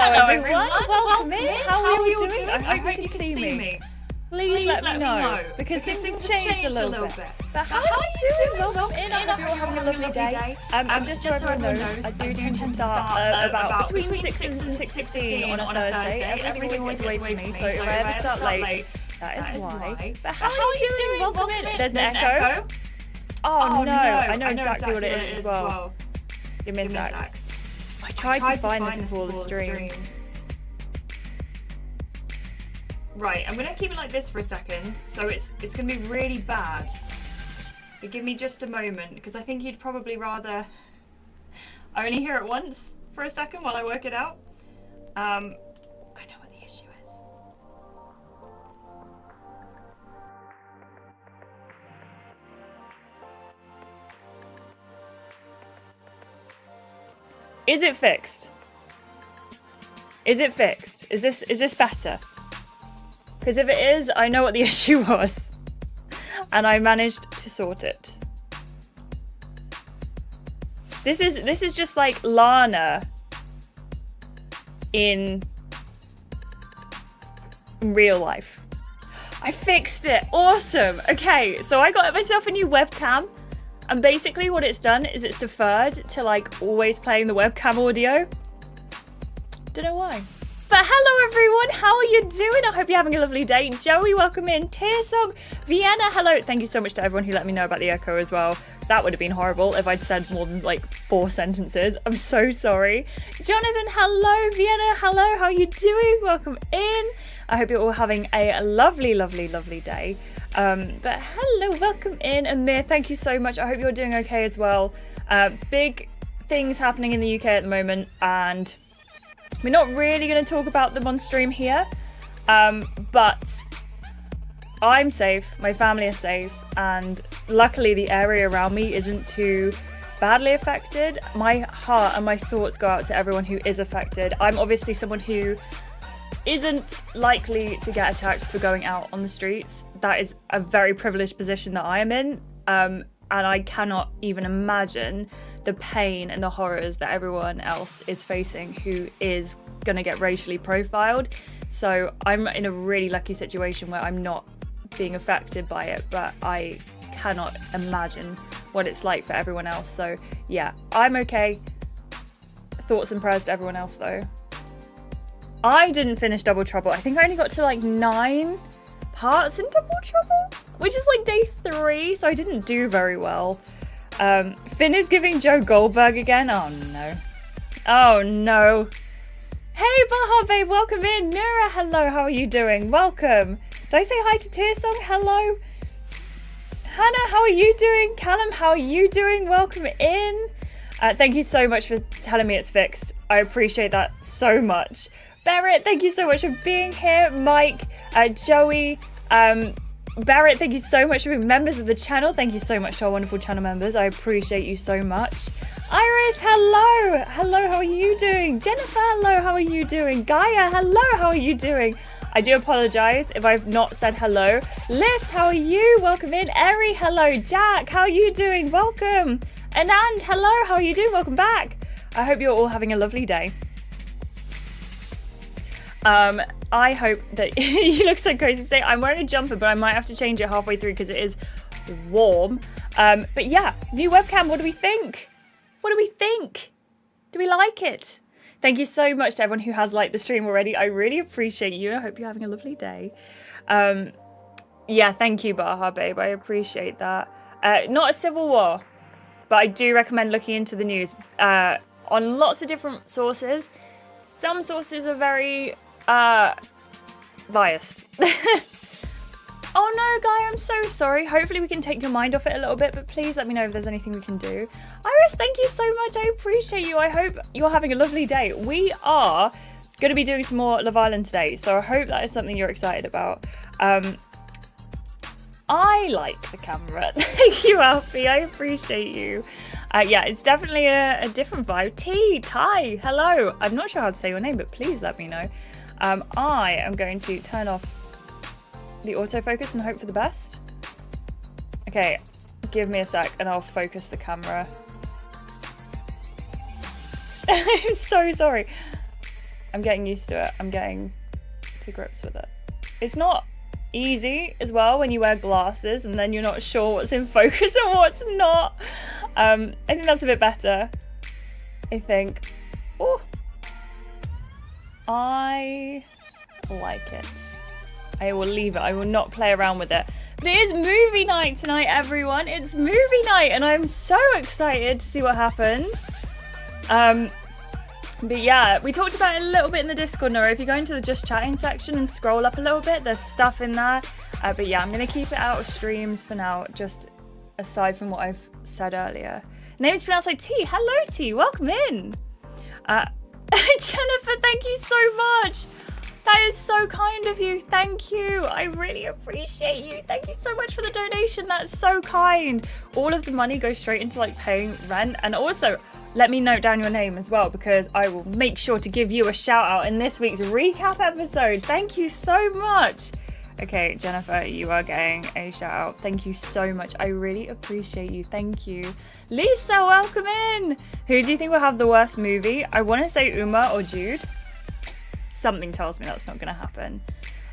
Hello everyone, welcome in. How are you doing? I hope you can see me. Please let me know, because things have changed a little bit. But how are you doing? Welcome in. I hope you're having a lovely day. Just so everyone knows, I do tend to start about between 6 and 6:15 on a Thursday. Everything always waits for me, so if I ever start late, that is why. But how are you doing? Welcome in. There's an echo. Oh no, I know exactly what it is as well. Give me a sec. I tried to find this before the stream. Right, I'm gonna keep it like this for a second, so it's gonna be really bad. But give me just a moment, because I think you'd probably rather only hear it once for a second while I work it out. I know what the issue is. Is it fixed? Is it fixed? Is this better? Because if it is, I know what the issue was. And I managed to sort it. This is just like Lana in real life. I fixed it. Awesome. Okay, so I got myself a new webcam. And basically what it's done is it's deferred to like always playing the webcam audio. Don't know why. But hello everyone, how are you doing? I hope you're having a lovely day. Joey, welcome in. Tearsong, Vienna, hello. Thank you so much to everyone who let me know about the echo as well. That would have been horrible if I'd said more than like 4 sentences. I'm so sorry. Jonathan, hello. Vienna, hello. How are you doing? Welcome in. I hope you're all having a lovely, lovely, lovely day. But hello, welcome in. Amir, thank you so much. I hope you're doing okay as well. Big things happening in the UK at the moment, and we're not really going to talk about them on stream here, but I'm safe, my family is safe, and luckily the area around me isn't too badly affected. My heart and my thoughts go out to everyone who is affected. I'm obviously someone who isn't likely to get attacked for going out on the streets. That is a very privileged position that I am in, and I cannot even imagine the pain and the horrors that everyone else is facing who is going to get racially profiled. So I'm in a really lucky situation where I'm not being affected by it, but I cannot imagine what it's like for everyone else. So yeah, I'm okay. Thoughts and prayers to everyone else though. I didn't finish Double Trouble. I think I only got to like 9 parts in Double Trouble, which is like day 3, so I didn't do very well. Finn is giving Joe Goldberg again. Oh no. Oh no. Hey Baha babe, welcome in. Nura, hello, how are you doing? Welcome. Did I say hi to Tearsong? Hello. Hannah, how are you doing? Callum, how are you doing? Welcome in. Thank you so much for telling me it's fixed. I appreciate that so much. Barrett, thank you so much for being here. Mike, Joey, Barrett, thank you so much for being members of the channel. Thank you so much to our wonderful channel members. I appreciate you so much. Iris, hello. Hello, how are you doing? Jennifer, hello, how are you doing? Gaia, hello, how are you doing? I do apologise if I've not said hello. Liz, how are you? Welcome in. Eri, hello. Jack, how are you doing? Welcome. Anand, hello, how are you doing? Welcome back. I hope you're all having a lovely day. I hope that you look so crazy today. I'm wearing a jumper, but I might have to change it halfway through because it is warm. But yeah, new webcam. What do we think? What do we think? Do we like it? Thank you so much to everyone who has liked the stream already. I really appreciate you. I hope you're having a lovely day. Yeah, thank you, Baha babe. I appreciate that. Not a civil war, but I do recommend looking into the news on lots of different sources. Some sources are very biased. Oh no, Guy, I'm so sorry. Hopefully we can take your mind off it a little bit, but please let me know if there's anything we can do. Iris, thank you so much. I appreciate you. I hope you're having a lovely day. We are going to be doing some more Love Island today, so I hope that is something you're excited about. I like the camera. Thank you, Alfie. I appreciate you. Yeah, it's definitely a different vibe. Ty, hello. I'm not sure how to say your name, but please let me know. I am going to turn off the autofocus and hope for the best. Okay, give me a sec and I'll focus the camera. I'm so sorry. I'm getting used to it. I'm getting to grips with it. It's not easy as well when you wear glasses and then you're not sure what's in focus and what's not. I think that's a bit better. I think. Oh, I like it. I will leave it. I will not play around with it. But it is movie night tonight, everyone. It's movie night, and I'm so excited to see what happens. But yeah, we talked about it a little bit in the Discord, Nora. If you go into the just chatting section and scroll up a little bit, there's stuff in there. But yeah, I'm going to keep it out of streams for now, just aside from what I've said earlier. Name is pronounced like T. Hello, T. Welcome in. Jennifer, thank you so much. That is so kind of you. Thank you. I really appreciate you. Thank you so much for the donation. That's so kind. All of the money goes straight into like paying rent. And also, let me note down your name as well, because I will make sure to give you a shout out in this week's recap episode. Thank you so much. Okay, Jennifer, you are getting a shout out. Thank you so much. I really appreciate you. Thank you. Lisa, welcome in. Who do you think will have the worst movie? I want to say Uma or Jude. Something tells me that's not going to happen.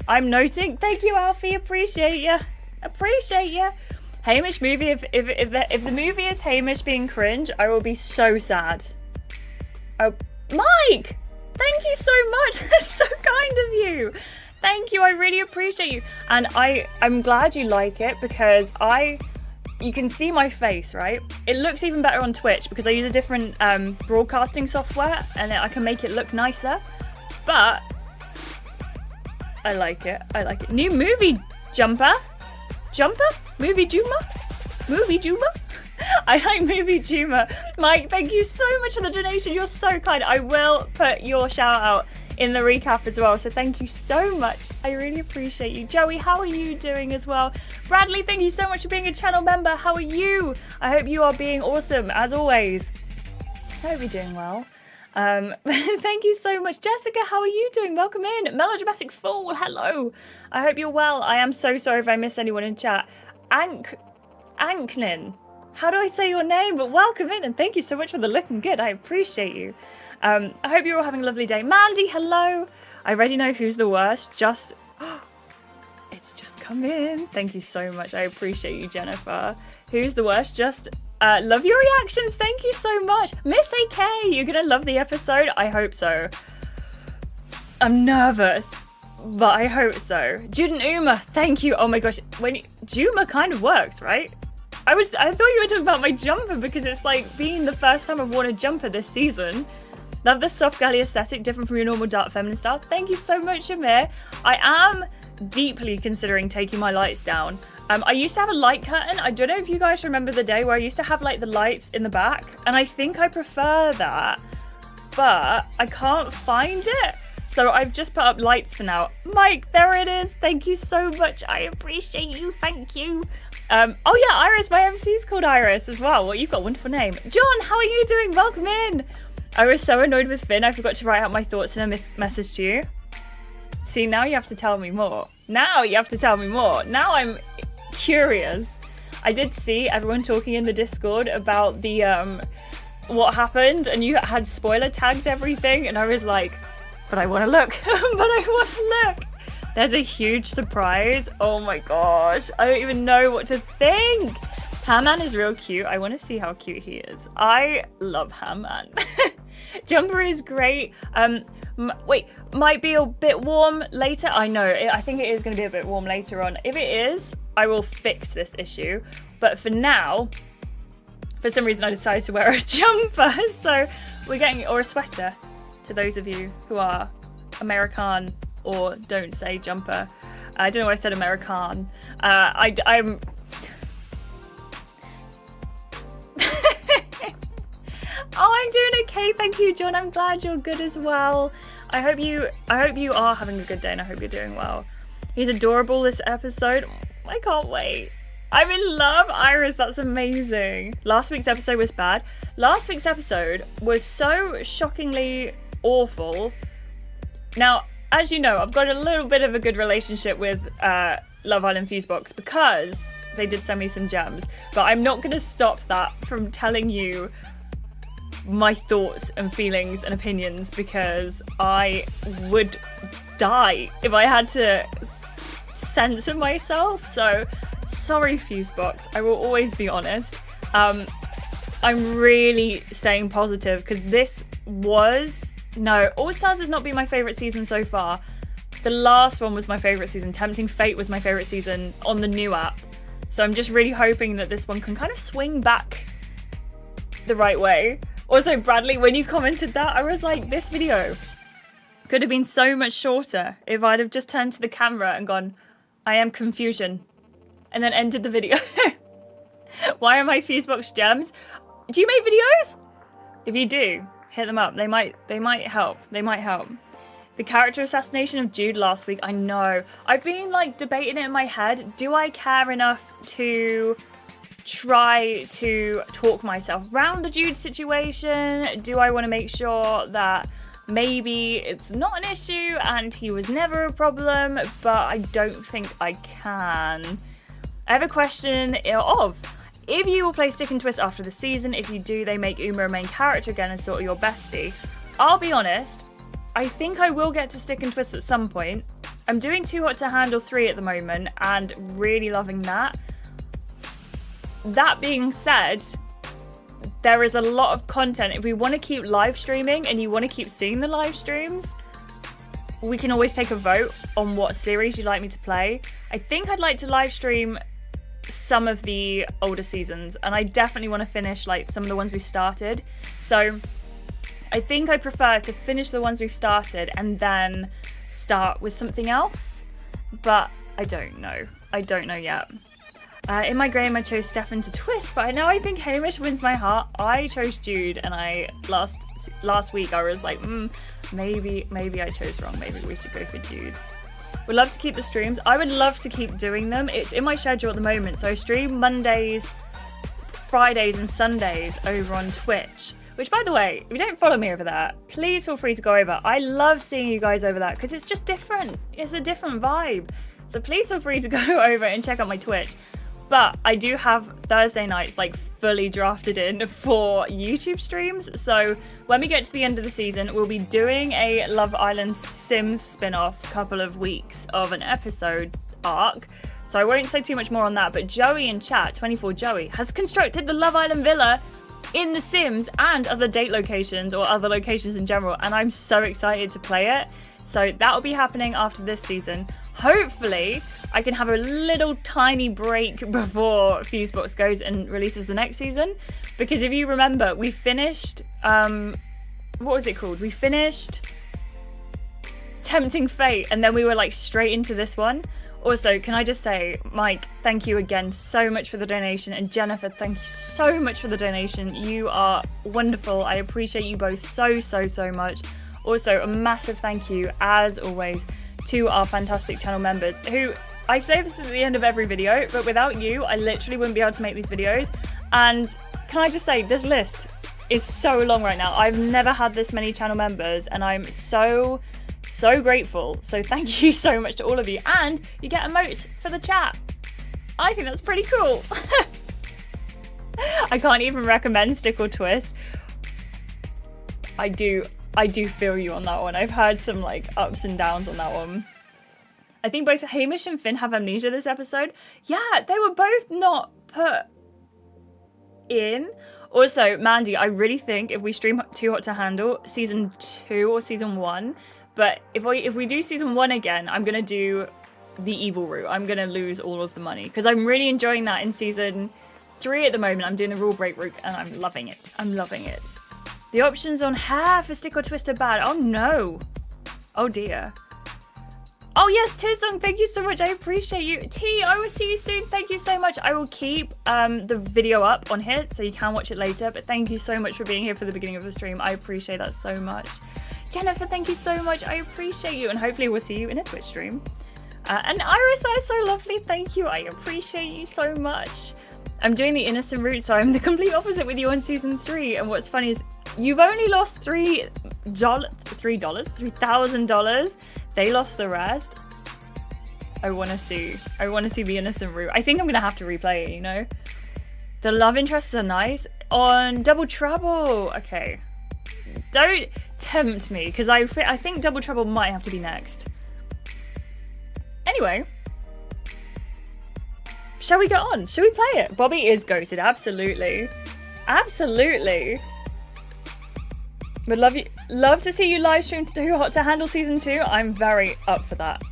I'm noting. Thank you, Alfie. Appreciate you. Appreciate you. Hamish movie. If the movie is Hamish being cringe, I will be so sad. Oh, Mike! Thank you so much. That's so kind of you. Thank you. I really appreciate you. And I'm glad you like it, because you can see my face, right? It looks even better on Twitch because I use a different broadcasting software, and I can make it look nicer. But I like it. I like it. New movie jumper? Movie Juma? I like movie Juma. Mike, thank you so much for the donation. You're so kind. I will put your shout out in the recap as well. So thank you so much. I really appreciate you. Joey, how are you doing as well? Bradley, thank you so much for being a channel member. How are you? I hope you are being awesome as always. I hope you're doing well. Thank you so much. Jessica, how are you doing? Welcome in. Melodramatic Fool, hello. I hope you're well. I am so sorry if I missed anyone in chat. Anklin, how do I say your name? But welcome in, and thank you so much for the looking good. I appreciate you. I hope you're all having a lovely day. Mandy, hello. I already know who's the worst. It's just come in. Thank you so much. I appreciate you, Jennifer. Who's the worst? Love your reactions. Thank you so much. Miss AK, you're gonna love the episode. I hope so. I'm nervous, but I hope so. Jude and Uma, thank you. Oh my gosh, Juma kind of works, right? I thought you were talking about my jumper, because it's like being the first time I've worn a jumper this season. Love the soft girly aesthetic, different from your normal dark feminine style. Thank you so much, Amir. I am deeply considering taking my lights down. I used to have a light curtain. I don't know if you guys remember the day where I used to have like the lights in the back, and I think I prefer that, but I can't find it. So I've just put up lights for now. Mike, there it is. Thank you so much. I appreciate you. Thank you. Oh yeah, Iris, my MC is called Iris as well. Well, you've got a wonderful name. John, how are you doing? Welcome in. I was so annoyed with Finn, I forgot to write out my thoughts in a message to you. See, now you have to tell me more. Now I'm curious. I did see everyone talking in the Discord about the what happened, and you had spoiler tagged everything, and I was like, but I want to look. There's a huge surprise. Oh my gosh, I don't even know what to think. Haman is real cute. I want to see how cute he is. I love Haman. Jumper is great. Wait, might be a bit warm later. I know, I think it is going to be a bit warm later on. If it is, I will fix this issue. But for now, for some reason I decided to wear a jumper. So we're getting, or a sweater, to those of you who are American or don't say jumper. I don't know why I said American. I'm... Oh, I'm doing okay, thank you, John. I'm glad you're good as well. I hope you are having a good day, and I hope you're doing well. He's adorable this episode. I can't wait. I'm in love, Iris. That's amazing. Last week's episode was bad. Last week's episode was so shockingly awful. Now, as you know, I've got a little bit of a good relationship with Love Island Fusebox because they did send me some gems. But I'm not going to stop that from telling you my thoughts and feelings and opinions, because I would die if I had to censor myself. So sorry, Fusebox, I will always be honest. I'm really staying positive, because this was... No, All Stars has not been my favourite season so far. The last one was my favourite season. Tempting Fate was my favourite season on the new app. So I'm just really hoping that this one can kind of swing back the right way. Also, Bradley, when you commented that, I was like, this video could have been so much shorter if I'd have just turned to the camera and gone, I am confusion, and then ended the video. Why are my Fusebox gems? Do you make videos? If you do, hit them up. They might help. They might help. The character assassination of Jude last week, I know. I've been like debating it in my head. Do I care enough to try to talk myself around the Jude situation? Do I want to make sure that maybe it's not an issue and he was never a problem, but I don't think I can. I have a question of, if you will play Stick and Twist after the season, if you do, they make Uma a main character again and sort of your bestie. I'll be honest, I think I will get to Stick and Twist at some point. I'm doing Too Hot to Handle 3 at the moment and really loving that. That being said, there is a lot of content. If we want to keep live streaming and you want to keep seeing the live streams, we can always take a vote on what series you'd like me to play. I think I'd like to live stream some of the older seasons, and I definitely want to finish like some of the ones we've started. So I think I prefer to finish the ones we've started and then start with something else, but I don't know. I don't know yet. In my game, I chose Stefan to twist, but now I think Hamish wins my heart. I chose Jude, and last week I was like, maybe I chose wrong. Maybe we should go for Jude. Would love to keep the streams. I would love to keep doing them. It's in my schedule at the moment. So I stream Mondays, Fridays, and Sundays over on Twitch. Which, by the way, if you don't follow me over there, please feel free to go over. I love seeing you guys over there because it's just different. It's a different vibe. So please feel free to go over and check out my Twitch. But I do have Thursday nights like fully drafted in for YouTube streams. So when we get to the end of the season, we'll be doing a Love Island Sims spin-off couple of weeks of an episode arc. So I won't say too much more on that. But Joey in chat, 24 Joey, has constructed the Love Island villa in The Sims and other date locations or other locations in general. And I'm so excited to play it. So that'll be happening after this season. Hopefully, I can have a little tiny break before Fusebox goes and releases the next season. Because if you remember, we finished... what was it called? We finished Tempting Fate, and then we were like straight into this one. Also, can I just say, Mike, thank you again so much for the donation. And Jennifer, thank you so much for the donation. You are wonderful. I appreciate you both so much. Also, a massive thank you, as always, to our fantastic channel members who... I say this at the end of every video, but without you, I literally wouldn't be able to make these videos. And can I just say, this list is so long right now. I've never had this many channel members, and I'm so grateful. So thank you so much to all of you. And you get emotes for the chat. I think that's pretty cool. I can't even recommend Stick or Twist. I do feel you on that one. I've had some like ups and downs on that one. I think both Hamish and Finn have amnesia this episode. Yeah, they were both not put in. Also, Mandy, I really think if we stream Too Hot to Handle season 2 or season 1, but if we do season 1 again, I'm gonna do the evil route. I'm gonna lose all of the money because I'm really enjoying that in season 3 at the moment. I'm doing the rule break route and I'm loving it. I'm loving it. The options on hair for Stick or Twist are bad. Oh no. Oh dear. Oh yes, Tizong, thank you so much. I appreciate you. T, I will see you soon. Thank you so much. I will keep the video up on here so you can watch it later. But thank you so much for being here for the beginning of the stream. I appreciate that so much. Jennifer, thank you so much. I appreciate you. And hopefully we'll see you in a Twitch stream. And Iris, that is so lovely. Thank you. I appreciate you so much. I'm doing the innocent route, so I'm the complete opposite with you on season 3. And what's funny is you've only lost $3,000. They lost the rest. I want to see the innocent route. I think I'm going to have to replay it, you know? The love interests are nice. On Double Trouble. Okay. Don't tempt me, because I think Double Trouble might have to be next. Anyway. Shall we get on? Shall we play it? Bobby is goated. Absolutely. Absolutely. Would love to see you live stream Too Hot to Handle Season 2. I'm very up for that.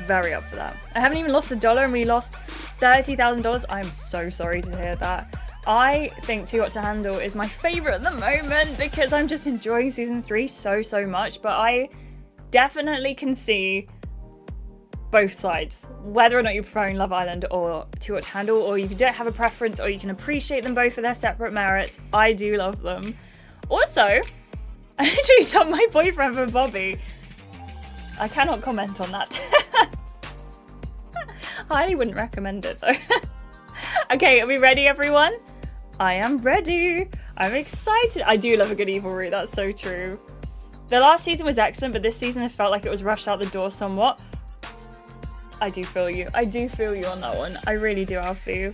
Very up for that. I haven't even lost $1 and we lost $30,000. I'm so sorry to hear that. I think Too Hot to Handle is my favourite at the moment because I'm just enjoying Season 3 so much. But I definitely can see both sides. Whether or not you're preferring Love Island or Too Hot to Handle, or if you don't have a preference, or you can appreciate them both for their separate merits. I do love them. Also, I literally dumped my boyfriend for Bobby. I cannot comment on that. I wouldn't recommend it though. Okay, are we ready, everyone? I am ready. I'm excited. I do love a good evil root. That's so true. The last season was excellent, but this season it felt like it was rushed out the door somewhat. I do feel you. I do feel you on that one. I really do, Alfie.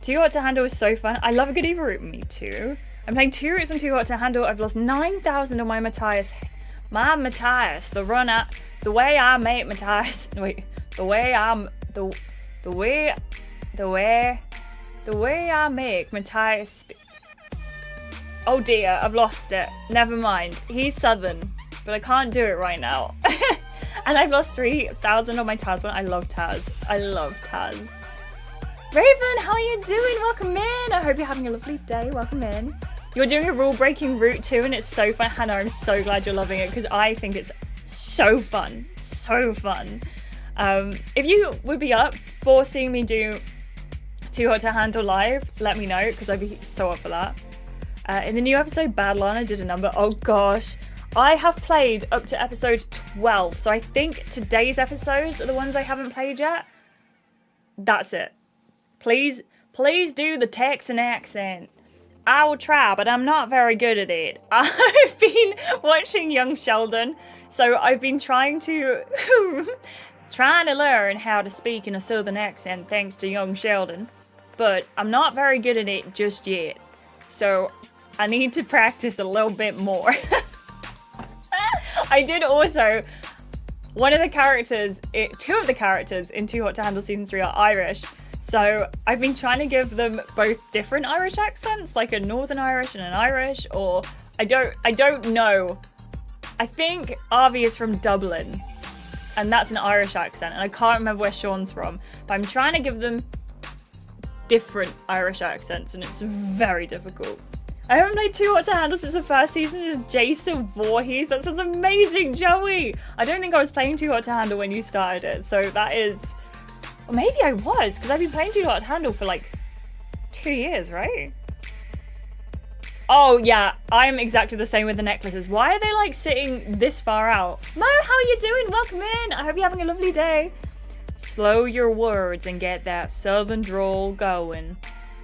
Too Hot to Handle is so fun. I love a good evil root. Me too. I'm playing 2 routes and Too Hot to Handle. I've lost 9,000 on my Matthias. My Matthias. The way I make Matthias. Wait. The way I make Matthias. Oh dear, I've lost it. Never mind. He's southern, but I can't do it right now. And I've lost 3,000 on my Taz one. I love Taz. I love Taz. Raven, how are you doing? Welcome in. I hope you're having a lovely day. Welcome in. You're doing a rule-breaking route too, and it's so fun. Hannah, I'm so glad you're loving it because I think it's so fun. So fun. If you would be up for seeing me do Too Hot to Handle live, let me know because I'd be so up for that. In the new episode, Bad Lana did a number. Oh gosh. I have played up to episode 12, so I think today's episodes are the ones I haven't played yet. That's it. Please do the Texan accent. I will try, but I'm not very good at it. I've been watching Young Sheldon, so I've been trying to learn how to speak in a southern accent thanks to Young Sheldon, but I'm not very good at it just yet. So I need to practice a little bit more. I did also, two of the characters in Too Hot to Handle Season 3 are Irish. So I've been trying to give them both different Irish accents, like a Northern Irish and an Irish, or I don't know. I think Avi is from Dublin, and that's an Irish accent, and I can't remember where Sean's from, but I'm trying to give them different Irish accents, and it's very difficult. I haven't played Too Hot to Handle since the first season of Jason Voorhees. That sounds amazing, Joey. I don't think I was playing Too Hot to Handle when you started it, so that is... Or maybe I was, because I've been playing Too Hot to Handle for like 2 years, right? Oh yeah, I'm exactly the same with the necklaces. Why are they like sitting this far out? Mo, how are you doing? Welcome in. I hope you're having a lovely day. Slow your words and get that southern drawl going.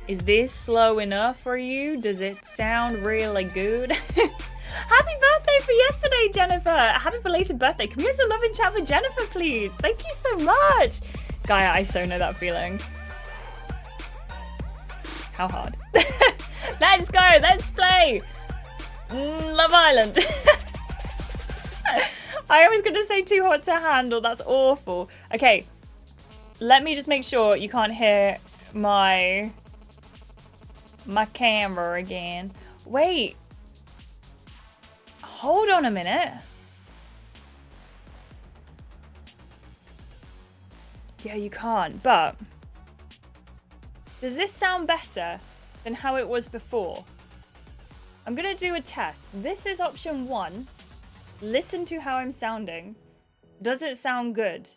Is this slow enough for you? Does it sound really good? Happy birthday for yesterday, Jennifer. Happy belated birthday. Can we have some love and chat with Jennifer, please? Thank you so much. Gaia, I so know that feeling. How hard? Let's go. Let's play. Love Island. I was going to say Too Hot to Handle. That's awful. Okay. Let me just make sure you can't hear my camera again. Wait. Hold on a minute. Yeah, you can't, but does this sound better than how it was before? I'm gonna do a test. This is option 1. Listen to how I'm sounding. Does it sound good?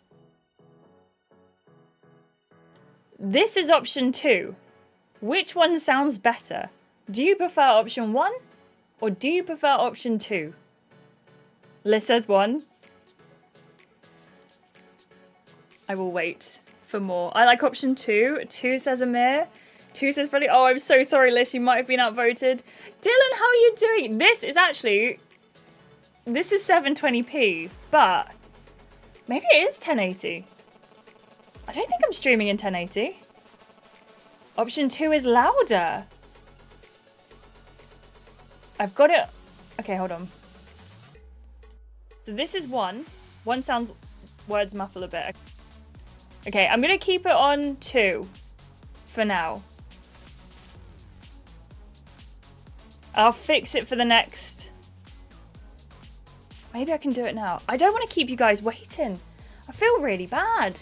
This is option 2. Which one sounds better? Do you prefer option 1 or do you prefer option 2? Liz says 1. I will wait for more. I like option 2. 2 says Amir. 2 says Freddie. Oh, I'm so sorry, Liz. You might have been outvoted. Dylan, how are you doing? This is 720p, but maybe it is 1080. I don't think I'm streaming in 1080. Option 2 is louder. I've got it. Okay, hold on. So this is 1. 1 sounds, words muffle a bit. Okay, I'm going to keep it on 2 for now. I'll fix it for the next. Maybe I can do it now. I don't want to keep you guys waiting. I feel really bad.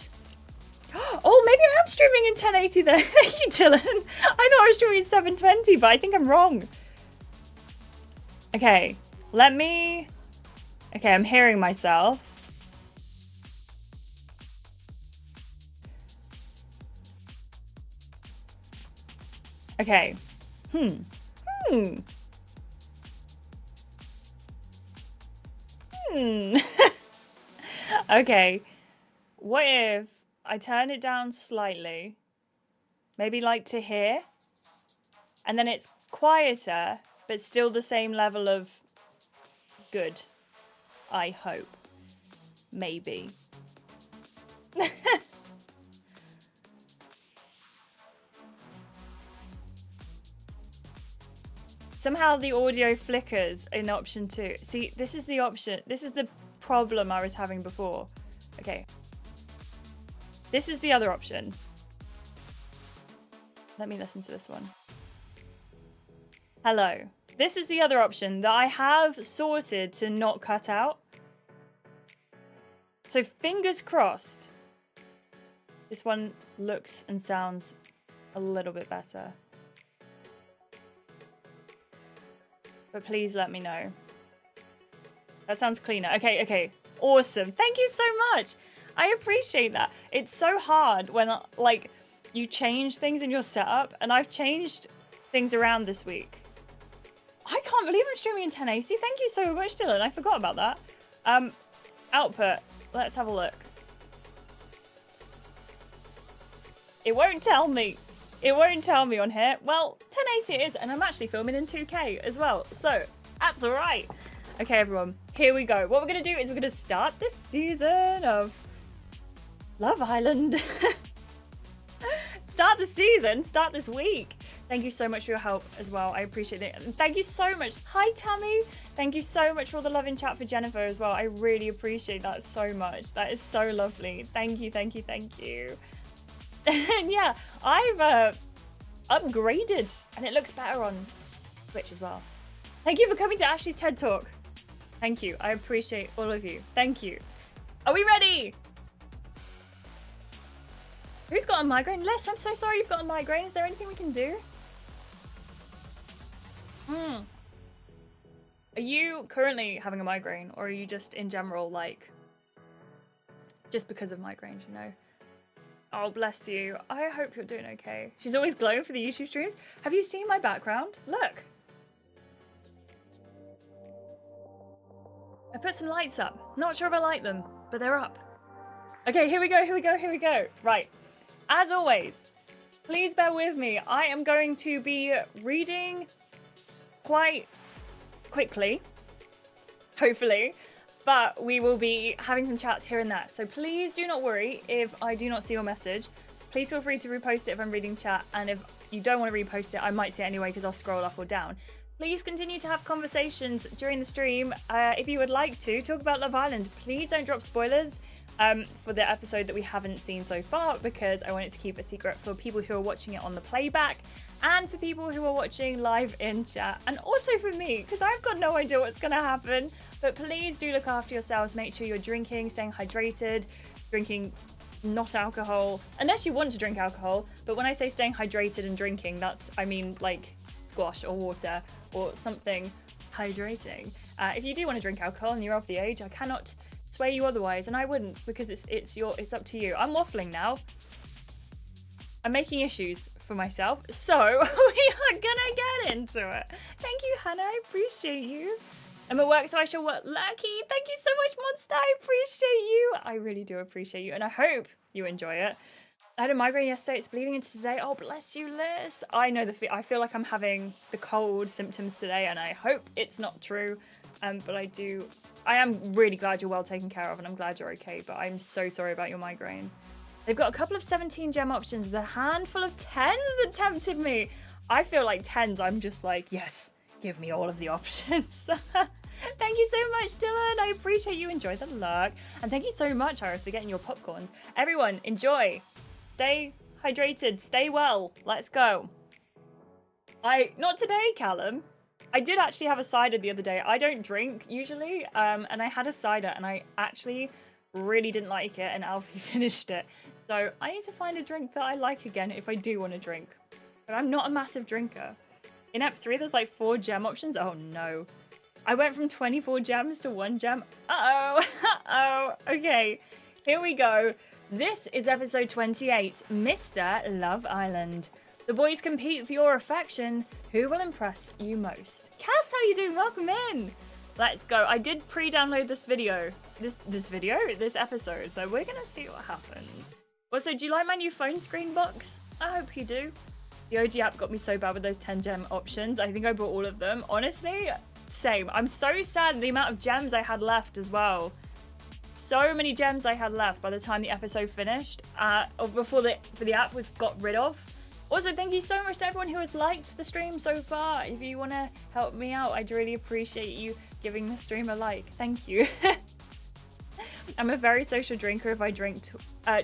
Oh, maybe I am streaming in 1080 then. Thank you, Dylan. I thought I was streaming in 720, but I think I'm wrong. Okay, let me... Okay, I'm hearing myself. Okay. Okay. What if I turn it down slightly? Maybe like to hear? And then it's quieter, but still the same level of good. I hope. Maybe. Somehow the audio flickers in option 2. See, this is the option. This is the problem I was having before. Okay. This is the other option. Let me listen to this one. Hello. This is the other option that I have sorted to not cut out. So fingers crossed. This one looks and sounds a little bit better. But please let me know. That sounds cleaner. Okay, okay. Awesome. Thank you so much. I appreciate that. It's so hard when, like, you change things in your setup, and I've changed things around this week. I can't believe I'm streaming in 1080. Thank you so much, Dylan. I forgot about that. Output. Let's have a look. It won't tell me. It won't tell me on here. Well, 1080 it is, and I'm actually filming in 2K as well, so that's all right. Okay, everyone, here we go. What we're going to do is we're going to start this season of Love Island. Start the season, start this week. Thank you so much for your help as well. I appreciate it. And thank you so much. Hi, Tammy. Thank you so much for all the love in chat for Jennifer as well. I really appreciate that so much. That is so lovely. Thank you, thank you, thank you. And yeah, I've upgraded and it looks better on Twitch as well. Thank you for coming to Ashleigh's TED Talk. Thank you. I appreciate all of you. Thank you. Are we ready? Who's got a migraine? Les, I'm so sorry you've got a migraine. Is there anything we can do? Are you currently having a migraine, or are you just in general, like, just because of migraines, you know? Oh, bless you. I hope you're doing okay. She's always glowing for the YouTube streams. Have you seen my background? Look. I put some lights up. Not sure if I like them, but they're up. Okay, here we go, here we go, here we go. Right. As always, please bear with me. I am going to be reading quite quickly, hopefully, but we will be having some chats here and there. So please do not worry if I do not see your message. Please feel free to repost it if I'm reading chat, and if you don't want to repost it, I might see it anyway because I'll scroll up or down. Please continue to have conversations during the stream. If you would like to talk about Love Island, please don't drop spoilers for the episode that we haven't seen so far, because I wanted to keep it secret for people who are watching it on the playback and for people who are watching live in chat, and also for me, because I've got no idea what's going to happen. But please do look after yourselves. Make sure you're drinking, staying hydrated, drinking not alcohol, unless you want to drink alcohol. But when I say staying hydrated and drinking, I mean like squash or water or something hydrating. If you do want to drink alcohol and you're of the age, I cannot sway you otherwise, and I wouldn't, because it's up to you. I'm waffling now. I'm making issues for myself, so we are gonna get into it. Thank you, Hannah. I appreciate you. I'm at work, so I shall work. Lucky. Thank you so much, Monster. I appreciate you. I really do appreciate you, and I hope you enjoy it. I had a migraine yesterday. It's bleeding into today. Oh, bless you, Liz. I know I feel like I'm having the cold symptoms today, and I hope it's not true. But I am really glad you're well taken care of, and I'm glad you're okay. But I'm so sorry about your migraine. They've got a couple of 17 gem options, the handful of 10s that tempted me. I feel like 10s, I'm just like, yes, give me all of the options. Thank you so much, Dylan. I appreciate you. Enjoy the lurk. And thank you so much, Iris, for getting your popcorns. Everyone, enjoy. Stay hydrated. Stay well. Let's go. Not today, Callum. I did actually have a cider the other day. I don't drink usually, and I had a cider, and I actually really didn't like it, and Alfie finished it. So I need to find a drink that I like again if I do want to drink. But I'm not a massive drinker. In Ep 3, there's like 4 gem options. Oh no. I went from 24 gems to 1 gem. Uh-oh. Uh-oh. Okay, here we go. This is episode 28, Mr. Love Island. The boys compete for your affection. Who will impress you most? Cass, how you doing? Welcome in. Let's go. I did pre-download this video. This episode. So we're gonna see what happens. Also, do you like my new phone screen box? I hope you do. The OG app got me so bad with those 10 gem options. I think I bought all of them. Honestly, same. I'm so sad the amount of gems I had left as well. So many gems I had left by the time the episode finished, or before the app was got rid of. Also, thank you so much to everyone who has liked the stream so far. If you want to help me out, I'd really appreciate you giving the stream a like. Thank you. I'm a very social drinker. If I drink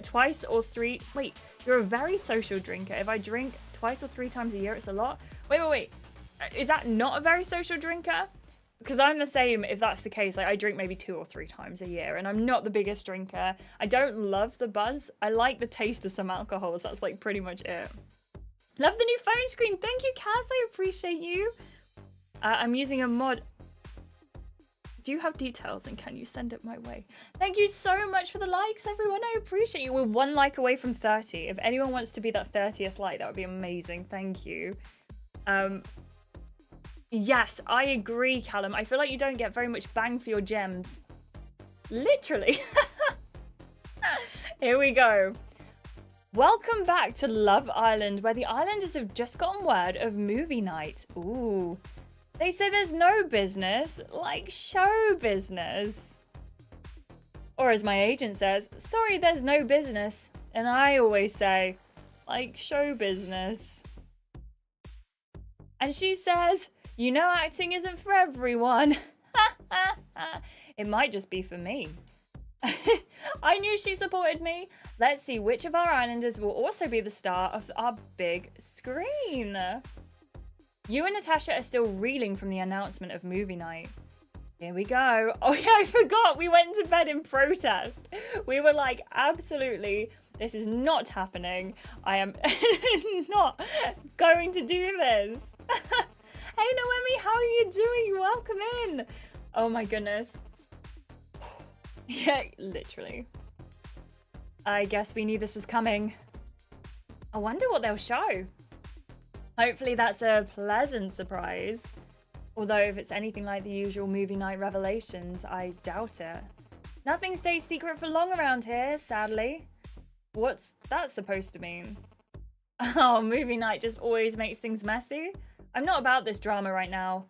twice or 3... Wait, you're a very social drinker. If I drink twice or 3 times a year, it's a lot. Wait. Is that not a very social drinker? Because I'm the same if that's the case. Like, I drink maybe 2 or 3 times a year, and I'm not the biggest drinker. I don't love the buzz. I like the taste of some alcohols. That's like pretty much it. Love the new phone screen. Thank you, Cass. I appreciate you. I'm using a mod. Do you have details, and can you send it my way? Thank you so much for the likes, everyone. I appreciate you. We're 1 like away from 30. If anyone wants to be that 30th like, that would be amazing. Thank you. Yes, I agree, Callum. I feel like you don't get very much bang for your gems. Literally. Here we go. Welcome back to Love Island, where the islanders have just gotten word of movie night. Ooh. They say there's no business, like show business. Or as my agent says, sorry, there's no business. And I always say, like show business. And she says, you know acting isn't for everyone. It might just be for me. I knew she supported me. Let's see which of our islanders will also be the star of our big screen. You and Natasha are still reeling from the announcement of movie night. Here we go. Oh yeah, I forgot. We went to bed in protest. We were like, absolutely, this is not happening. I am not going to do this. Hey Noemi, how are you doing? Welcome in. Oh my goodness. Yeah, literally. I guess we knew this was coming. I wonder what they'll show. Hopefully that's a pleasant surprise. Although if it's anything like the usual movie night revelations, I doubt it. Nothing stays secret for long around here, sadly. What's that supposed to mean? Oh, movie night just always makes things messy. I'm not about this drama right now.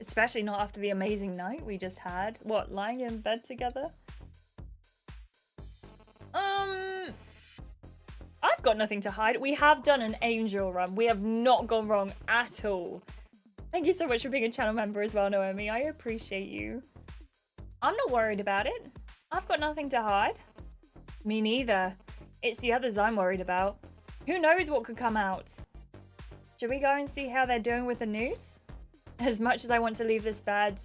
Especially not after the amazing night we just had. What, lying in bed together? I've got nothing to hide. We have done an angel run. We have not gone wrong at all. Thank you so much for being a channel member as well, Noemi. I appreciate you. I'm not worried about it. I've got nothing to hide. Me neither. It's the others I'm worried about. Who knows what could come out? Should we go and see how they're doing with the news? As much as I want to leave this bed,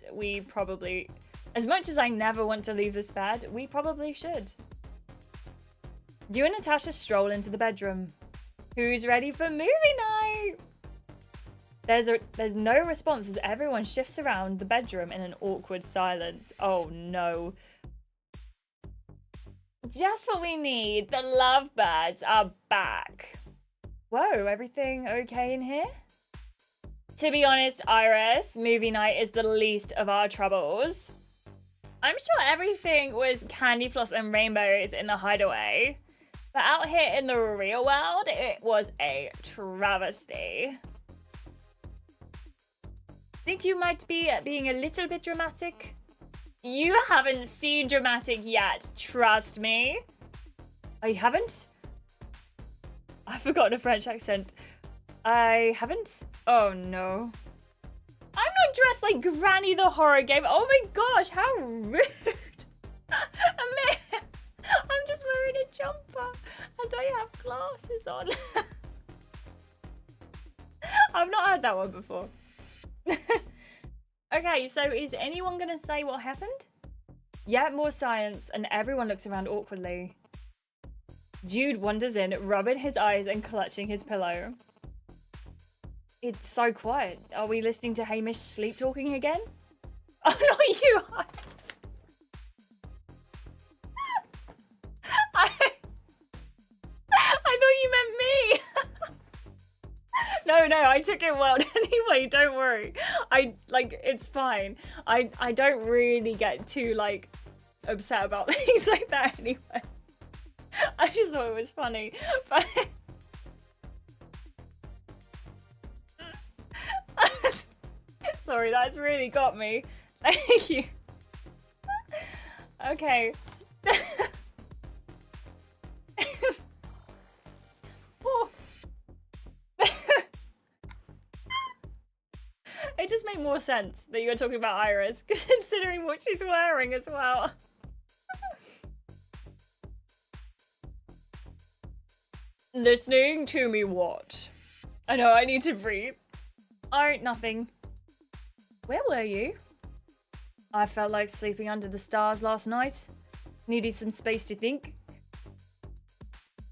as much as I never want to leave this bed, we probably should. You and Natasha stroll into the bedroom. Who's ready for movie night? There's no response as everyone shifts around the bedroom in an awkward silence. Oh no. Just what we need. The lovebirds are back. Whoa, everything okay in here? To be honest, Iris, movie night is the least of our troubles. I'm sure everything was candy floss and rainbows in the hideaway. But out here in the real world, it was a travesty. Think you might be being a little bit dramatic? You haven't seen dramatic yet, trust me. Oh, you haven't? I've forgotten a French accent. I haven't? Oh no. I'm not dressed like Granny the horror game. Oh my gosh, how rude. I'm just wearing a jumper and I have glasses on. I've not heard that one before. Okay, so is anyone gonna say what happened? Yeah, more silence, and everyone looks around awkwardly. Jude wanders in, rubbing his eyes and clutching his pillow. It's so quiet. Are we listening to Hamish sleep talking again? Oh, not you! I thought you meant me! No, I took it well anyway, don't worry. It's fine. I don't really get too, upset about things like that anyway. I just thought it was funny, but... Sorry, that's really got me. Thank you. Okay. Oh. It just made more sense that you were talking about Iris, considering what she's wearing as well. Listening to me what? I know, I need to breathe. Oh, nothing. Where were you? I felt like sleeping under the stars last night. Needed some space to think.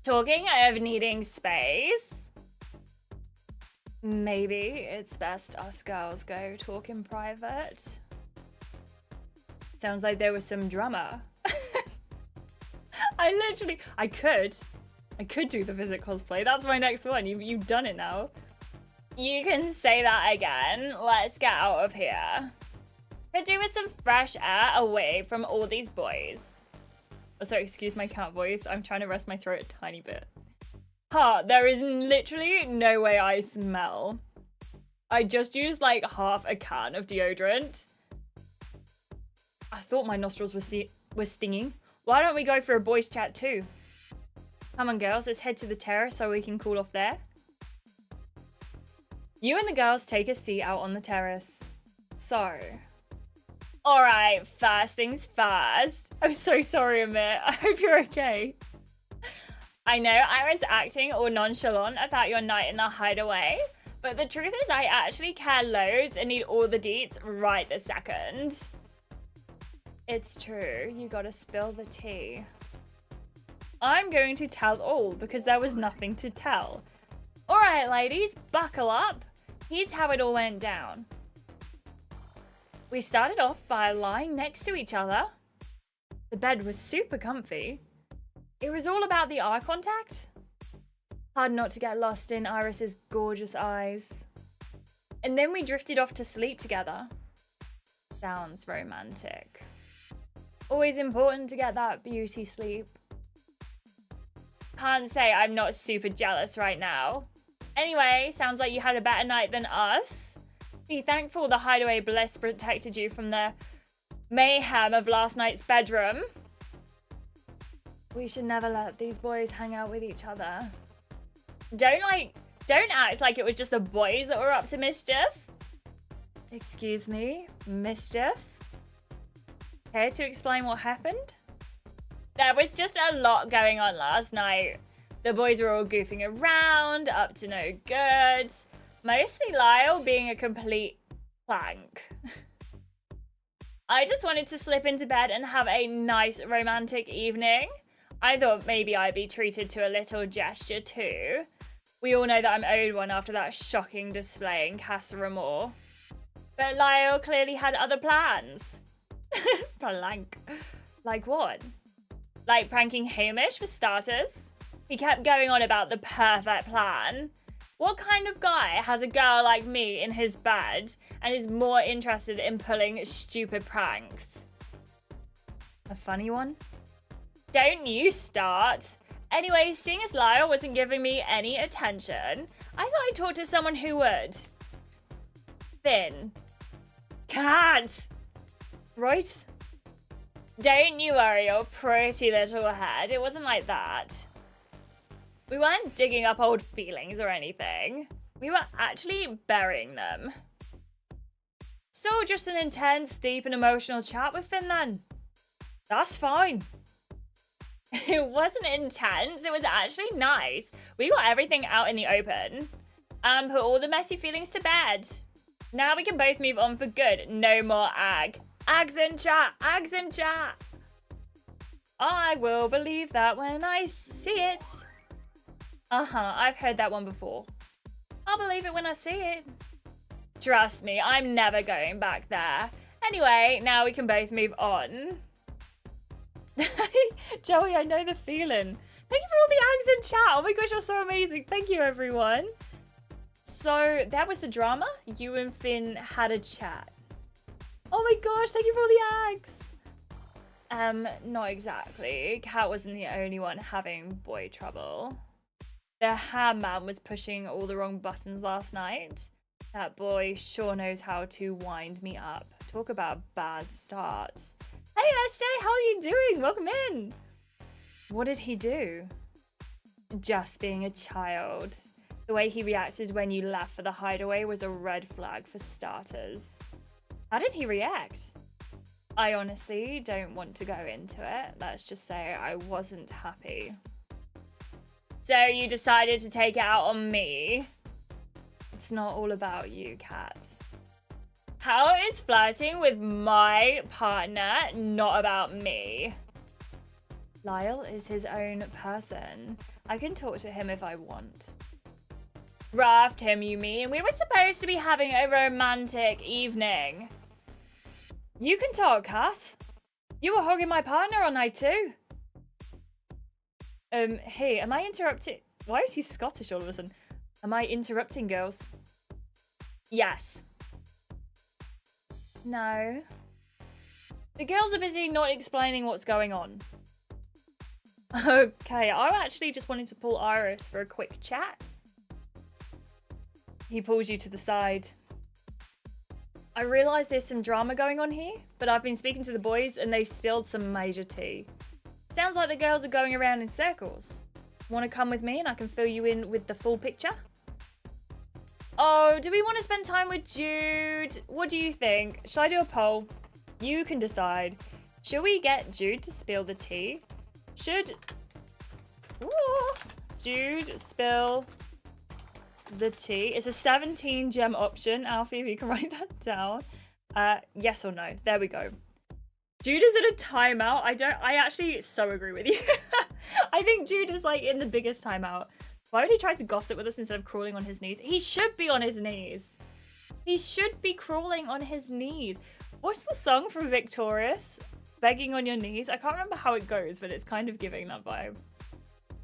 Talking of needing space. Maybe it's best us girls go talk in private. Sounds like there was some drama. I could do the visit cosplay. That's my next one. You've done it now. You can say that again. Let's get out of here. Could do with some fresh air away from all these boys. Oh, sorry, excuse my cat voice. I'm trying to rest my throat a tiny bit. There is literally no way I smell. I just used like half a can of deodorant. I thought my nostrils were stinging. Why don't we go for a boys chat too? Come on girls, let's head to the terrace so we can cool off there. You and the girls take a seat out on the terrace. So, alright, first things first. I'm so sorry, Amit. I hope you're okay. I know I was acting all nonchalant about your night in the hideaway, but the truth is I actually care loads and need all the deets right this second. It's true, you gotta spill the tea. I'm going to tell all because there was nothing to tell. Alright ladies, buckle up. Here's how it all went down. We started off by lying next to each other. The bed was super comfy. It was all about the eye contact. Hard not to get lost in Iris's gorgeous eyes. And then we drifted off to sleep together. Sounds romantic. Always important to get that beauty sleep. Can't say I'm not super jealous right now. Anyway, sounds like you had a better night than us. Be thankful the hideaway bliss protected you from the mayhem of last night's bedroom. We should never let these boys hang out with each other. Don't act like it was just the boys that were up to mischief. Excuse me, mischief? Care to explain what happened? There was just a lot going on last night. The boys were all goofing around, up to no good. Mostly Lyle being a complete plank. I just wanted to slip into bed and have a nice romantic evening. I thought maybe I'd be treated to a little gesture too. We all know that I'm owed one after that shocking display in Casa Amor. But Lyle clearly had other plans. Plank. Like what? Like pranking Hamish for starters? He kept going on about the perfect plan. What kind of guy has a girl like me in his bed and is more interested in pulling stupid pranks? A funny one? Don't you start. Anyway, seeing as Lyle wasn't giving me any attention, I thought I'd talk to someone who would. Finn. Cat! Right? Don't you worry your pretty little head. It wasn't like that. We weren't digging up old feelings or anything. We were actually burying them. So just an intense, deep and emotional chat with Finn then. That's fine. It wasn't intense, it was actually nice. We got everything out in the open and put all the messy feelings to bed. Now we can both move on for good. No more ag. Ags in chat, ags in chat. I will believe that when I see it. I've heard that one before. I'll believe it when I see it. Trust me, I'm never going back there. Anyway, now we can both move on. Joey, I know the feeling. Thank you for all the ags in chat. Oh my gosh, you're so amazing. Thank you, everyone. So that was the drama. You and Finn had a chat. Oh my gosh, thank you for all the ags. Not exactly. Kat wasn't the only one having boy trouble. The ham man was pushing all the wrong buttons last night. That boy sure knows how to wind me up. Talk about a bad start. Hey Ashleigh, how are you doing? Welcome in. What did he do? Just being a child. The way he reacted when you left for the hideaway was a red flag for starters. How did he react? I honestly don't want to go into it. Let's just say I wasn't happy. So you decided to take it out on me? It's not all about you, Kat. How is flirting with my partner not about me? Lyle is his own person. I can talk to him if I want. Raft him, you mean? We were supposed to be having a romantic evening. You can talk, Kat. You were hugging my partner all night too. Hey, am I interrupting? Why is he Scottish all of a sudden? Am I interrupting, girls? Yes. No. The girls are busy not explaining what's going on. Okay, I'm actually just wanting to pull Iris for a quick chat. He pulls you to the side. I realise there's some drama going on here, but I've been speaking to the boys and they've spilled some major tea. Sounds like the girls are going around in circles. Want to come with me and I can fill you in with the full picture? Oh, do we want to spend time with Jude? What do you think? Should I do a poll? You can decide. Should we get Jude to spill the tea? Should Jude spill the tea? It's a 17 gem option. Alfie, if you can write that down. Yes or no. There we go. Jude is in a timeout. I actually so agree with you. I think Jude is like in the biggest timeout. Why would he try to gossip with us instead of crawling on his knees? He should be on his knees. He should be crawling on his knees. What's the song from Victorious? Begging on your knees? I can't remember how it goes, but it's kind of giving that vibe.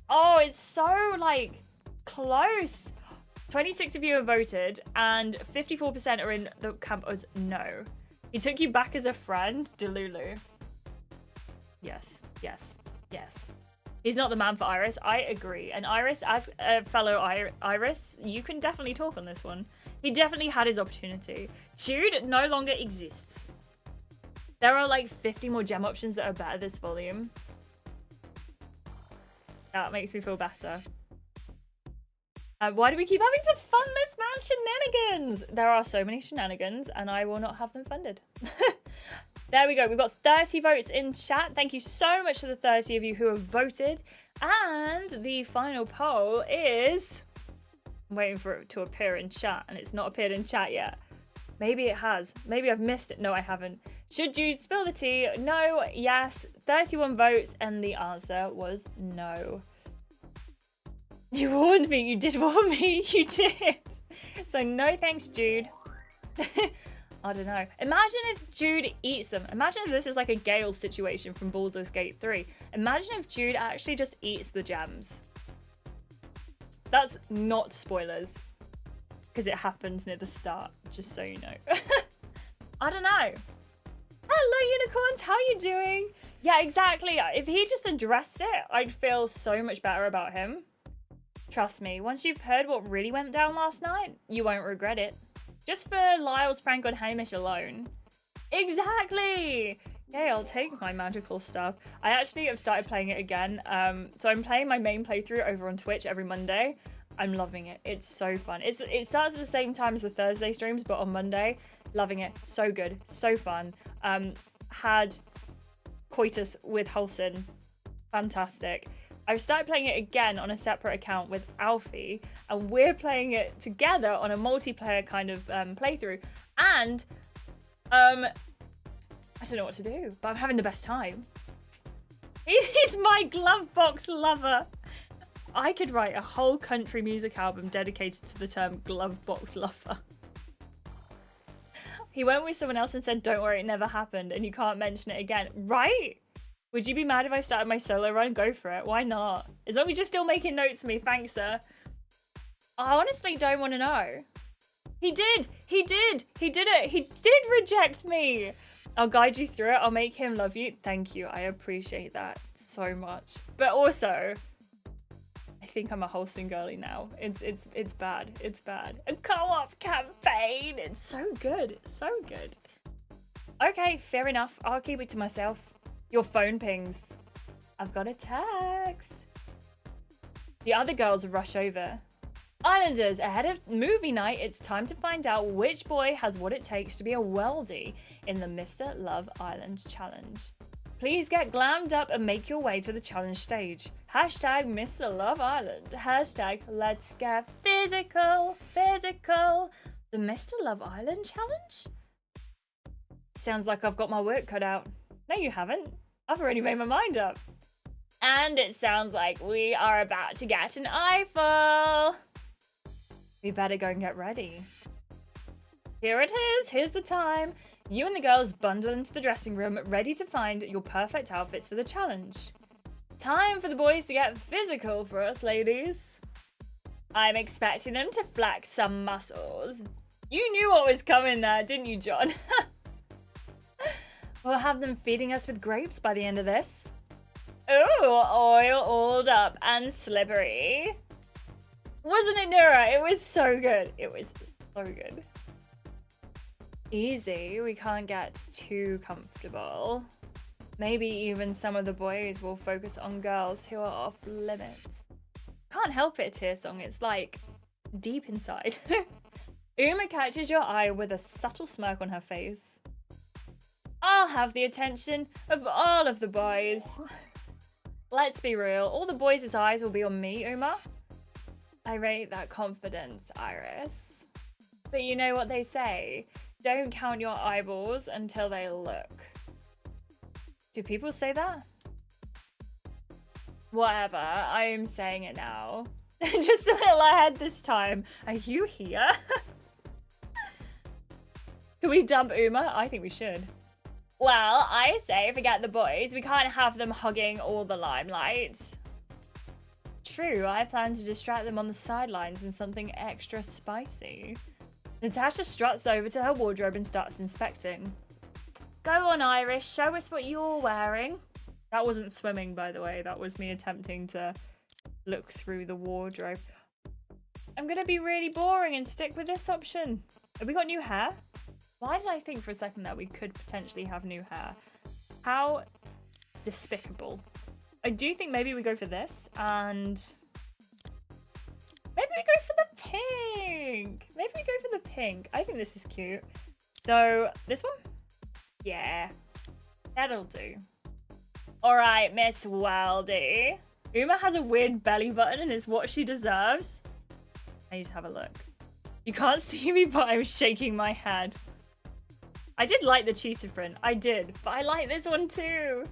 Oh, it's so like close. 26 of you have voted and 54% are in the camp as no. He took you back as a friend, Delulu. Yes, yes, yes. He's not the man for Iris. I agree. And Iris, as a fellow Iris, you can definitely talk on this one. He definitely had his opportunity. Jude no longer exists. There are like 50 more gem options that are better this volume. That makes me feel better. Why do we keep having to fund this man's shenanigans? There are so many shenanigans and I will not have them funded. There we go. We've got 30 votes in chat. Thank you so much to the 30 of you who have voted. And the final poll is... I'm waiting for it to appear in chat and it's not appeared in chat yet. Maybe it has. Maybe I've missed it. No, I haven't. Should Jude spill the tea? No, yes. 31 votes and the answer was no. You warned me. You did warn me. You did. So no thanks, Jude. I don't know. Imagine if Jude eats them. Imagine if this is like a Gale situation from Baldur's Gate 3. Imagine if Jude actually just eats the gems. That's not spoilers. Because it happens near the start, just so you know. I don't know. Hello, unicorns. How are you doing? Yeah, exactly. If he just addressed it, I'd feel so much better about him. Trust me, once you've heard what really went down last night, you won't regret it. Just for Lyle's prank on Hamish alone. Exactly! Okay, I'll take my magical stuff. I actually have started playing it again. So I'm playing my main playthrough over on Twitch every Monday. I'm loving it. It's so fun. It starts at the same time as the Thursday streams, but on Monday, loving it. So good, so fun. Had coitus with Hulson, fantastic. I've started playing it again on a separate account with Alfie, and we're playing it together on a multiplayer kind of playthrough. And I don't know what to do, but I'm having the best time. He's my glove box lover. I could write a whole country music album dedicated to the term glove box lover. He went with someone else and said, don't worry, it never happened, and you can't mention it again. Right? Would you be mad if I started my solo run? Go for it. Why not? As long as you're still making notes for me. Thanks, sir. I honestly don't want to know. He did. He did. He did it. He did reject me. I'll guide you through it. I'll make him love you. Thank you. I appreciate that so much. But also, I think I'm a wholesome girly now. It's bad. It's bad. A co-op campaign. It's so good. It's so good. Okay, fair enough. I'll keep it to myself. Your phone pings. I've got a text. The other girls rush over. Islanders, ahead of movie night, it's time to find out which boy has what it takes to be a worldie in the Mr. Love Island challenge. Please get glammed up and make your way to the challenge stage. Hashtag Mr. Love Island. Hashtag let's get physical. Physical. The Mr. Love Island challenge? Sounds like I've got my work cut out. No, you haven't. I've already made my mind up. And it sounds like we are about to get an eyeful. We better go and get ready. Here it is. Here's the time. You and the girls bundle into the dressing room, ready to find your perfect outfits for the challenge. Time for the boys to get physical for us, ladies. I'm expecting them to flex some muscles. You knew what was coming there, didn't you, John? We'll have them feeding us with grapes by the end of this. Ooh, oil oiled up and slippery. Wasn't it, Nura? It was so good. It was so good. Easy. We can't get too comfortable. Maybe even some of the boys will focus on girls who are off limits. Can't help it, Tear Song. It's like deep inside. Uma catches your eye with a subtle smirk on her face. I'll have the attention of all of the boys. Let's be real. All the boys' eyes will be on me, Uma. I rate that confidence, Iris. But you know what they say. Don't count your eyeballs until they look. Do people say that? Whatever, I'm saying it now. Just a little ahead this time. Are you here? Can we dump Uma? I think we should. Well, I say forget the boys. We can't have them hugging all the limelight. True, I plan to distract them on the sidelines in something extra spicy. Natasha struts over to her wardrobe and starts inspecting. Go on, Irish. Show us what you're wearing. That wasn't swimming, by the way. That was me attempting to look through the wardrobe. I'm going to be really boring and stick with this option. Have we got new hair? Why did I think for a second that we could potentially have new hair? How despicable. I do think maybe we go for this, and maybe we go for the pink. Maybe we go for the pink. I think this is cute. So, this one? Yeah, that'll do. All right, Miss Wildy. Uma has a weird belly button and it's what she deserves. I need to have a look. You can't see me, but I'm shaking my head. I did like the cheetah print. I did, but I like this one too.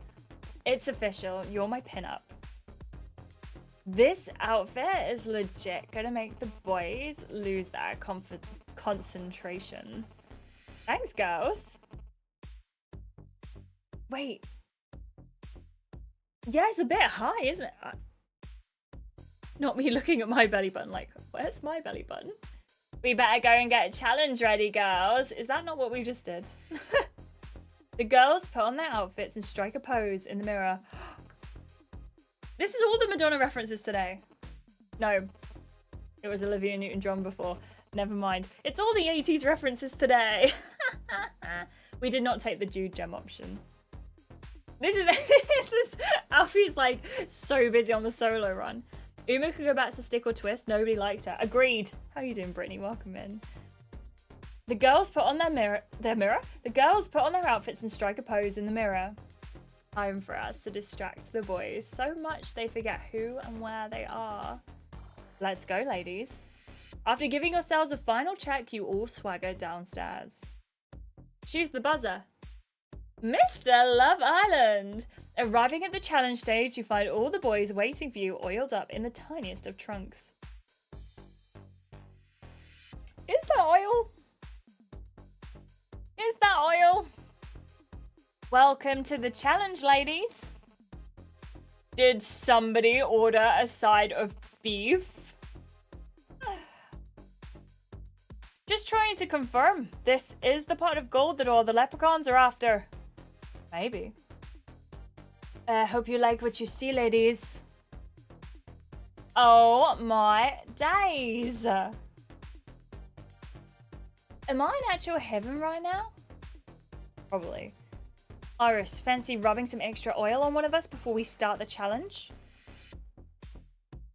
It's official. You're my pinup. This outfit is legit gonna make the boys lose their concentration. Thanks, girls. Wait. Yeah, it's a bit high, isn't it? Not me looking at my belly button like, where's my belly button? We better go and get a challenge ready, girls. Is that not what we just did? The girls put on their outfits and strike a pose in the mirror. This is all the Madonna references today. No, it was Olivia Newton-John before. Never mind. It's all the 80s references today. We did not take the Jude gem option. This is Alfie's like so busy on the solo run. Uma could go back to stick or twist. Nobody likes her. Agreed. How you doing, Brittany? Welcome in. The girls put on their mirror. The girls put on their outfits and strike a pose in the mirror. Time for us to distract the boys so much they forget who and where they are. Let's go, ladies. After giving yourselves a final check, you all swagger downstairs. Choose the buzzer. Mr. Love Island! Arriving at the challenge stage, you find all the boys waiting for you, oiled up in the tiniest of trunks. Is that oil? Is that oil? Welcome to the challenge, ladies. Did somebody order a side of beef? Just trying to confirm, this is the pot of gold that all the leprechauns are after. Maybe. Hope you like what you see, ladies. Oh my days. Am I in actual heaven right now? Probably. Iris, fancy rubbing some extra oil on one of us before we start the challenge?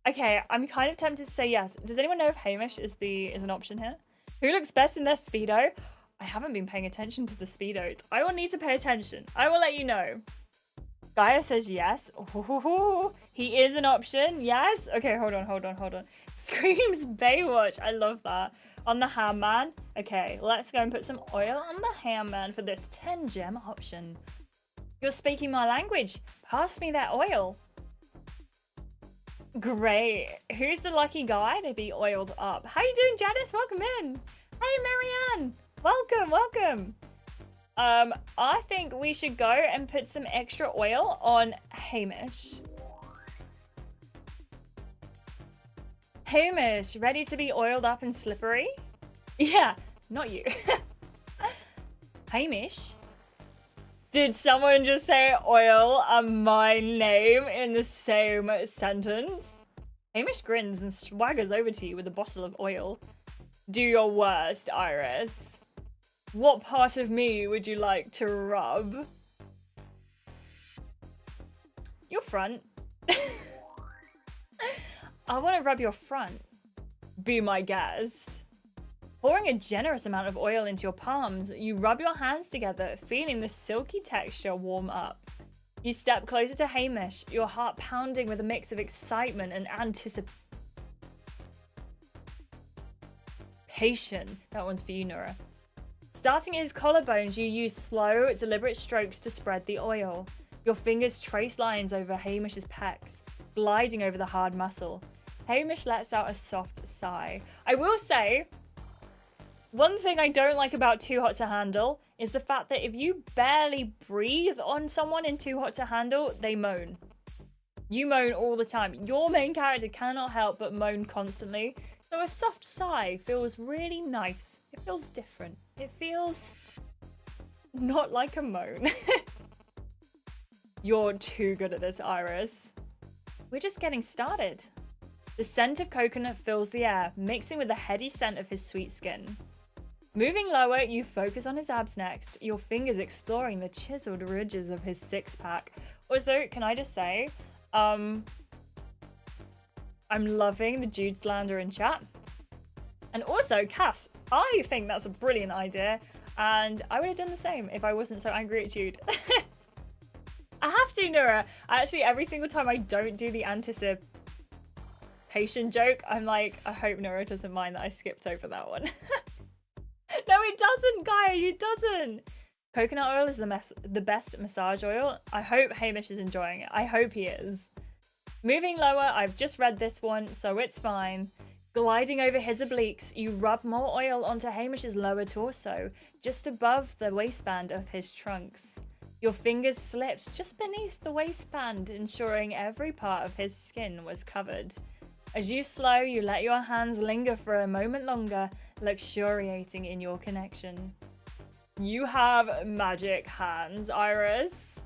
Okay, I'm kind of tempted to say yes. Does anyone know if Hamish is an option here? Who looks best in their Speedo? I haven't been paying attention to the Speedo. I will need to pay attention. I will let you know. Gaia says yes. Ooh, he is an option. Yes. Okay, hold on. Screams Baywatch. I love that. On the ham man. Okay, let's go and put some oil on the ham man for this 10 gem option. You're speaking my language. Pass me that oil. Great. Who's the lucky guy to be oiled up? How you doing, Janice? Welcome in. Hey, Marianne. Welcome. I think we should go and put some extra oil on Hamish. Hamish, ready to be oiled up and slippery? Yeah, not you. Hamish? Did someone just say oil and my name in the same sentence? Hamish grins and swaggers over to you with a bottle of oil. Do your worst, Iris. What part of me would you like to rub? Your front. I want to rub your front. Be my guest. Pouring a generous amount of oil into your palms, you rub your hands together, feeling the silky texture warm up. You step closer to Hamish, your heart pounding with a mix of excitement and anticipation. That one's for you, Nora. Starting at his collarbones, you use slow, deliberate strokes to spread the oil. Your fingers trace lines over Hamish's pecs, gliding over the hard muscle. Hamish lets out a soft sigh. I will say, one thing I don't like about Too Hot to Handle is the fact that if you barely breathe on someone in Too Hot to Handle, they moan. You moan all the time. Your main character cannot help but moan constantly. So a soft sigh feels really nice. It feels different. It feels not like a moan. You're too good at this, Iris. We're just getting started. The scent of coconut fills the air, mixing with the heady scent of his sweet skin. Moving lower, you focus on his abs next, your fingers exploring the chiseled ridges of his six-pack. Also, can I just say, I'm loving the Jude slander in chat. And also, Cass, I think that's a brilliant idea, and I would have done the same if I wasn't so angry at Jude. I have to, Nora. Actually, every single time I don't do the anticipation joke, I'm like, I hope Nora doesn't mind that I skipped over that one. No, it doesn't, Gaia, it doesn't. Coconut oil is the best massage oil. I hope Hamish is enjoying it. I hope he is. Moving lower, I've just read this one, so it's fine. Gliding over his obliques, you rub more oil onto Hamish's lower torso, just above the waistband of his trunks. Your fingers slipped just beneath the waistband, ensuring every part of his skin was covered. As you slow, you let your hands linger for a moment longer, luxuriating in your connection. You have magic hands, Iris.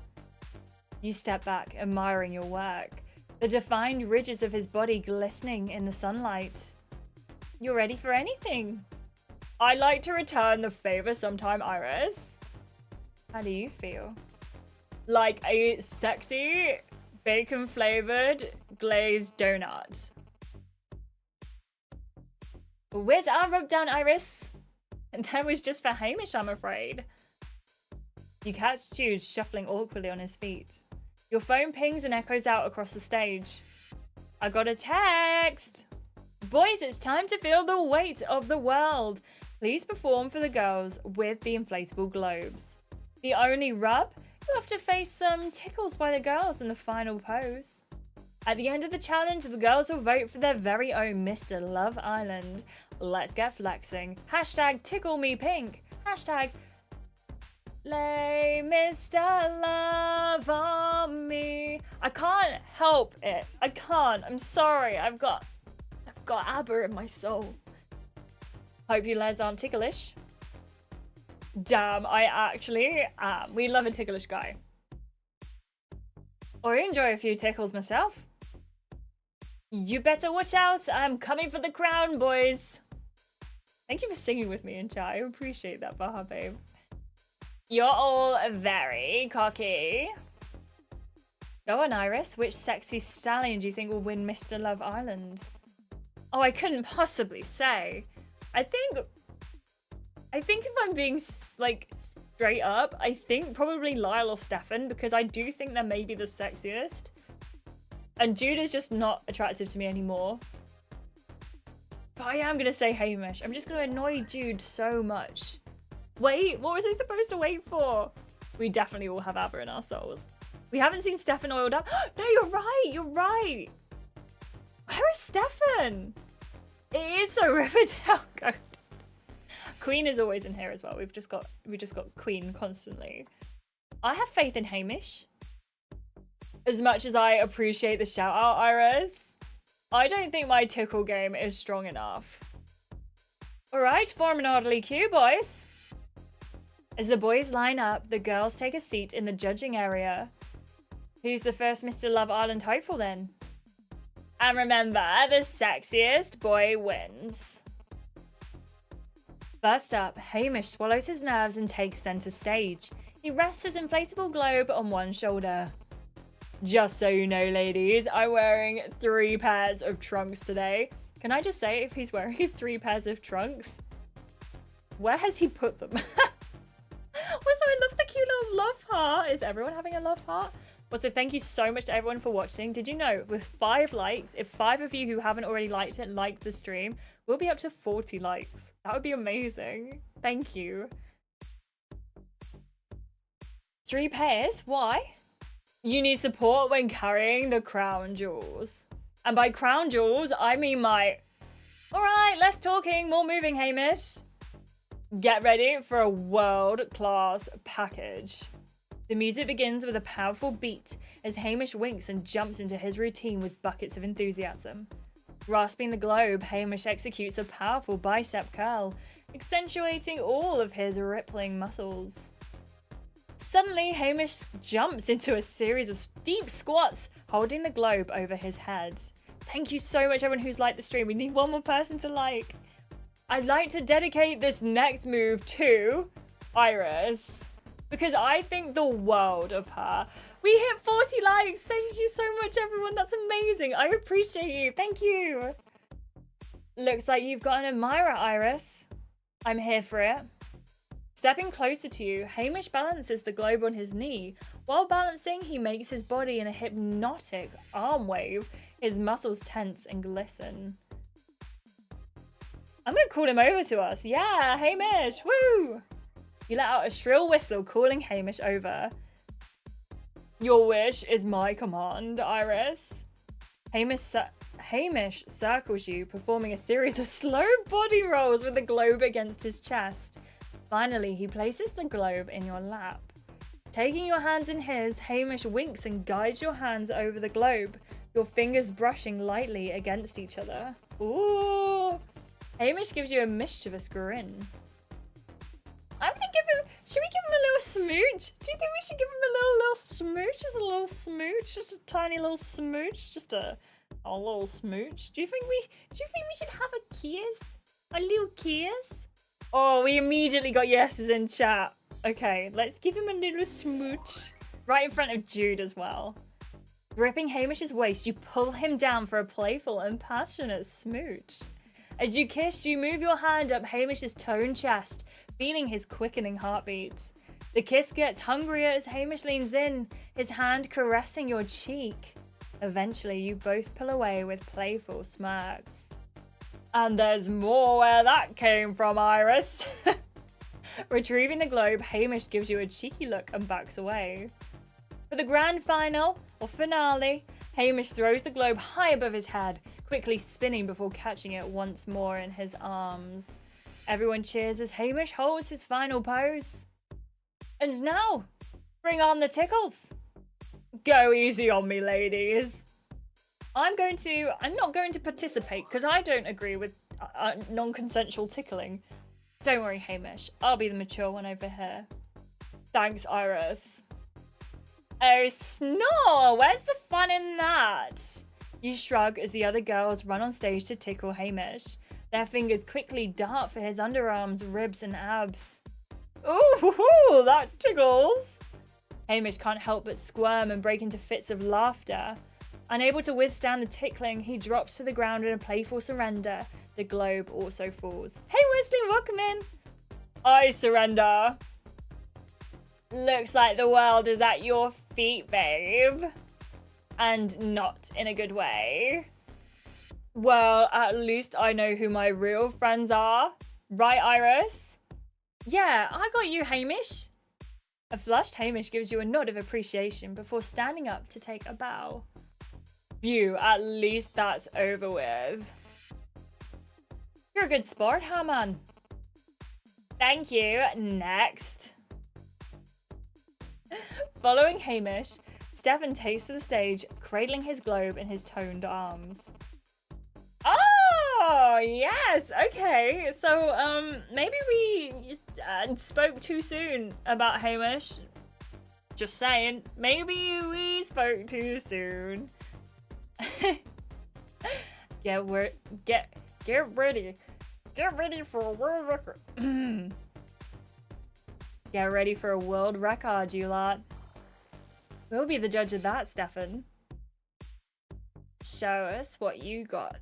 You step back, admiring your work, the defined ridges of his body glistening in the sunlight. You're ready for anything. I'd like to return the favor sometime, Iris. How do you feel? like a sexy bacon flavored glazed donut. Where's our rub down, Iris? And that was just for Hamish, I'm afraid. You catch Jude shuffling awkwardly on his feet. Your phone pings and echoes out across the stage. I got a text. Boys, it's time to feel the weight of the world. Please perform for the girls with the inflatable globes. The only rub? You'll have to face some tickles by the girls in the final pose. At the end of the challenge, the girls will vote for their very own Mr. Love Island. Let's get flexing. Hashtag tickle me pink. Hashtag lay Mr. Love on me. I can't help it. I can't. I'm sorry. I've got ABBA in my soul. Hope you lads aren't ticklish. Damn, I actually am. We love a ticklish guy. Or enjoy a few tickles myself. You better watch out. I'm coming for the crown, boys. Thank you for singing with me in chat. I appreciate that, Baha babe. You're all very cocky. Go on, Iris. Which sexy stallion do you think will win Mr. Love Island? Oh, I couldn't possibly say. I think if I'm being like straight up, I think probably Lyle or Stefan, because I do think they're maybe the sexiest. And Jude is just not attractive to me anymore. But I am gonna say Hamish. I'm just gonna annoy Jude so much. Wait, what was I supposed to wait for? We definitely all have ABBA in our souls. We haven't seen Stefan oiled up. No, you're right, you're right. Where is Stefan? It is so Riverdale coded. Queen is always in here as well. We just got Queen constantly. I have faith in Hamish. As much as I appreciate the shout out, Iris, I don't think my tickle game is strong enough. Alright, form an orderly queue, boys. As the boys line up, the girls take a seat in the judging area. Who's the first Mr. Love Island hopeful then? And remember, the sexiest boy wins. First up, Hamish swallows his nerves and takes center stage. He rests his inflatable globe on one shoulder. Just so you know, ladies, I'm wearing 3 pairs of trunks today. Can I just say, if he's wearing 3 pairs of trunks, where has he put them? Also, I love the cute little love heart. Is everyone having a love heart? Also, thank you so much to everyone for watching. Did you know, with 5 likes, if 5 of you who haven't already liked it liked the stream, we'll be up to 40 likes. That would be amazing. Thank you. 3 pairs? Why? You need support when carrying the crown jewels. And by crown jewels, I mean my... Alright, less talking, more moving, Hamish. Get ready for a world-class package. The music begins with a powerful beat as Hamish winks and jumps into his routine with buckets of enthusiasm. Grasping the globe, Hamish executes a powerful bicep curl, accentuating all of his rippling muscles. Suddenly, Hamish jumps into a series of deep squats, holding the globe over his head. Thank you so much, everyone who's liked the stream. We need one more person to like. I'd like to dedicate this next move to Iris, because I think the world of her. We hit 40 likes. Thank you so much, everyone. That's amazing. I appreciate you. Thank you. Looks like you've got an admirer, Iris. I'm here for it. Stepping closer to you, Hamish balances the globe on his knee. While balancing, he makes his body in a hypnotic arm wave. His muscles tense and glisten. I'm gonna call him over to us. Yeah, Hamish, woo! You let out a shrill whistle, calling Hamish over. Your wish is my command, Iris. Hamish circles you, performing a series of slow body rolls with the globe against his chest. Finally, he places the globe in your lap. Taking your hands in his, Hamish winks and guides your hands over the globe, your fingers brushing lightly against each other. Ooh! Hamish gives you a mischievous grin. I'm gonna give him... Should we give him a little smooch? Do you think we should give him a little smooch? Just a little smooch? Just a tiny little smooch? Just a little smooch? Do you think we should have a kiss? A little kiss? Oh, we immediately got yeses in chat. Okay, let's give him a little smooch. Right in front of Jude as well. Gripping Hamish's waist, you pull him down for a playful and passionate smooch. As you kiss, you move your hand up Hamish's toned chest, feeling his quickening heartbeat. The kiss gets hungrier as Hamish leans in, his hand caressing your cheek. Eventually, you both pull away with playful smirks. And there's more where that came from, Iris. Retrieving the globe, Hamish gives you a cheeky look and backs away. For the grand final, or finale, Hamish throws the globe high above his head, quickly spinning before catching it once more in his arms. Everyone cheers as Hamish holds his final pose. And now, bring on the tickles. Go easy on me, ladies. I'm not going to participate because I don't agree with non-consensual tickling. Don't worry, Hamish. I'll be the mature one over here. Thanks, Iris. Oh, snore! Where's the fun in that? You shrug as the other girls run on stage to tickle Hamish. Their fingers quickly dart for his underarms, ribs, and abs. Ooh, that tickles! Hamish can't help but squirm and break into fits of laughter. Unable to withstand the tickling, he drops to the ground in a playful surrender. The globe also falls. Hey Wesley, welcome in! I surrender. Looks like the world is at your feet, babe. And not in a good way. Well, at least I know who my real friends are. Right, Iris? Yeah, I got you, Hamish. A flushed Hamish gives you a nod of appreciation before standing up to take a bow. Phew, at least that's over with. You're a good sport, huh, man? Thank you. Next. Following Hamish, Stefan takes to the stage, cradling his globe in his toned arms. Oh, yes. Okay. So, maybe we spoke too soon about Hamish. Just saying. Maybe we spoke too soon. Get ready. Get ready for a world record. Get ready for a world record, you lot. We'll be the judge of that, Stefan. Show us what you got.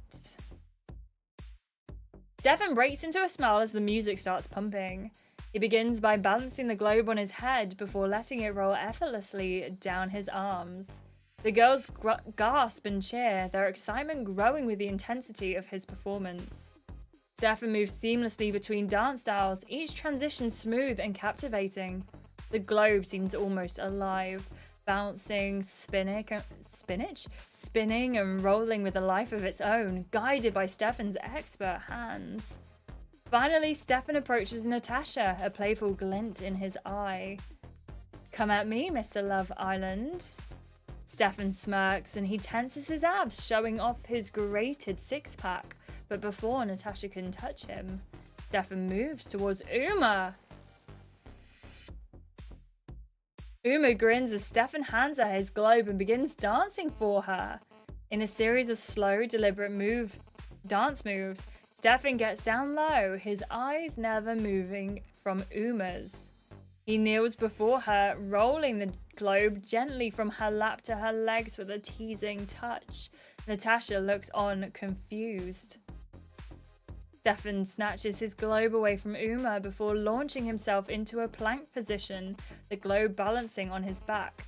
Stefan breaks into a smile as the music starts pumping. He begins by balancing the globe on his head before letting it roll effortlessly down his arms. The girls gasp and cheer, their excitement growing with the intensity of his performance. Stefan moves seamlessly between dance styles, each transition smooth and captivating. The globe seems almost alive, bouncing, spinning and rolling with a life of its own, guided by Stefan's expert hands. Finally, Stefan approaches Natasha, a playful glint in his eye. Come at me, Mr. Love Island. Stefan smirks and he tenses his abs, showing off his grated six-pack. But before Natasha can touch him, Stefan moves towards Uma. Uma grins as Stefan hands her his globe and begins dancing for her. In a series of slow, deliberate dance moves, Stefan gets down low, his eyes never moving from Uma's. He kneels before her, rolling the globe gently from her lap to her legs with a teasing touch. Natasha looks on, confused. Stefan snatches his globe away from Uma before launching himself into a plank position, the globe balancing on his back.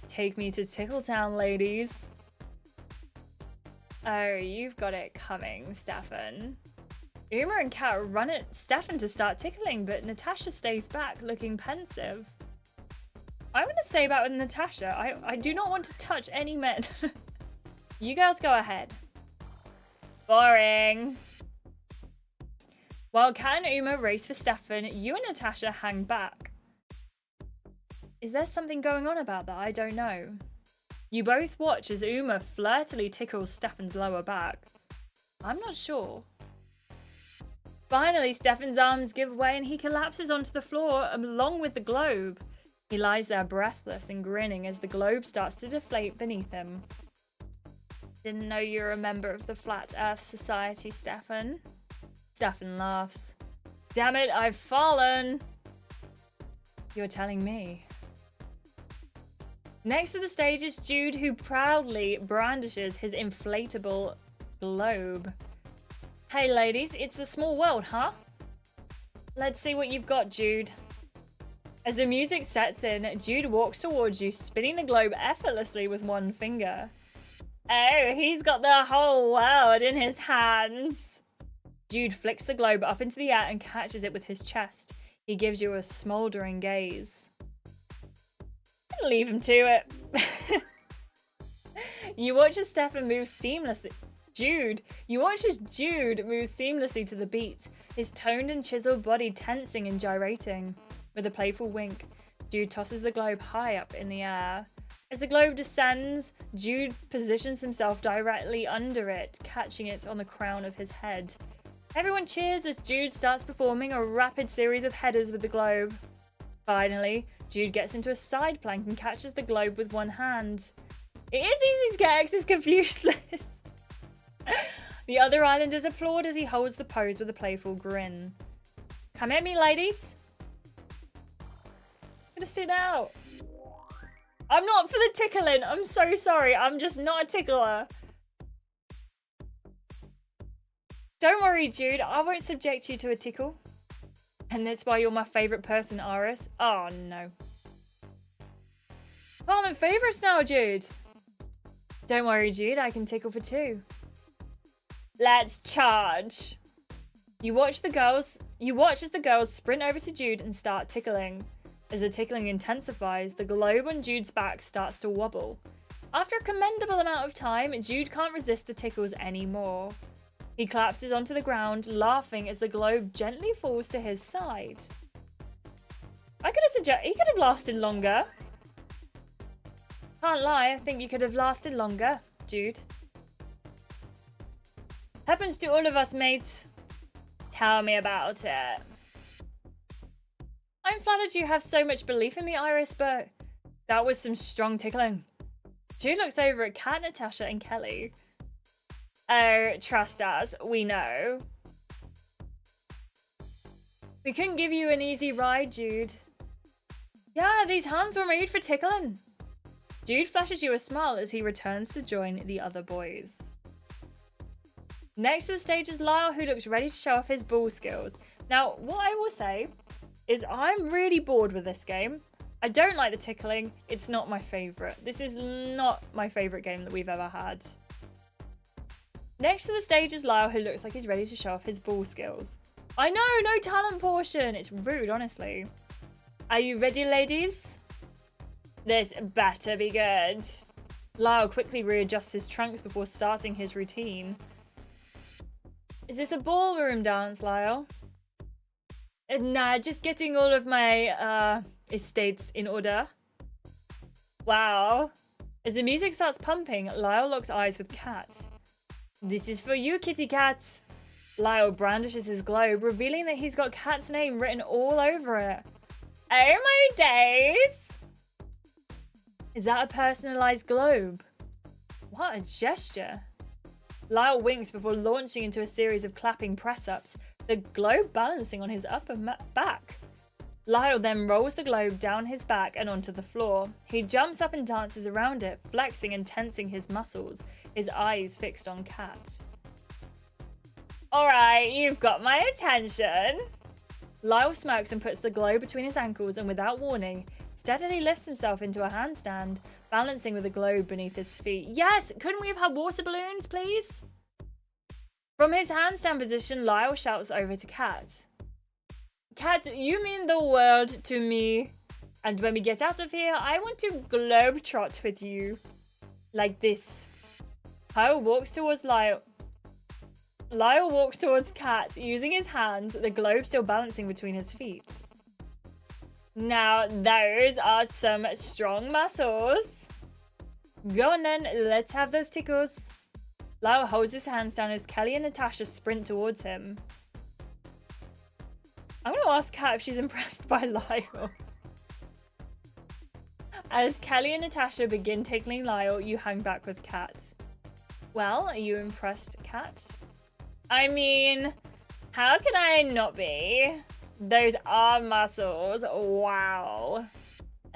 Take me to Tickletown, ladies. Oh, you've got it coming, Stefan. Uma and Kat run at Stefan to start tickling, but Natasha stays back, looking pensive. I'm going to stay back with Natasha. I do not want to touch any men. You girls go ahead. Boring. While Kat and Uma race for Stefan, you and Natasha hang back. Is there something going on about that? I don't know. You both watch as Uma flirtily tickles Stefan's lower back. I'm not sure. Finally, Stefan's arms give way and he collapses onto the floor along with the globe. He lies there breathless and grinning as the globe starts to deflate beneath him. Didn't know you were a member of the Flat Earth Society, Stefan. Stefan laughs. Damn it, I've fallen. You're telling me. Next to the stage is Jude, who proudly brandishes his inflatable globe. Hey ladies, it's a small world, huh? Let's see what you've got, Jude. As the music sets in, Jude walks towards you, spinning the globe effortlessly with one finger. Oh, he's got the whole world in his hands. Jude flicks the globe up into the air and catches it with his chest. He gives you a smoldering gaze. Leave him to it. You watch as Stefan moves seamlessly. You watch as Jude moves seamlessly to the beat, his toned and chiseled body tensing and gyrating. With a playful wink, Jude tosses the globe high up in the air. As the globe descends, Jude positions himself directly under it, catching it on the crown of his head. Everyone cheers as Jude starts performing a rapid series of headers with the globe. Finally, Jude gets into a side plank and catches the globe with one hand. It is easy to get X's confused. The other islanders applaud as he holds the pose with a playful grin. Come at me, ladies. I'm gonna sit out. I'm not for the tickling. I'm so sorry. I'm just not a tickler. Don't worry, Jude. I won't subject you to a tickle. And that's why you're my favourite person, Iris. Oh, no. Well, I'm in favourites now, Jude. Don't worry, Jude. I can tickle for two. Let's charge. You watch as the girls sprint over to Jude and start tickling. As the tickling intensifies, the globe on Jude's back starts to wobble. After a commendable amount of time, Jude can't resist the tickles anymore. He collapses onto the ground, laughing as the globe gently falls to his side. I could have suggested he could have lasted longer. Can't lie, I think you could have lasted longer, Jude. Happens to all of us, mates. Tell me about it. I'm flattered you have so much belief in me, Iris, but that was some strong tickling. Jude looks over at Kat, Natasha, and Kelly. Oh, trust us, we know. We couldn't give you an easy ride, Jude. Yeah, these hands were made for tickling. Jude flashes you a smile as he returns to join the other boys. Next to the stage is Lyle, who looks ready to show off his ball skills. Now, what I will say is I'm really bored with this game. I don't like the tickling. It's not my favourite. This is not my favourite game that we've ever had. Next to the stage is Lyle, who looks like he's ready to show off his ball skills. I know, no talent portion. It's rude, honestly. Are you ready, ladies? This better be good. Lyle quickly readjusts his trunks before starting his routine. Is this a ballroom dance, Lyle? Nah, just getting all of my estates in order. Wow. As the music starts pumping, Lyle locks eyes with Kat. This is for you, kitty cat. Lyle brandishes his globe, revealing that he's got Kat's name written all over it. Oh my days! Is that a personalized globe? What a gesture. Lyle winks before launching into a series of clapping press-ups, the globe balancing on his upper back. Lyle then rolls the globe down his back and onto the floor. He jumps up and dances around it, flexing and tensing his muscles, his eyes fixed on Kat. Alright, you've got my attention. Lyle smirks and puts the globe between his ankles and without warning, steadily lifts himself into a handstand, balancing with the globe beneath his feet. Yes, couldn't we have had water balloons, please? From his handstand position, Lyle shouts over to Kat. Kat, you mean the world to me. And when we get out of here, I want to globetrot with you. Like this. Lyle walks towards Lyle. Lyle walks towards Kat, using his hands, the globe still balancing between his feet. Now, those are some strong muscles. Go on then, let's have those tickles. Lyle holds his hands down as Kelly and Natasha sprint towards him. I'm going to ask Kat if she's impressed by Lyle. As Kelly and Natasha begin tickling Lyle, you hang back with Kat. Well, are you impressed, Kat? I mean, how can I not be? Those are muscles. Wow.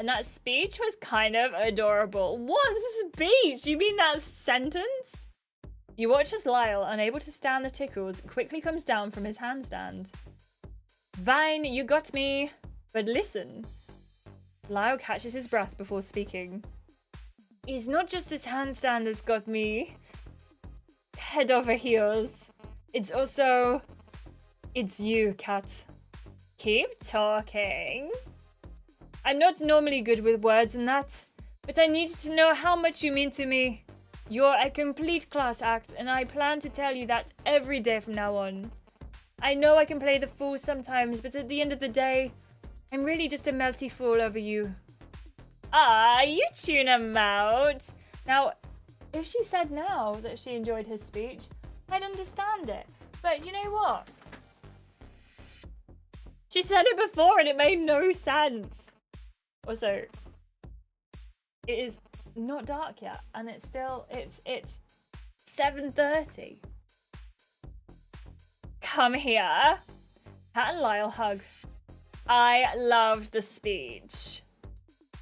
And that speech was kind of adorable. What's a speech? You mean that sentence? You watch as Lyle, unable to stand the tickles, quickly comes down from his handstand. Fine, you got me. But listen. Lyle catches his breath before speaking. It's not just this handstand that's got me head over heels. It's also... It's you, Kat. Keep talking. I'm not normally good with words and that, but I needed to know how much you mean to me. You're a complete class act, and I plan to tell you that every day from now on. I know I can play the fool sometimes, but at the end of the day, I'm really just a melty fool over you. Ah, you tune him out. Now, if she said now that she enjoyed his speech, I'd understand it. But you know what? She said it before and it made no sense. Also, it is not dark yet, and it's still, it's 7:30. Come here. Kat and Lyle hug. I loved the speech.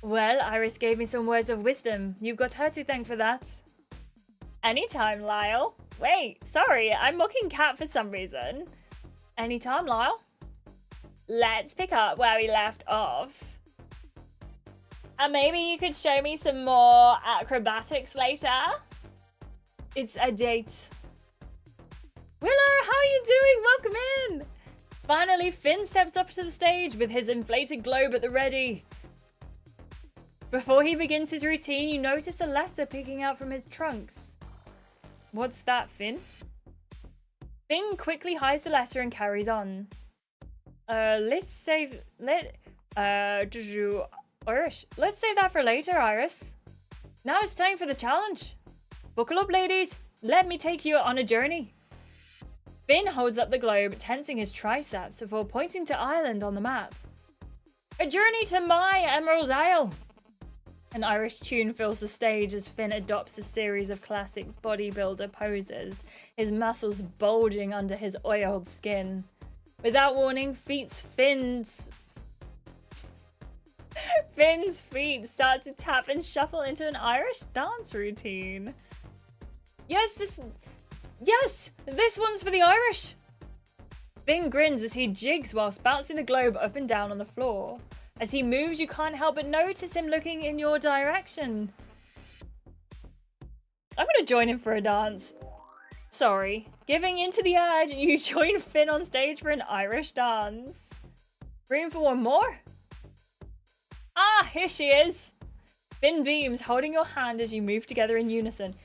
Well, Iris gave me some words of wisdom. You've got her to thank for that. Anytime, Lyle. Wait, sorry, I'm mocking Kat for some reason. Anytime, Lyle. Let's pick up where we left off. And maybe you could show me some more acrobatics later. It's a date. Willow, how are you doing? Welcome in. Finally, Finn steps up to the stage with his inflated globe at the ready. Before he begins his routine, you notice a letter peeking out from his trunks. What's that, Finn? Finn quickly hides the letter and carries on. Let's save that for later, Iris. Now it's time for the challenge. Buckle up, ladies. Let me take you on a journey. Finn holds up the globe, tensing his triceps before pointing to Ireland on the map. A journey to my Emerald Isle. An Irish tune fills the stage as Finn adopts a series of classic bodybuilder poses, his muscles bulging under his oiled skin. Without warning, Finn's feet start to tap and shuffle into an Irish dance routine. Yes, this one's for the Irish. Finn grins as he jigs whilst bouncing the globe up and down on the floor. As he moves, you can't help but notice him looking in your direction. I'm gonna join him for a dance. Sorry. Giving into the urge, you join Finn on stage for an Irish dance. Room for one more? Ah, here she is. Finn beams, holding your hand as you move together in unison.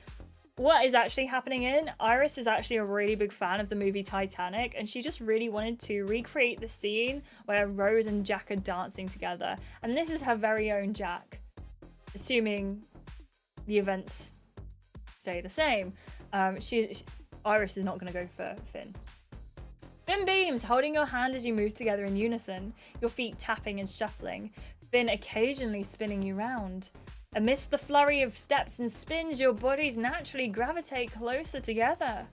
What is actually happening in? Iris is actually a really big fan of the movie Titanic, and she just really wanted to recreate the scene where Rose and Jack are dancing together. And this is her very own Jack, assuming the events stay the same. Iris is not going to go for Finn. Finn beams, holding your hand as you move together in unison, your feet tapping and shuffling, Finn occasionally spinning you round. Amidst the flurry of steps and spins, your bodies naturally gravitate closer together.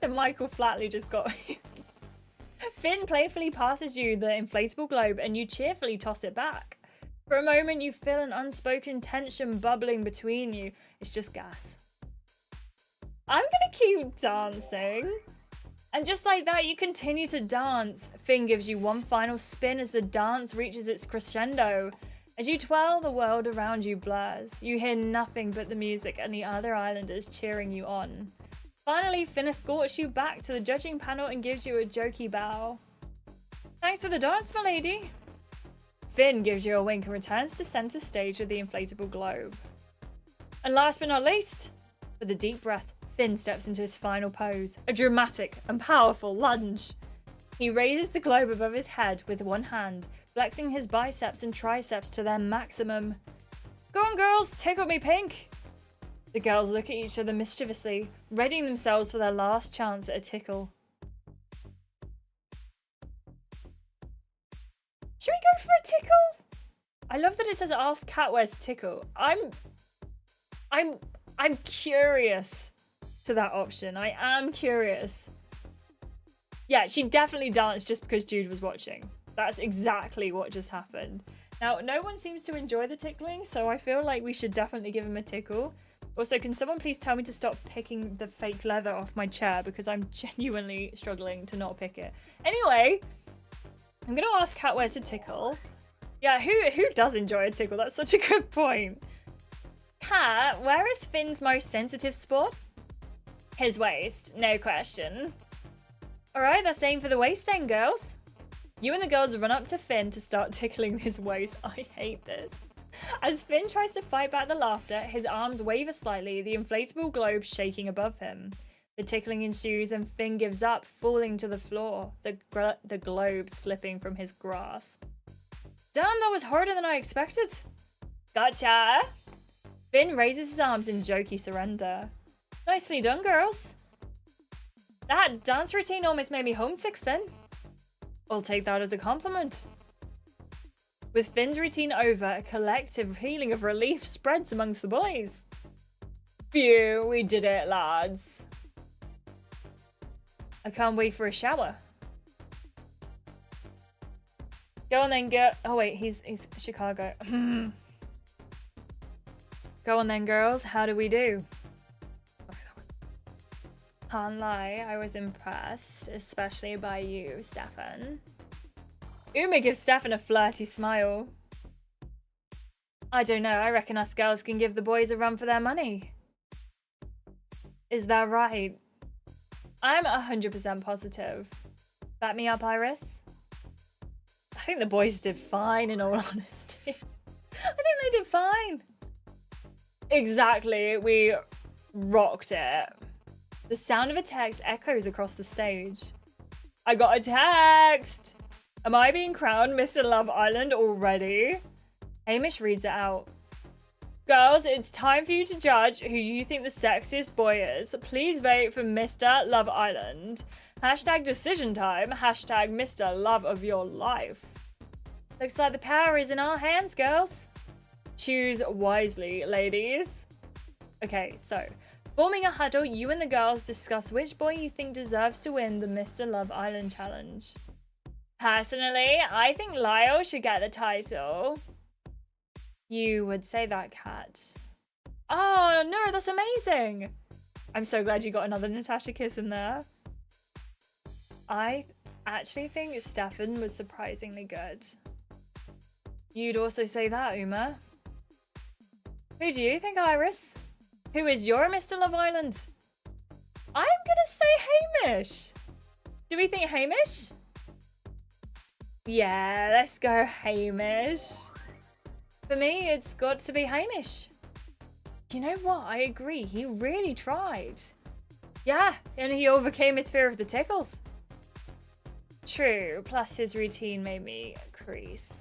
The Michael Flatley just got me. Finn playfully passes you the inflatable globe and you cheerfully toss it back. For a moment, you feel an unspoken tension bubbling between you. It's just gas. I'm gonna keep dancing. And just like that, you continue to dance. Finn gives you one final spin as the dance reaches its crescendo. As you twirl, the world around you blurs. You hear nothing but the music and the other islanders cheering you on. Finally, Finn escorts you back to the judging panel and gives you a jokey bow. Thanks for the dance, my lady. Finn gives you a wink and returns to center stage with the inflatable globe. And last but not least, with a deep breath, Finn steps into his final pose, a dramatic and powerful lunge. He raises the globe above his head with one hand, flexing his biceps and triceps to their maximum. Go on, girls, tickle me pink. The girls look at each other mischievously, readying themselves for their last chance at a tickle. Should we go for a tickle? I love that it says ask Kat where to tickle. I'm curious to that option. I am curious. Yeah, she definitely danced just because Jude was watching. That's exactly what just happened. Now, no one seems to enjoy the tickling, so I feel like we should definitely give him a tickle. Also, can someone please tell me to stop picking the fake leather off my chair because I'm genuinely struggling to not pick it. Anyway, I'm going to ask Cat where to tickle. Yeah, who does enjoy a tickle? That's such a good point. Cat, where is Finn's most sensitive spot? His waist, no question. Alright, that's aim for the waist then, girls. You and the girls run up to Finn to start tickling his waist. I hate this. As Finn tries to fight back the laughter, his arms waver slightly, the inflatable globe shaking above him. The tickling ensues and Finn gives up, falling to the floor, the globe slipping from his grasp. Damn, that was harder than I expected. Gotcha! Finn raises his arms in jokey surrender. Nicely done, girls. That dance routine almost made me homesick, Finn. I'll take that as a compliment. With Finn's routine over, a collective feeling of relief spreads amongst the boys. Phew, we did it, lads. I can't wait for a shower. Go on then, go. Oh wait, he's Chicago. Go on then, girls. How do we do? Can't lie, I was impressed, especially by you, Stefan. Uma gives Stefan a flirty smile. I don't know, I reckon us girls can give the boys a run for their money. Is that right? I'm 100% positive. Back me up, Iris. I think the boys did fine, in all honesty. I think they did fine. Exactly, we rocked it. The sound of a text echoes across the stage. I got a text! Am I being crowned Mr. Love Island already? Hamish reads it out. Girls, it's time for you to judge who you think the sexiest boy is. Please vote for Mr. Love Island. Hashtag decision time. Hashtag Mr. Love of your life. Looks like the power is in our hands, girls. Choose wisely, ladies. Okay, so forming a huddle, you and the girls discuss which boy you think deserves to win the Mr. Love Island challenge. Personally, I think Lyle should get the title. You would say that, Kat. Oh, no, that's amazing. I'm so glad you got another Natasha kiss in there. I actually think Stefan was surprisingly good. You'd also say that, Uma. Who do you think, Iris? Who is your Mr. Love Island? I'm gonna say Hamish. Do we think Hamish? Yeah, let's go Hamish. For me, it's got to be Hamish. You know what? I agree. He really tried. Yeah, and he overcame his fear of the tickles. True, plus his routine made me crease.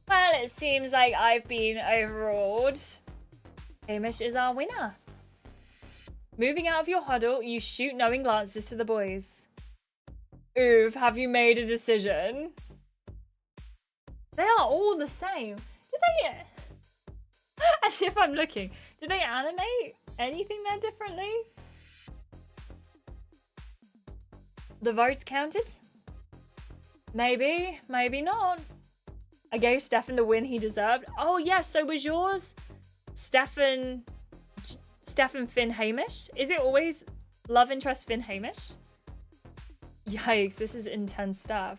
Well, it seems like I've been overruled. Hamish is our winner. Moving out of your huddle, you shoot knowing glances to the boys. Oof, have you made a decision? They are all the same. Did they... As if I'm looking. Did they animate anything there differently? The votes counted? Maybe, maybe not. I gave Stefan the win he deserved. Oh, yes, so was yours Stefan, Finn, Hamish? Is it always love interest Finn, Hamish? Yikes, this is intense stuff.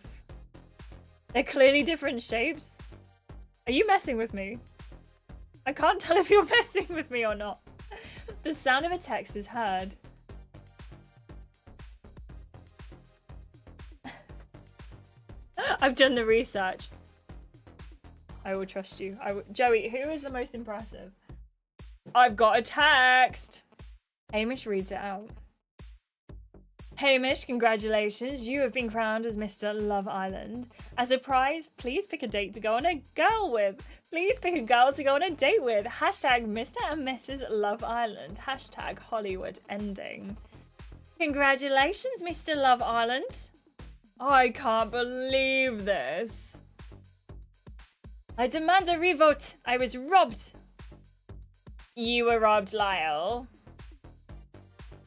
They're clearly different shapes. Are you messing with me? I can't tell if you're messing with me or not. The sound of a text is heard. I've done the research. I will trust you. Joey, who is the most impressive? I've got a text. Hamish reads it out. Hamish, congratulations. You have been crowned as Mr. Love Island. As a prize, please pick a date to go on a girl with. Please pick a girl to go on a date with. Hashtag Mr. and Mrs. Love Island. Hashtag Hollywood ending. Congratulations, Mr. Love Island. I can't believe this. I demand a revote. I was robbed. You were robbed, Lyle.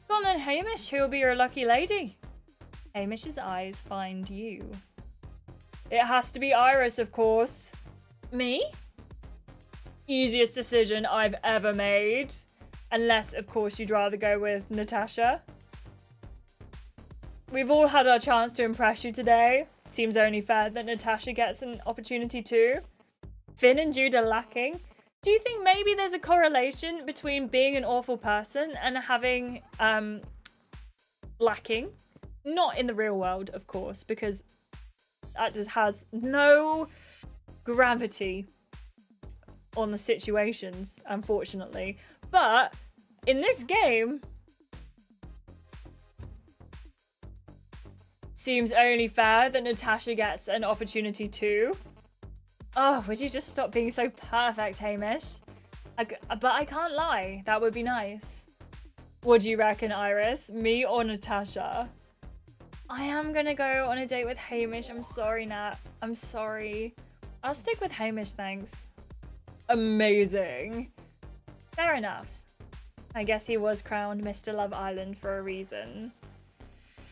Go on then, Hamish. Who will be your lucky lady? Hamish's eyes find you. It has to be Iris, of course. Me? Easiest decision I've ever made. Unless, of course, you'd rather go with Natasha. We've all had our chance to impress you today. Seems only fair that Natasha gets an opportunity too. Finn and Jude are lacking. Do you think maybe there's a correlation between being an awful person and having lacking? Not in the real world, of course, because that just has no gravity on the situations, unfortunately. But in this game, seems only fair that Natasha gets an opportunity too. Oh, would you just stop being so perfect, Hamish? But I can't lie. That would be nice. What do you reckon, Iris? Me or Natasha? I am gonna go on a date with Hamish. I'm sorry, Nat. I'm sorry. I'll stick with Hamish, thanks. Amazing. Fair enough. I guess he was crowned Mr. Love Island for a reason.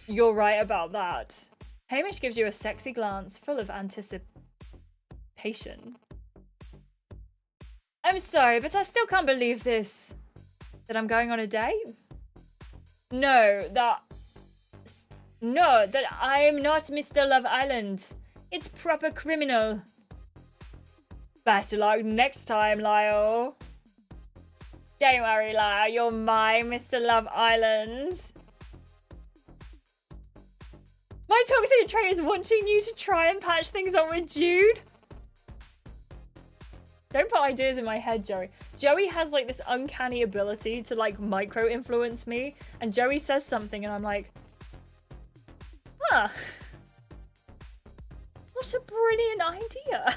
You're right about that. Hamish gives you a sexy glance full of anticipation. I'm sorry, but I still can't believe this. That I'm going on a date? No, that I'm not Mr. Love Island. It's proper criminal. Better luck next time, Lyle. Don't worry, Lyle, you're my Mr. Love Island. My toxic trait is wanting you to try and patch things up with Jude. Don't put ideas in my head, Joey. Joey has like this uncanny ability to like micro-influence me. And Joey says something and I'm like, huh. What a brilliant idea.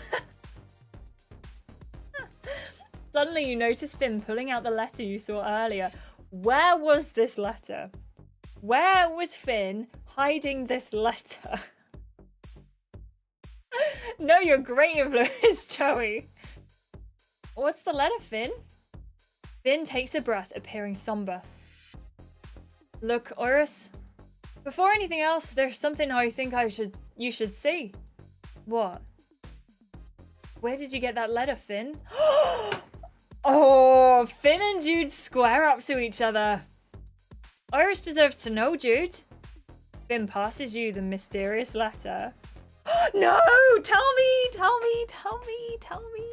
Suddenly you notice Finn pulling out the letter you saw earlier. Where was this letter? Where was Finn hiding this letter? No, you're great influence, Joey. What's the letter, Finn? Finn takes a breath, appearing somber. Look, Iris. Before anything else, there's something I think you should see. What? Where did you get that letter, Finn? Oh, Finn and Jude square up to each other. Iris deserves to know, Jude. Finn passes you the mysterious letter. No! Tell me! Tell me! Tell me! Tell me!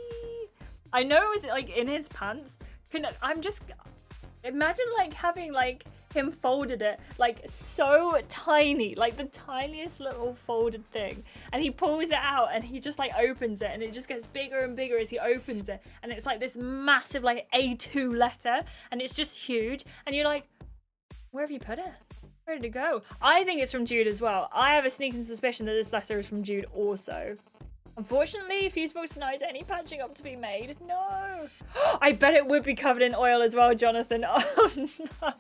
I know it was like in his pants. I'm just... Imagine like having like him folded it like so tiny, like the tiniest little folded thing. And he pulls it out and he just like opens it and it just gets bigger and bigger as he opens it. And it's like this massive like A2 letter and it's just huge. And you're like, where have you put it? Where did it go? I think it's from Jude as well. I have a sneaking suspicion that this letter is from Jude also. Unfortunately, Fusebox denies any patching up to be made. No. I bet it would be covered in oil as well, Jonathan. Oh no.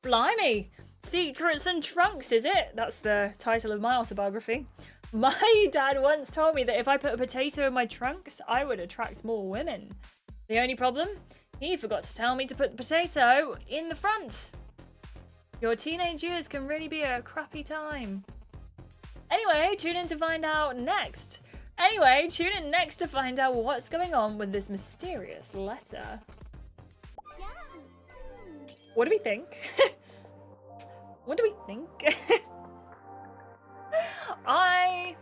Blimey. Secrets and Trunks, is it? That's the title of my autobiography. My dad once told me that if I put a potato in my trunks, I would attract more women. The only problem? He forgot to tell me to put the potato in the front. Your teenage years can really be a crappy time. Anyway, tune in to find out next. What's going on with this mysterious letter. What do we think? What do we think? I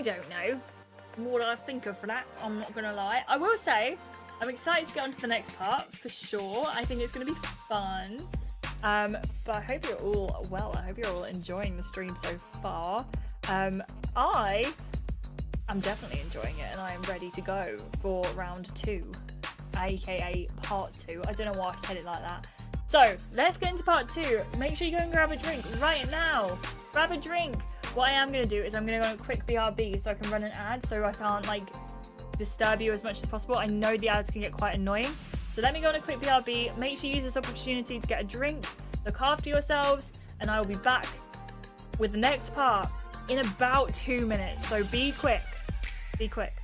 don't know what I think of for that. I'm not gonna lie. I will say I'm excited to get on to the next part for sure. I think it's gonna be fun. But I hope you're all well. I hope you're all enjoying the stream so far. I am definitely enjoying it and I am ready to go for round 2, aka part 2. I don't know why I said it like that. So let's get into part 2. Make sure you go and grab a drink right now. Grab a drink. What I am going to do is I'm going to go on a quick BRB so I can run an ad so I can't like disturb you as much as possible. I know the ads can get quite annoying. So let me go on a quick BRB. Make sure you use this opportunity to get a drink, look after yourselves, and I will be back with the next part in about 2 minutes. So be quick. Be quick.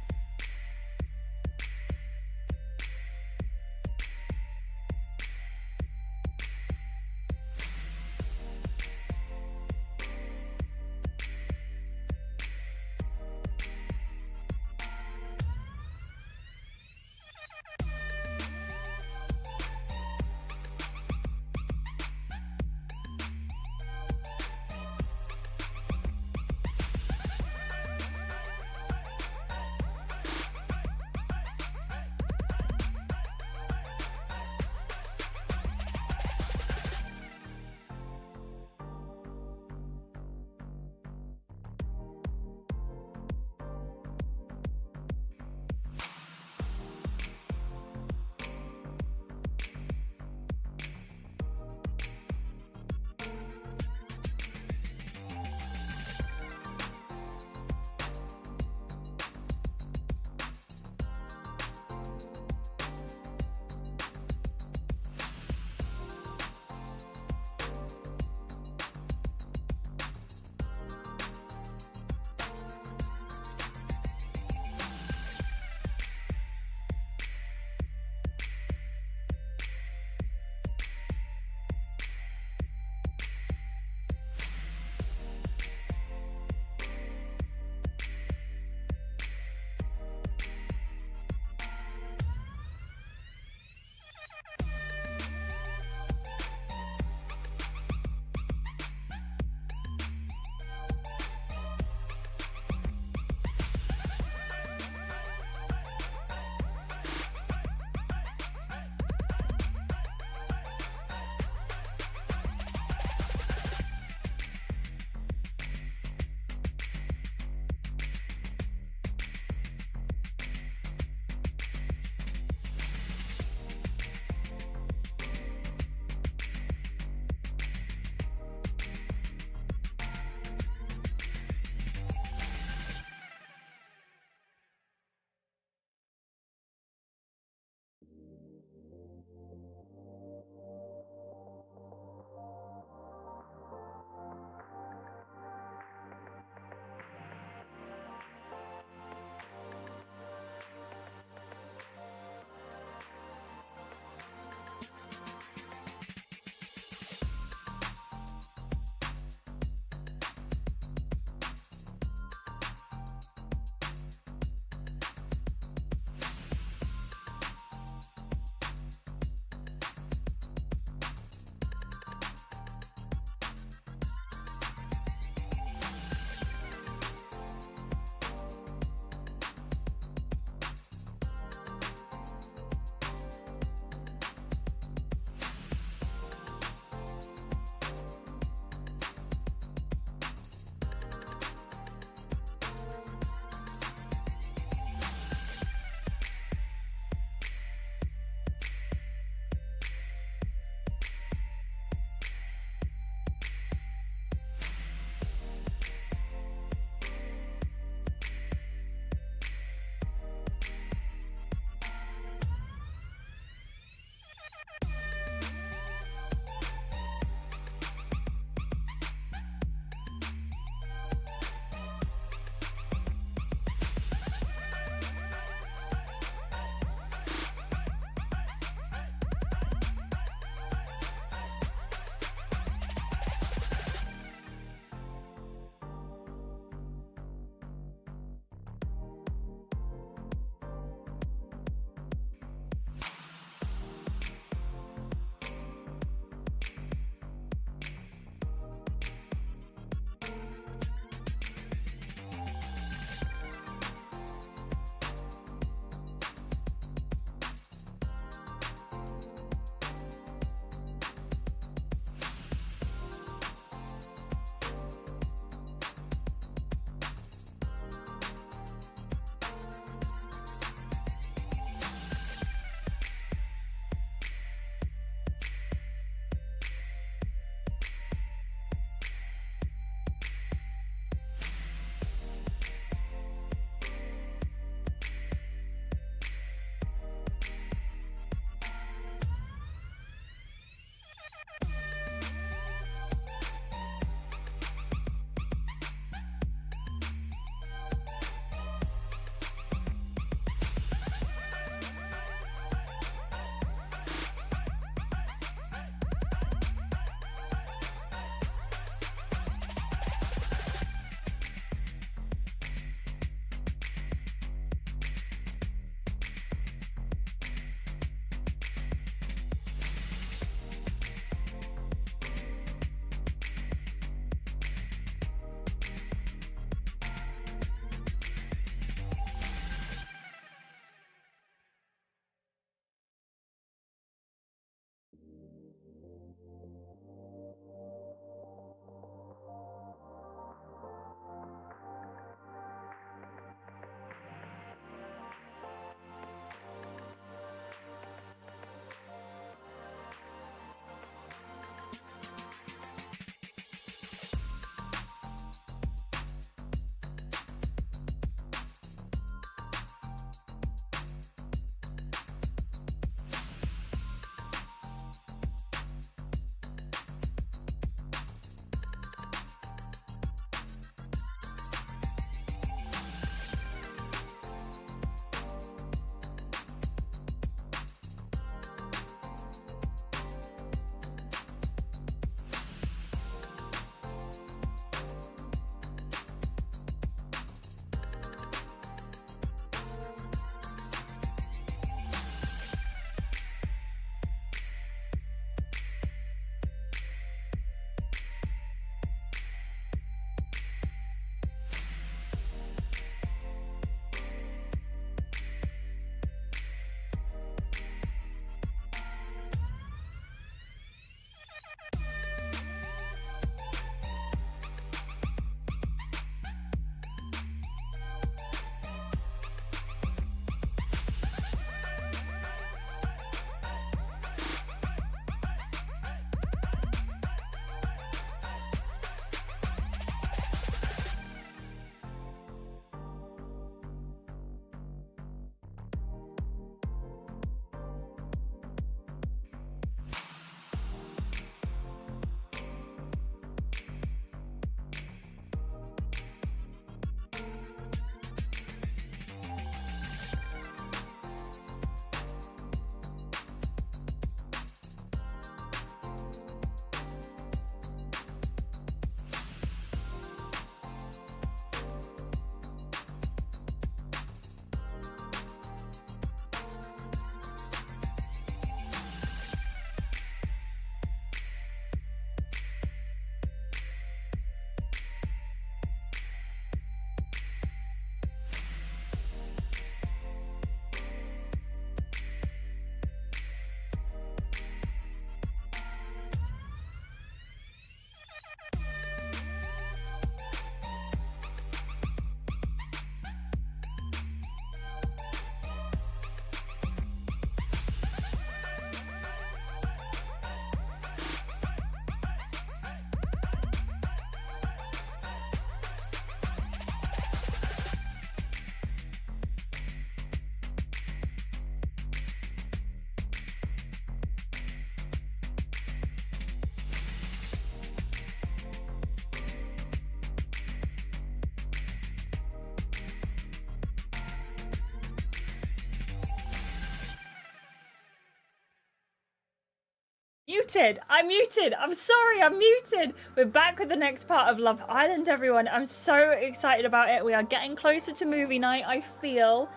Muted! I'm muted! I'm sorry, I'm muted! We're back with the next part of Love Island, everyone. I'm so excited about it. We are getting closer to movie night, I feel.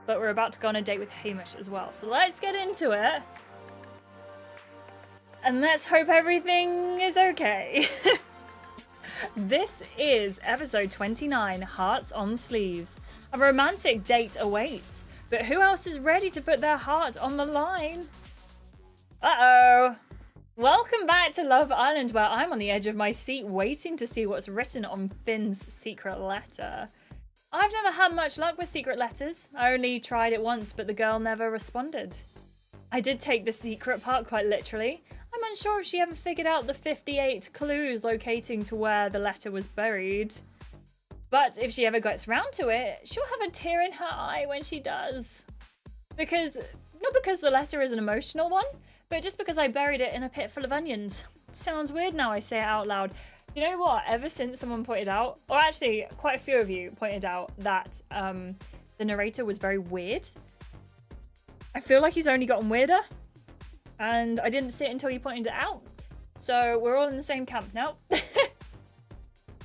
But we're about to go on a date with Hamish as well. So let's get into it. And let's hope everything is okay. This is episode 29, Hearts on Sleeves. A romantic date awaits. But who else is ready to put their heart on the line? Uh-oh. Welcome back to Love Island, where I'm on the edge of my seat waiting to see what's written on Finn's secret letter. I've never had much luck with secret letters. I only tried it once, but the girl never responded. I did take the secret part quite literally. I'm unsure if she ever figured out the 58 clues locating to where the letter was buried. But if she ever gets round to it, she'll have a tear in her eye when she does. Not because the letter is an emotional one, but just because I buried it in a pit full of onions. Sounds weird now I say it out loud. You know what? Ever since someone pointed out, or actually quite a few of you pointed out that the narrator was very weird, I feel like he's only gotten weirder. And I didn't see it until you pointed it out. So we're all in the same camp now.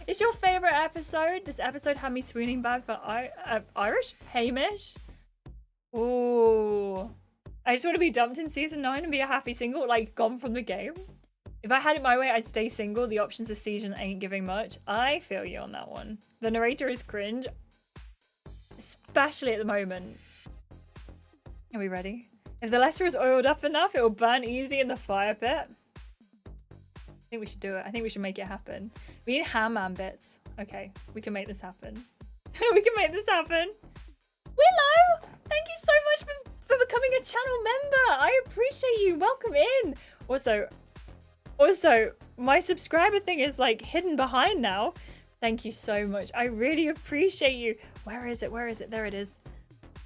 It's your favourite episode? This episode had me swooning bad for Irish? Hamish? Ooh. I just want to be dumped in season 9 and be a happy single, like gone from the game. If I had it my way, I'd stay single. The options this season ain't giving much. I feel you on that one. The narrator is cringe. Especially at the moment. Are we ready? If the letter is oiled up enough, it will burn easy in the fire pit. I think we should do it. I think we should make it happen. We need ham bits. Okay, we can make this happen. We can make this happen. Willow! Thank you so much for becoming a channel member. I appreciate you. Welcome in. Also, my subscriber thing is like hidden behind now. Thank you so much. I really appreciate you. Where is it? Where is it? There it is.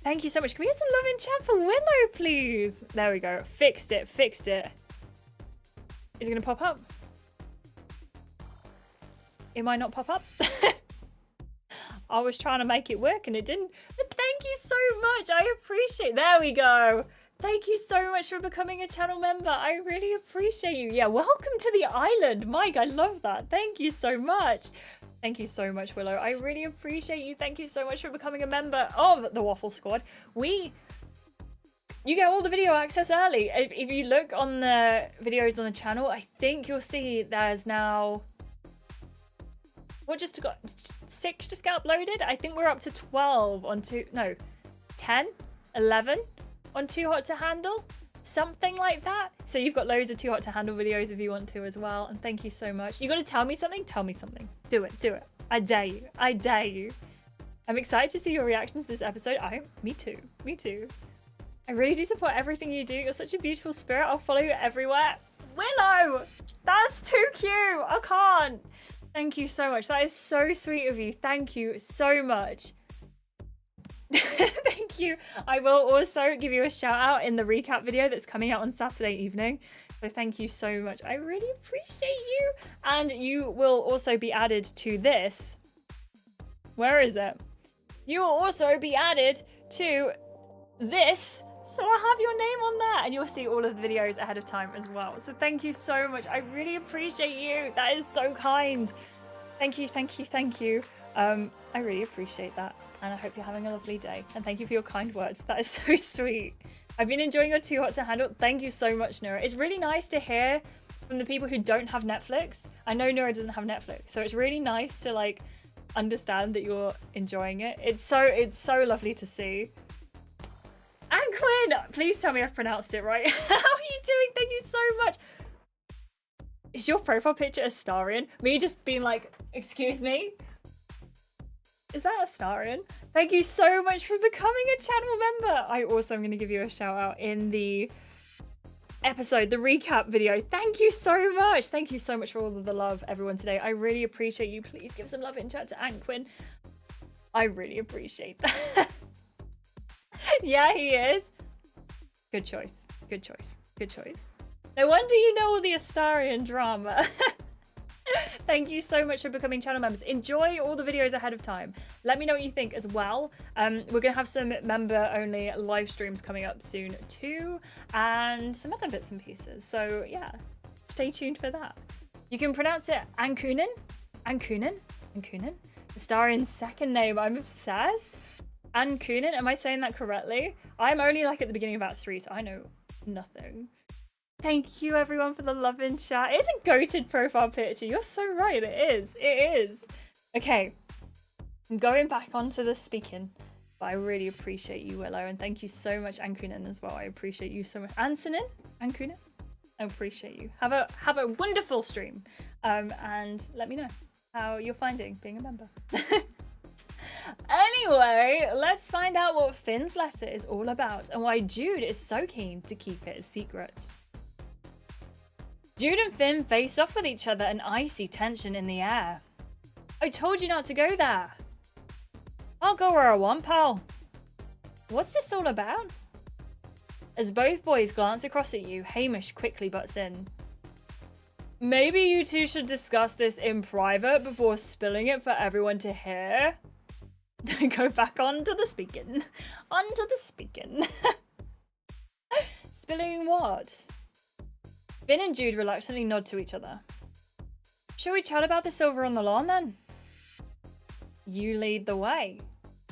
Thank you so much. Can we get some love in chat for Willow, please? There we go. Fixed it. Fixed it. Is it going to pop up? It might not pop up. I was trying to make it work and it didn't. But thank you so much. I appreciate it. There we go. Thank you so much for becoming a channel member. I really appreciate you. Yeah, welcome to the island. Mike, I love that. Thank you so much. Thank you so much, Willow. I really appreciate you. Thank you so much for becoming a member of the Waffle Squad. You get all the video access early. If you look on the videos on the channel, I think you'll see there's now... What just got... 6 just got uploaded? I think we're up to 12 on 10? 11 on Too Hot to Handle? Something like that. So you've got loads of Too Hot to Handle videos if you want to as well. And thank you so much. You got to tell me something? Tell me something. Do it. Do it. I dare you. I dare you. I'm excited to see your reaction to this episode. Me too. Me too. I really do support everything you do. You're such a beautiful spirit. I'll follow you everywhere. Willow! That's too cute. I can't. Thank you so much. That is so sweet of you. Thank you so much. Thank you. I will also give you a shout out in the recap video that's coming out on Saturday evening. So thank you so much. I really appreciate you. And you will also be added to this. Where is it? You will also be added to this. So I'll have your name on there and you'll see all of the videos ahead of time as well. So thank you so much. I really appreciate you. That is so kind. Thank you, thank you, thank you. I really appreciate that. And I hope you're having a lovely day. And thank you for your kind words. That is so sweet. I've been enjoying your Too Hot to Handle. Thank you so much, Nura. It's really nice to hear from the people who don't have Netflix. I know Nura doesn't have Netflix, so it's really nice to like understand that you're enjoying it. It's so lovely to see. And Quinn, please tell me I've pronounced it right. How are you doing? Thank you so much. Is your profile picture Astarian? Me just being like, excuse me? Is that Astarian? Thank you so much for becoming a channel member. I also am going to give you a shout out in the episode, the recap video. Thank you so much. Thank you so much for all of the love, everyone, today. I really appreciate you. Please give some love in chat to Anquin. I really appreciate that. Yeah, he is. Good choice. Good choice. Good choice. No wonder you know all the Astarian drama. Thank you so much for becoming channel members. Enjoy all the videos ahead of time. Let me know what you think as well. We're going to have some member-only live streams coming up soon too, and some other bits and pieces. So yeah, stay tuned for that. You can pronounce it Ankunen. Ankunen. Ankunen. The Starian's second name. I'm obsessed. Ankunen. Am I saying that correctly? I'm only like at the beginning of Act 3, so I know nothing. Thank you everyone for the love in chat. It's a goated profile picture. You're so right. It is. It is. Okay. I'm going back onto the speaking. But I really appreciate you, Willow. And thank you so much, Ankunen, as well. I appreciate you so much. Ansonin? Ankunen? I appreciate you. Have a wonderful stream. And let me know how you're finding being a member. Anyway, let's find out what Finn's letter is all about and why Jude is so keen to keep it a secret. Jude and Finn face off with each other, an icy tension in the air. I told you not to go there. I'll go where I want, pal. What's this all about? As both boys glance across at you, Hamish quickly butts in. Maybe you two should discuss this in private before spilling it for everyone to hear. Go back onto the speaking. Onto the speaking. Spilling what? Finn and Jude reluctantly nod to each other. Shall we chat about this over on the lawn then? You lead the way.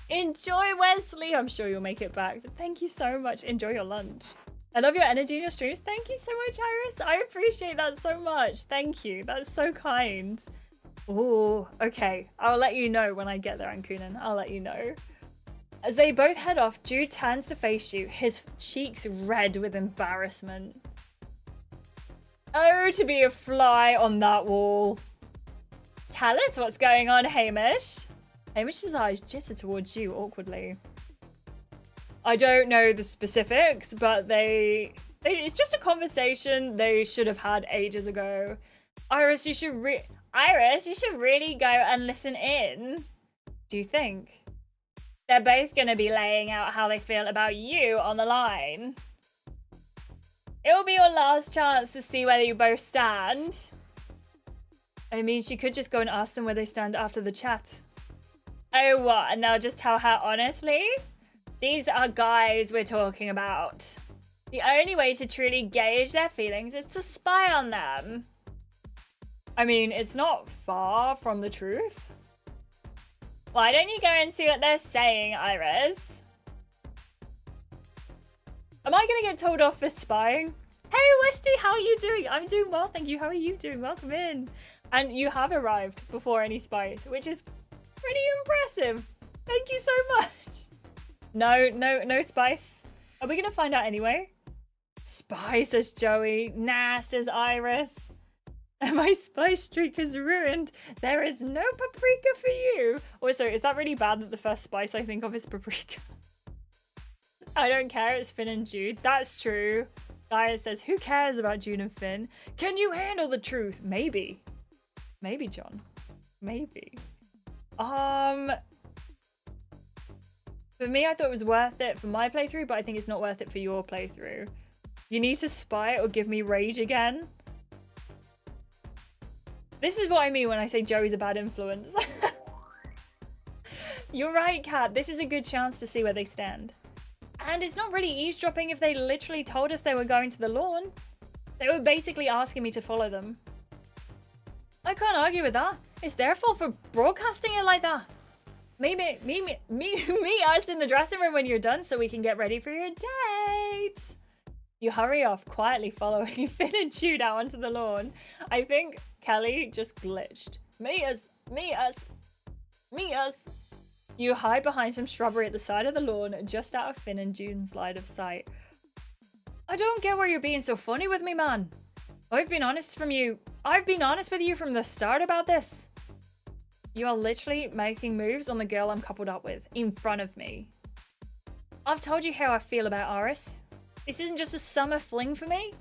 Enjoy, Wesley. I'm sure you'll make it back. But thank you so much. Enjoy your lunch. I love your energy in your streams. Thank you so much, Iris. I appreciate that so much. Thank you. That's so kind. Oh, okay. I'll let you know when I get there, Ankunen. I'll let you know. As they both head off, Jude turns to face you, his cheeks red with embarrassment. Oh, to be a fly on that wall. Tell us what's going on, Hamish. Hamish's eyes jitter towards you awkwardly. I don't know the specifics, but it's just a conversation they should have had ages ago. Iris, you should really go and listen in. Do you think? They're both going to be laying out how they feel about you on the line. It will be your last chance to see whether you both stand. I mean, she could just go and ask them where they stand after the chat. Oh, what? And they'll just tell her honestly? These are guys we're talking about. The only way to truly gauge their feelings is to spy on them. I mean, it's not far from the truth. Why don't you go and see what they're saying, Iris? Am I going to get told off for spying? Hey, Westy, how are you doing? I'm doing well, thank you. How are you doing? Welcome in. And you have arrived before any spies, which is pretty impressive. Thank you so much. No spice. Are we going to find out anyway? Spy, says Joey. Nah, says Iris. My spice streak is ruined. There is no paprika for you. Also, is that really bad that the first spice I think of is paprika? I don't care, it's Finn and Jude. That's true. Gaia says, who cares about Jude and Finn? Can you handle the truth? Maybe. Maybe, John. Maybe. For me, I thought it was worth it for my playthrough, but I think it's not worth it for your playthrough. You need to spy or give me rage again. This is what I mean when I say Joey's a bad influence. You're right, Kat. This is a good chance to see where they stand. And it's not really eavesdropping if they literally told us they were going to the lawn. They were basically asking me to follow them. I can't argue with that. It's their fault for broadcasting it like that. Meet us in the dressing room when you're done so we can get ready for your dates. You hurry off, quietly following Finn and Jude out onto the lawn. I think Kelly just glitched. Meet us. You hide behind some shrubbery at the side of the lawn, just out of Finn and Jude's line of sight. I don't get why you're being so funny with me, man. I've been honest with you from the start about this. You are literally making moves on the girl I'm coupled up with, in front of me. I've told you how I feel about Iris. This isn't just a summer fling for me.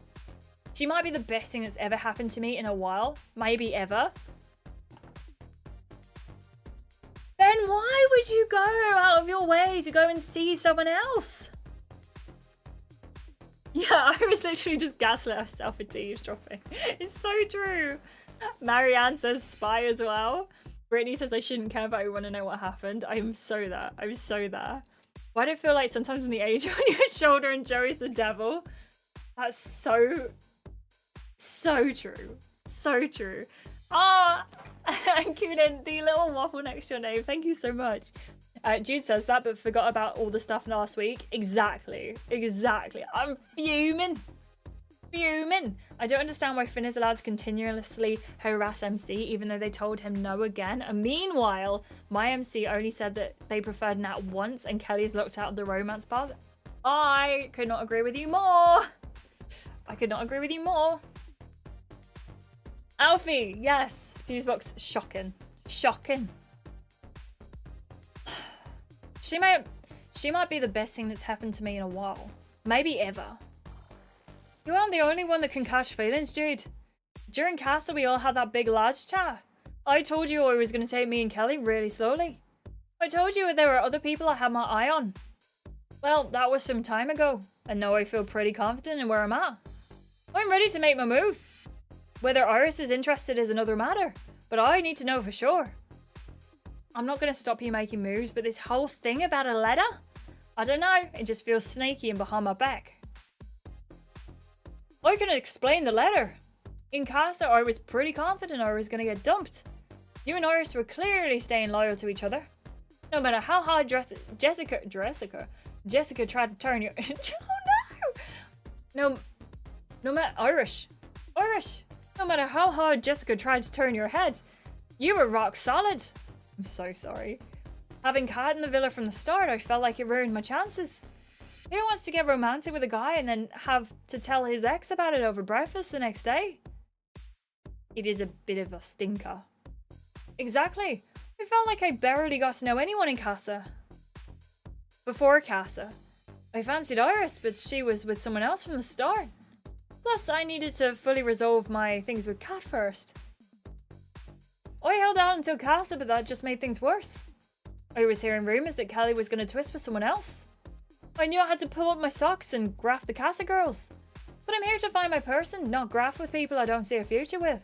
She might be the best thing that's ever happened to me in a while, maybe ever. Then why would you go out of your way to go and see someone else? Yeah, Iris literally just gaslit herself into eavesdropping. It's so true. Marianne says spy as well. Brittany says I shouldn't care, but I want to know what happened. I'm so there. I'm so there. Why do I feel like sometimes when the age on your shoulder and Joey's the devil? That's so true. So true. Ah, and Kunin, the little waffle next to your name. Thank you so much. Jude says that, but forgot about all the stuff last week. Exactly. I'm fuming. I don't understand why Finn is allowed to continuously harass MC even though they told him no again. And meanwhile, my MC only said that they preferred Nat once and Kelly's looked out of the romance path. I could not agree with you more. Alfie, yes. Fusebox, shocking. She might be the best thing that's happened to me in a while. Maybe ever. You aren't the only one that can catch feelings, Jude. During Castle, we all had that big large chat. I told you I was going to take me and Kelly really slowly. I told you there were other people I had my eye on. Well, that was some time ago, and now I feel pretty confident in where I'm at. I'm ready to make my move. Whether Iris is interested is another matter, but I need to know for sure. I'm not going to stop you making moves, but this whole thing about a letter? I don't know, it just feels sneaky and behind my back. I can explain the letter. In Casa, I was pretty confident I was going to get dumped. You and Iris were clearly staying loyal to each other. No matter how hard Jessica tried to turn you... Oh no! No matter... Irish. No matter how hard Jessica tried to turn your head, you were rock solid. I'm so sorry. Having Kat in the villa from the start, I felt like it ruined my chances. Who wants to get romantic with a guy and then have to tell his ex about it over breakfast the next day? It is a bit of a stinker. Exactly. I felt like I barely got to know anyone in Casa. Before Casa, I fancied Iris, but she was with someone else from the start. Plus, I needed to fully resolve my things with Kat first. I held out until Casa, but that just made things worse. I was hearing rumours that Kelly was going to twist with someone else. I knew I had to pull up my socks and graft the Casa girls. But I'm here to find my person, not graft with people I don't see a future with.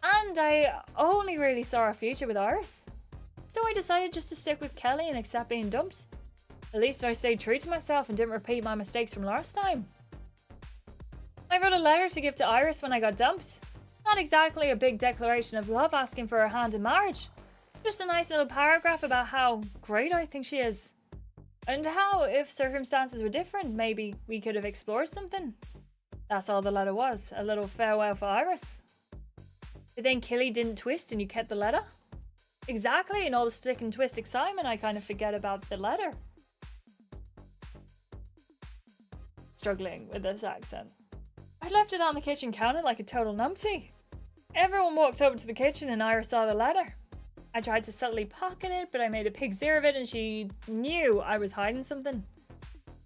And I only really saw a future with Iris. So I decided just to stick with Kelly and accept being dumped. At least I stayed true to myself and didn't repeat my mistakes from last time. I wrote a letter to give to Iris when I got dumped. Not exactly a big declaration of love asking for her hand in marriage. Just a nice little paragraph about how great I think she is. And how, if circumstances were different, maybe we could have explored something. That's all the letter was, a little farewell for Iris. But then Kelly didn't twist and you kept the letter? Exactly, in all the stick and twist excitement, I kind of forget about the letter. Struggling with this accent. I left it on the kitchen counter like a total numpty. Everyone walked over to the kitchen and Iris saw the letter. I tried to subtly pocket it, but I made a pig's ear of it and she knew I was hiding something.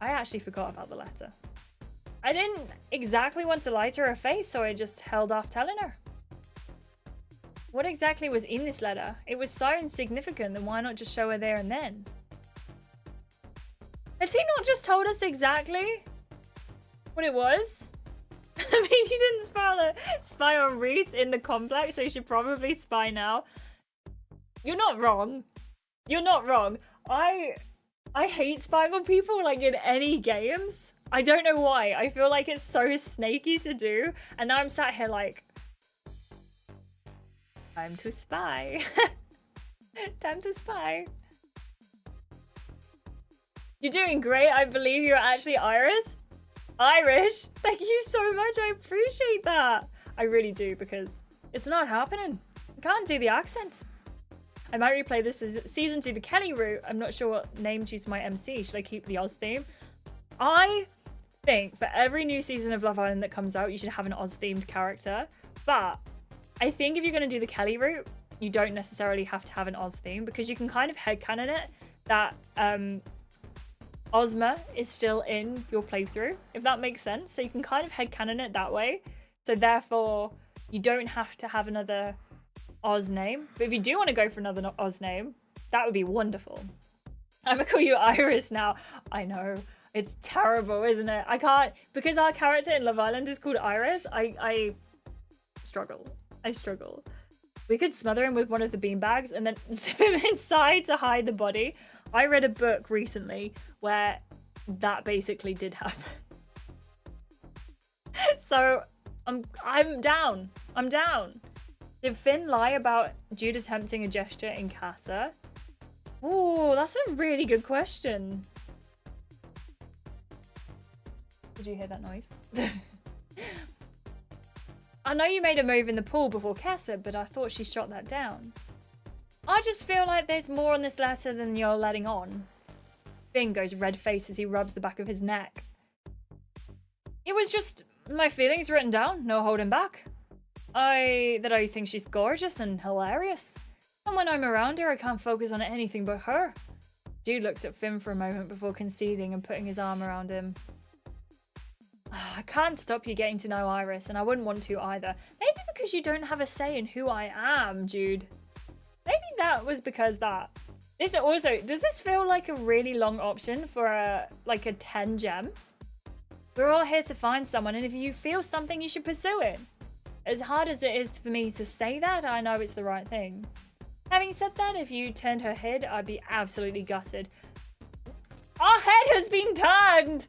I actually forgot about the letter. I didn't exactly want to lie to her face, so I just held off telling her. What exactly was in this letter? It was so insignificant, then why not just show her there and then? Has he not just told us exactly what it was? I mean, he didn't spy on Reese in the complex, so he should probably spy now. You're not wrong. I hate spying on people, like, in any games. I don't know why. I feel like it's so snaky to do. And now I'm sat here like... Time to spy. Time to spy. You're doing great. I believe you're actually Irish. Thank you so much. I appreciate that. I really do, because it's not happening. I can't do the accent. I might replay this season to the Kelly route. I'm not sure what name to choose for my MC. Should I keep the Oz theme? I think for every new season of Love Island that comes out, you should have an Oz themed character. But I think if you're going to do the Kelly route, you don't necessarily have to have an Oz theme, because you can kind of headcanon it that Ozma is still in your playthrough, if that makes sense. So you can kind of headcanon it that way. So therefore, you don't have to have another Oz name. But if you do want to go for another Oz name, that would be wonderful. I'm gonna call you Iris now. I know. It's terrible, isn't it? I can't, because our character in Love Island is called Iris, I struggle. I struggle. We could smother him with one of the beanbags and then zip him inside to hide the body. I read a book recently where that basically did happen. So I'm down. I'm down. Did Finn lie about Jude attempting a gesture in Casa? Ooh, that's a really good question. Did you hear that noise? I know you made a move in the pool before Casa, but I thought she shot that down. I just feel like there's more on this letter than you're letting on. Finn goes red-faced as he rubs the back of his neck. It was just my feelings written down, no holding back. I think she's gorgeous and hilarious. And when I'm around her, I can't focus on anything but her. Jude looks at Finn for a moment before conceding and putting his arm around him. I can't stop you getting to know Iris, and I wouldn't want to either. Maybe because you don't have a say in who I am, Jude. Maybe that was because that. This also, does this feel like a really long option for a 10 gem? We're all here to find someone, and if you feel something, you should pursue it. As hard as it is for me to say that, I know it's the right thing. Having said that, if you turned her head, I'd be absolutely gutted. Our head has been turned!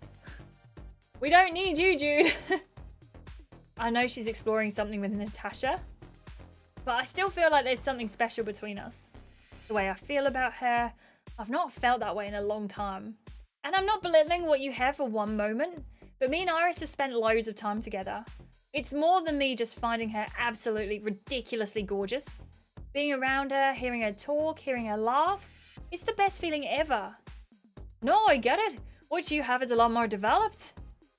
We don't need you, Jude. I know she's exploring something with Natasha, but I still feel like there's something special between us. The way I feel about her, I've not felt that way in a long time. And I'm not belittling what you have for one moment, but me and Iris have spent loads of time together. It's more than me just finding her absolutely ridiculously gorgeous. Being around her, hearing her talk, hearing her laugh, it's the best feeling ever. No, I get it. What you have is a lot more developed.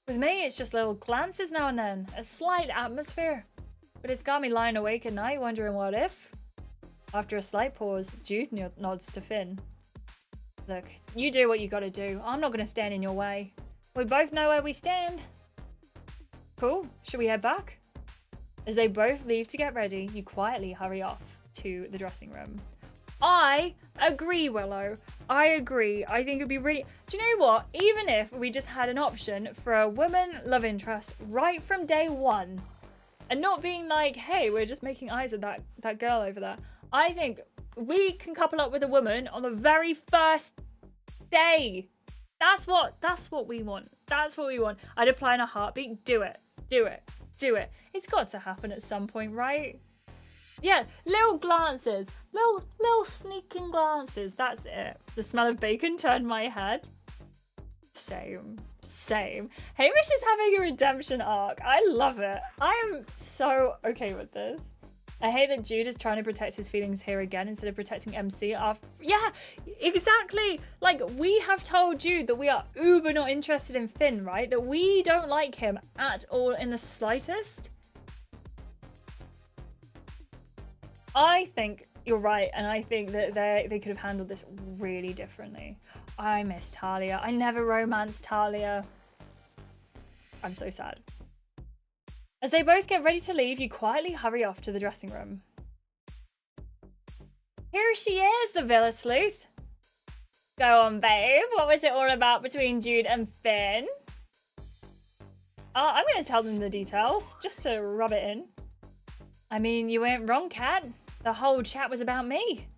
With me, it's just little glances now and then, a slight atmosphere. But it's got me lying awake at night wondering what if. After a slight pause, Jude nods to Finn. Look, you do what you gotta do. I'm not gonna stand in your way. We both know where we stand. Cool, should we head back? As they both leave to get ready, you quietly hurry off to the dressing room. I agree, Willow. I agree. I think it'd be really... Do you know what? Even if we just had an option for a woman love interest right from day one, and not being like, hey, we're just making eyes at that girl over there. I think we can couple up with a woman on the very first day. That's what we want. That's what we want. I'd apply in a heartbeat. Do it. Do it. Do it. It's got to happen at some point, right? Yeah, little glances. Little sneaking glances. That's it. The smell of bacon turned my head. Same. Hamish is having a redemption arc. I love it. I am so okay with this. I hate that Jude is trying to protect his feelings here again instead of protecting MC after... Yeah, exactly. Like, we have told Jude that we are uber not interested in Finn, right? That we don't like him at all in the slightest. I think you're right, and I think that they could have handled this really differently. I miss Talia. I never romanced Talia. I'm so sad. As they both get ready to leave, you quietly hurry off to the dressing room. Here she is, the Villa Sleuth. Go on, babe. What was it all about between Jude and Finn? I'm going to tell them the details, just to rub it in. I mean, you weren't wrong, Kat. The whole chat was about me.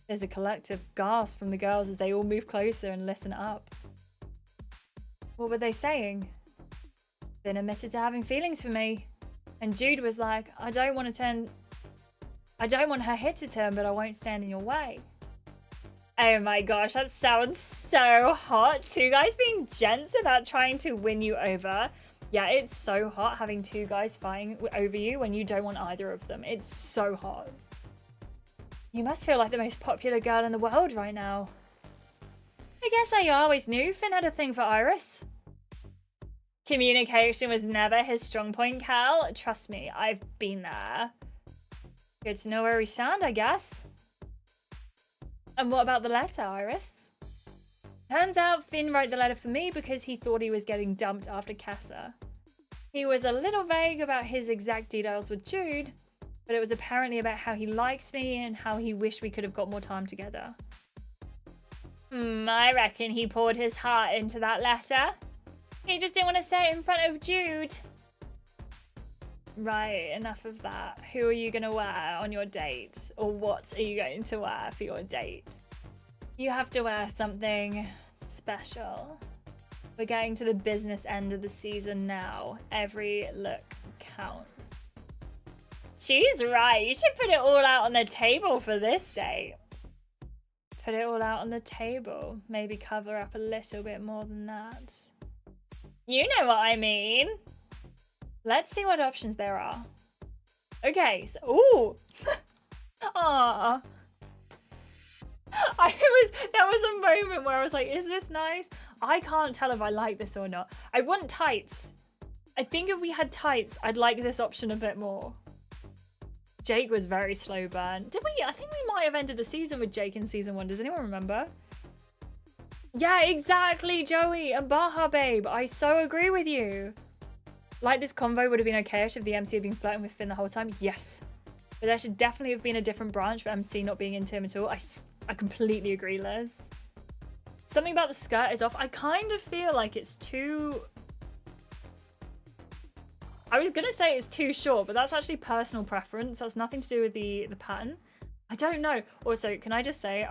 There's a collective gasp from the girls as they all move closer and listen up. What were they saying? Finn admitted to having feelings for me. And Jude was like, I don't want her head to turn, but I won't stand in your way. Oh my gosh, that sounds so hot. Two guys being gents about trying to win you over. Yeah, it's so hot having two guys fighting over you when you don't want either of them. It's so hot. You must feel like the most popular girl in the world right now. I guess I always knew Finn had a thing for Iris. Communication was never his strong point, Cal. Trust me, I've been there. Good to know where we stand, I guess. And what about the letter, Iris? Turns out Finn wrote the letter for me because he thought he was getting dumped after Casa. He was a little vague about his exact details with Jude, but it was apparently about how he liked me and how he wished we could have got more time together. I reckon he poured his heart into that letter. He just didn't want to say it in front of Jude. Right, enough of that. Who are you going to wear on your date? Or what are you going to wear for your date? You have to wear something special. We're getting to the business end of the season now. Every look counts. She's right. You should put it all out on the table for this date. Put it all out on the table. Maybe cover up a little bit more than that. You know what I mean. Let's see what options there are. Okay, so ooh. Ah. There was a moment where I was like, is this nice? I can't tell if I like this or not. I want tights. I think if we had tights, I'd like this option a bit more. Jake was very slow burn. Did we? I think we might have ended the season with Jake in season 1. Does anyone remember? Yeah, exactly, Joey and Baha Babe. I so agree with you. Like, this convo would have been okay-ish if the MC had been flirting with Finn the whole time. Yes. But there should definitely have been a different branch for MC not being into him at all. I completely agree, Liz. Something about the skirt is off. I kind of feel like it's too... I was going to say it's too short, but that's actually personal preference. That's nothing to do with the pattern. I don't know. Also, can I just say,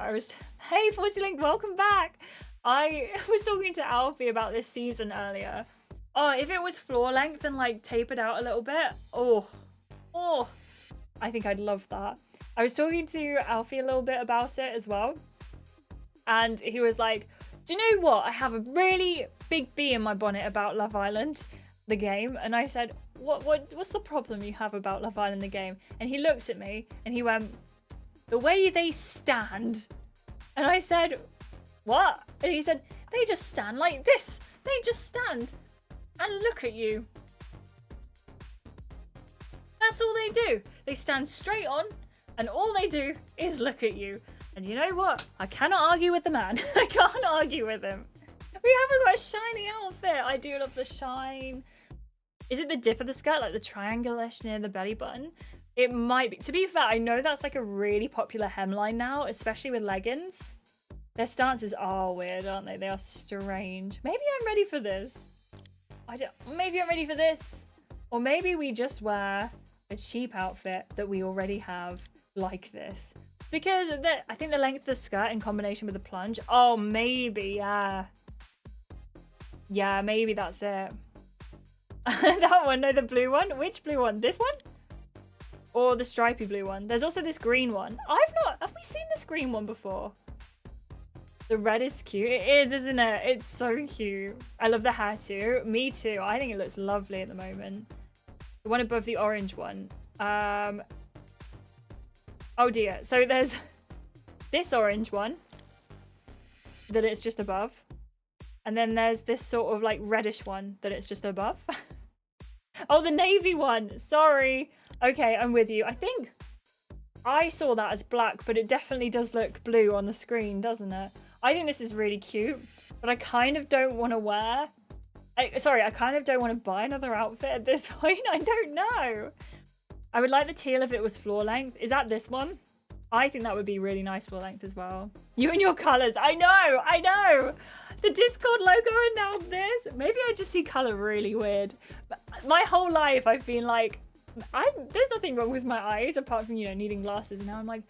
Hey, 40link, welcome back. I was talking to Alfie about this season earlier. Oh, if it was floor length and like tapered out a little bit, oh, I think I'd love that. I was talking to Alfie a little bit about it as well. And he was like, do you know what? I have a really big bee in my bonnet about Love Island, the game. And I said, what's the problem you have about Love Island, the game? And he looked at me and he went, the way they stand. And I said, what? And he said, they just stand like this. They just stand and look at you. That's all they do. They stand straight on and all they do is look at you. And you know what? I cannot argue with the man. I can't argue with him. We haven't got a shiny outfit. I do love the shine. Is it the dip of the skirt, like the triangle-ish near the belly button? It might be. To be fair, I know that's like a really popular hemline now, especially with leggings. Their stances are weird, aren't they? They are strange. Maybe I'm ready for this. Maybe I'm ready for this. Or maybe we just wear a cheap outfit that we already have like this. Because I think the length of the skirt in combination with the plunge. Oh, maybe, yeah. Yeah, maybe that's it. That one, no, the blue one. Which blue one? This one? Or the stripy blue one? There's also this green one. Have we seen this green one before? The red is cute. It is, isn't it? It's so cute. I love the hair too. Me too. I think it looks lovely at the moment. The one above the orange one. Oh dear. So there's this orange one that it's just above. And then there's this sort of like reddish one that it's just above. Oh, the navy one. Sorry. Okay, I'm with you. I think I saw that as black, but it definitely does look blue on the screen, doesn't it? I think this is really cute, but I kind of don't want to wear... I kind of don't want to buy another outfit at this point. I don't know. I would like the teal if it was floor length. Is that this one? I think that would be really nice floor length as well. You and your colours. I know. The Discord logo and now this. Maybe I just see colour really weird. My whole life I've been like, there's nothing wrong with my eyes apart from, needing glasses. And now I'm like,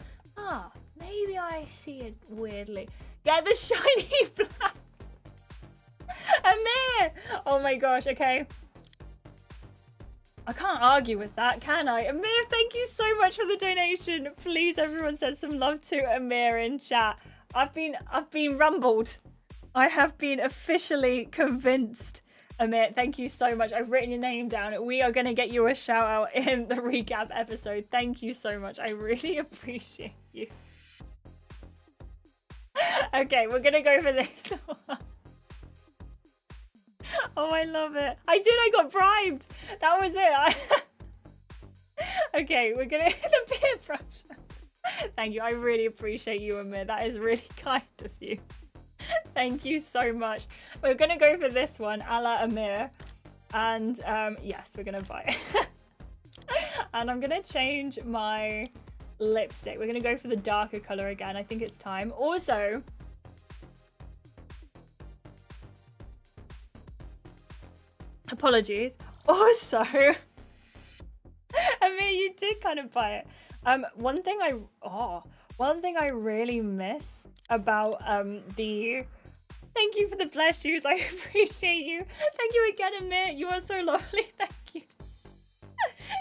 maybe I see it weirdly. Get the shiny black. Amir! Oh my gosh, okay. I can't argue with that, can I? Amir, thank you so much for the donation. Please, everyone send some love to Amir in chat. I've been rumbled. I have been officially convinced. Amir, thank you so much. I've written your name down. We are going to get you a shout out in the recap episode. Thank you so much. I really appreciate you. Okay, we're going to go for this one. Oh, I love it. I got bribed. That was it. Okay, we're going to hit the peer pressure. Thank you. I really appreciate you, Amir. That is really kind of you. Thank you so much. We're going to go for this one, a la Amir. And yes, we're going to buy it. And I'm going to change my lipstick. We're going to go for the darker color again. I think it's time. Also... apologies. Also, did kind of buy it. One thing I really miss about the. Thank you for the bless yous. I appreciate you. Thank you again, Amir. You are so lovely. Thank you.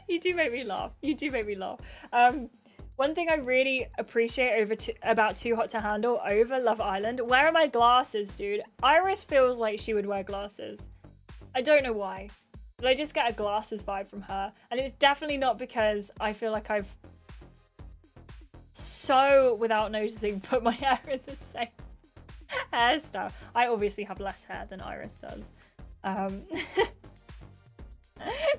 You do make me laugh. You do make me laugh. One thing I really appreciate about Too Hot to Handle over Love Island. Where are my glasses, dude? Iris feels like she would wear glasses. I don't know why, but I just get a glasses vibe from her. And it's definitely not because I feel like I've so, without noticing, put my hair in the same hairstyle. I obviously have less hair than Iris does.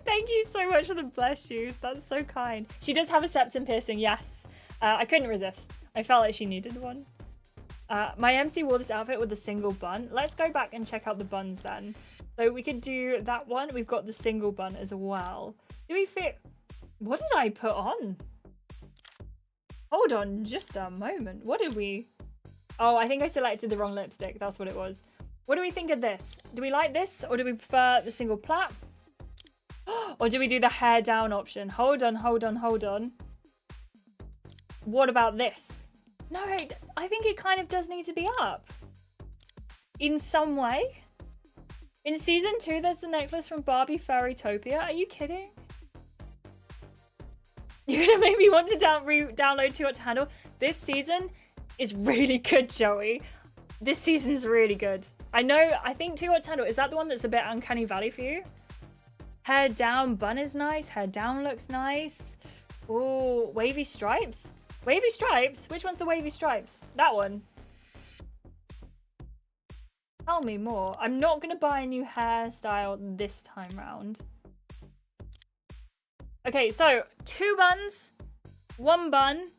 Thank you so much for the bless yous. That's so kind. She does have a septum piercing, yes. I couldn't resist. I felt like she needed one. My MC wore this outfit with a single bun. Let's go back and check out the buns then. So we could do that one. We've got the single bun as well. Do we fit? What did I put on? Hold on just a moment. What did we? Oh, I think I selected the wrong lipstick. That's what it was. What do we think of this? Do we like this or do we prefer the single plait? Or do we do the hair down option? Hold on, hold on, hold on. What about this? No, I think it kind of does need to be up. In some way. In season 2, there's the necklace from Barbie Fairytopia. Are you kidding? You're gonna make me want to download Too Hot to Handle. This season is really good, Joey. This season's really good. I think Too Hot to Handle, is that the one that's a bit uncanny valley for you? Hair down bun is nice. Hair down looks nice. Oh, wavy stripes. Wavy stripes? Which one's the wavy stripes? That one. Tell me more. I'm not going to buy a new hairstyle this time round. Okay, so 2 buns, 1 bun,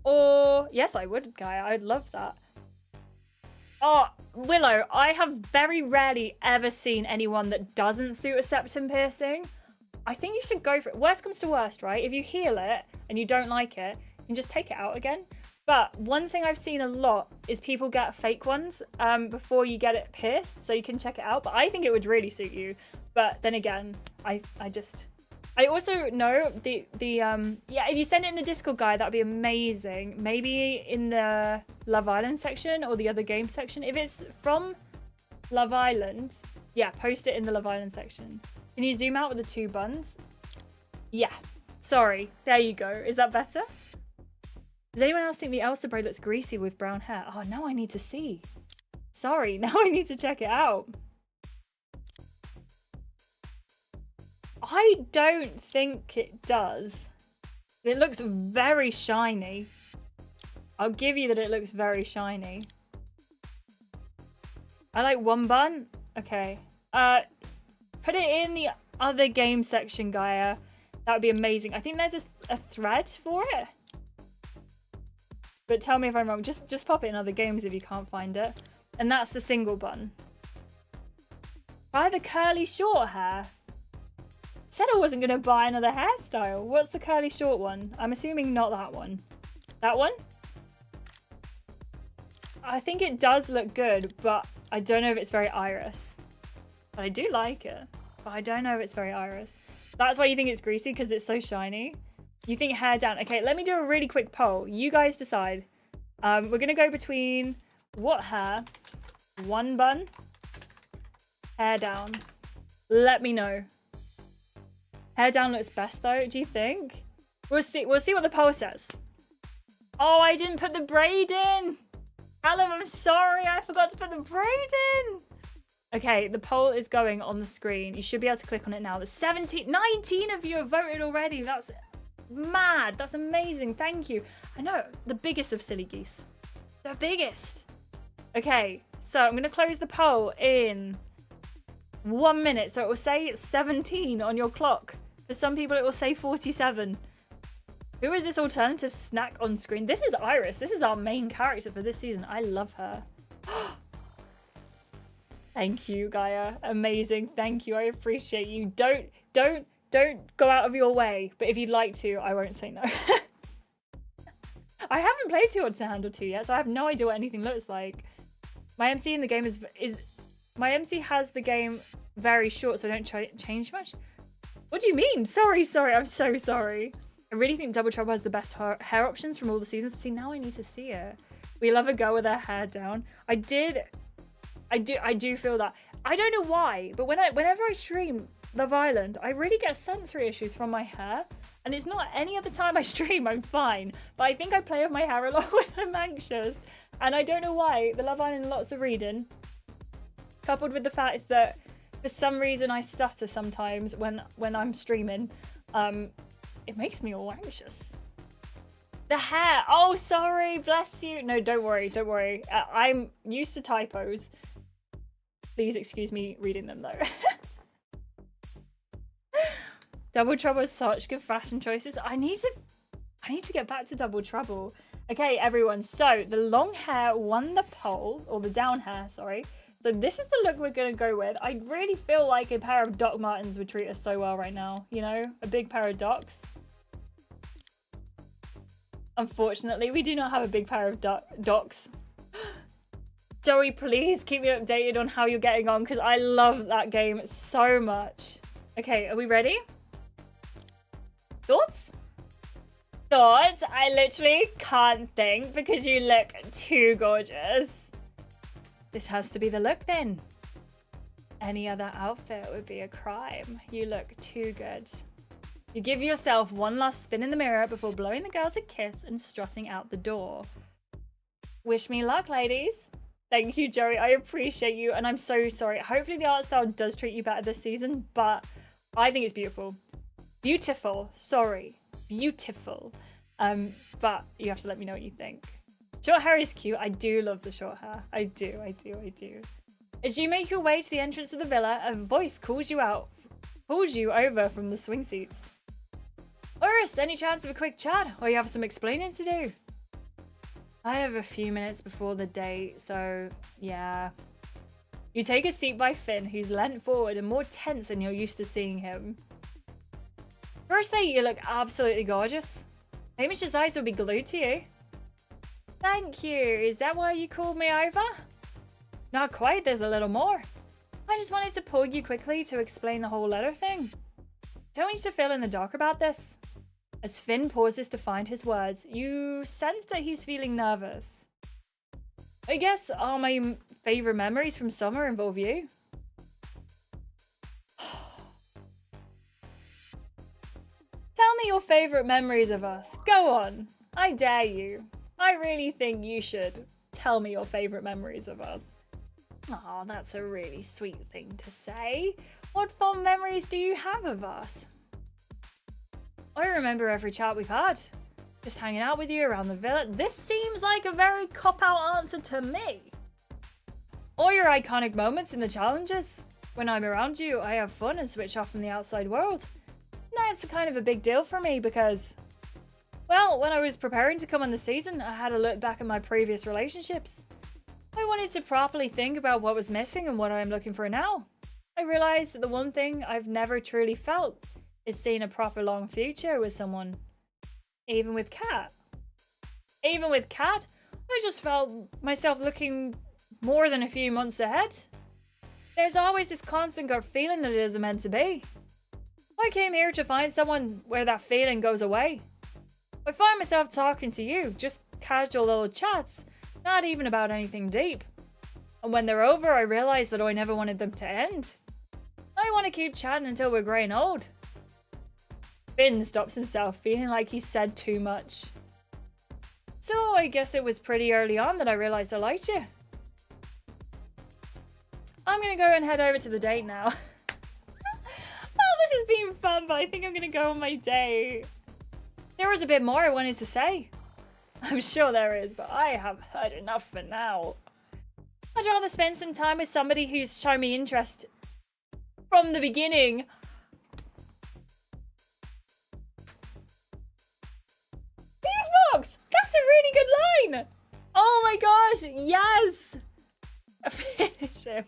or... Yes, I would, Gaia. I'd love that. Oh, Willow, I have very rarely ever seen anyone that doesn't suit a septum piercing. I think you should go for it. Worst comes to worst, right? If you heal it and you don't like it, you can just take it out again. But one thing I've seen a lot is people get fake ones before you get it pierced, so you can check it out. But I think it would really suit you. But then again, I also know yeah, if you send it in the Discord guide, that'd be amazing. Maybe in the Love Island section or the other game section. If it's from Love Island, yeah, post it in the Love Island section. Can you zoom out with the 2 buns? Yeah, sorry. There you go. Is that better? Does anyone else think the Elsa braid looks greasy with brown hair? Oh, now I need to see. Sorry, now I need to check it out. I don't think it does. It looks very shiny. I'll give you that it looks very shiny. I like 1 bun. Okay. Put it in the other game section, Gaia. That would be amazing. I think there's a thread for it. But tell me if I'm wrong. Just pop it in other games if you can't find it. And that's the single bun. Buy the curly short hair. Said I wasn't going to buy another hairstyle. What's the curly short one? I'm assuming not that one. That one? I think it does look good, but I don't know if it's very Iris. But I do like it, but I don't know if it's very Iris. That's why you think it's greasy, because it's so shiny. You think hair down. Okay, let me do a really quick poll. You guys decide. We're going to go between what hair? 1 bun? Hair down. Let me know. Hair down looks best though, do you think? We'll see what the poll says. Oh, I didn't put the braid in. Callum, I'm sorry, I forgot to put the braid in. Okay, the poll is going on the screen. You should be able to click on it now. There's 19 of you have voted already. That's mad. That's amazing. Thank you. I know, the biggest of silly geese. The biggest. Okay, so I'm going to close the poll in 1 minute. So it will say 17 on your clock. For some people, it will say 47. Who is this alternative snack on screen? This is Iris. This is our main character for this season. I love her. Thank you, Gaia. Amazing. Thank you. I appreciate you. Don't go out of your way. But if you'd like to, I won't say no. I haven't played Too Hot to Handle 2 yet, so I have no idea what anything looks like. My MC in the game is my MC has the game very short, so I don't change much. What do you mean? Sorry. I'm so sorry. I really think Double Trouble has the best hair options from all the seasons. See, now I need to see it. We love a girl with her hair down. I do feel that. I don't know why, but whenever I stream Love Island, I really get sensory issues from my hair. And it's not any other time I stream, I'm fine. But I think I play with my hair a lot when I'm anxious. And I don't know why. The Love Island, lots of reading. Coupled with the fact that for some reason I stutter sometimes when I'm streaming. It makes me all anxious. The hair. Oh, sorry. Bless you. No, don't worry. Don't worry. I'm used to typos. Please excuse me reading them though. Double Trouble is such good fashion choices. I need to get back to Double Trouble. Okay, everyone. So the long hair won the poll, or the down hair, sorry. So this is the look we're gonna go with. I really feel like a pair of Doc Martens would treat us so well right now. You know, a big pair of Docs. Unfortunately, we do not have a big pair of Docs. Joey, please keep me updated on how you're getting on because I love that game so much. Okay, are we ready? Thoughts? Thoughts? I literally can't think because you look too gorgeous. This has to be the look then. Any other outfit would be a crime. You look too good. You give yourself one last spin in the mirror before blowing the girls a kiss and strutting out the door. Wish me luck, ladies. Thank you, Joey. I appreciate you, and I'm so sorry. Hopefully the art style does treat you better this season, but I think it's beautiful. Beautiful. Sorry. Beautiful. But you have to let me know what you think. Short hair is cute. I do love the short hair. I do. As you make your way to the entrance of the villa, a voice calls you over from the swing seats. Urus, any chance of a quick chat, or you have some explaining to do? I have a few minutes before the date, so yeah. You take a seat by Finn, who's leant forward and more tense than you're used to seeing him. Firstly, you look absolutely gorgeous. Hamish's eyes will be glued to you. Thank you. Is that why you called me over? Not quite, there's a little more. I just wanted to pull you quickly to explain the whole letter thing. Don't want you to feel in the dark about this. As Finn pauses to find his words, you sense that he's feeling nervous. I guess all my favourite memories from summer involve you. Tell me your favourite memories of us. Go on. I dare you. I really think you should tell me your favourite memories of us. Oh, that's a really sweet thing to say. What fond memories do you have of us? I remember every chat we've had. Just hanging out with you around the villa. This seems like a very cop-out answer to me. All your iconic moments in the challenges. When I'm around you, I have fun and switch off from the outside world. That's kind of a big deal for me because, well, when I was preparing to come on the season, I had a look back at my previous relationships. I wanted to properly think about what was missing and what I'm looking for now. I realised that the one thing I've never truly felt is seeing a proper long future with someone. Even with Kat. Even with Kat, I just felt myself looking more than a few months ahead. There's always this constant gut feeling that it isn't meant to be. I came here to find someone where that feeling goes away. I find myself talking to you, just casual little chats, not even about anything deep. And when they're over, I realise that I never wanted them to end. I want to keep chatting until we're grey and old. Finn stops himself, feeling like he said too much. So I guess it was pretty early on that I realised I liked you. I'm going to go and head over to the date now. Oh, this has been fun, but I think I'm going to go on my date. There was a bit more I wanted to say. I'm sure there is, but I have heard enough for now. I'd rather spend some time with somebody who's shown me interest from the beginning. Beesbox! That's a really good line! Oh my gosh, yes! Finish him.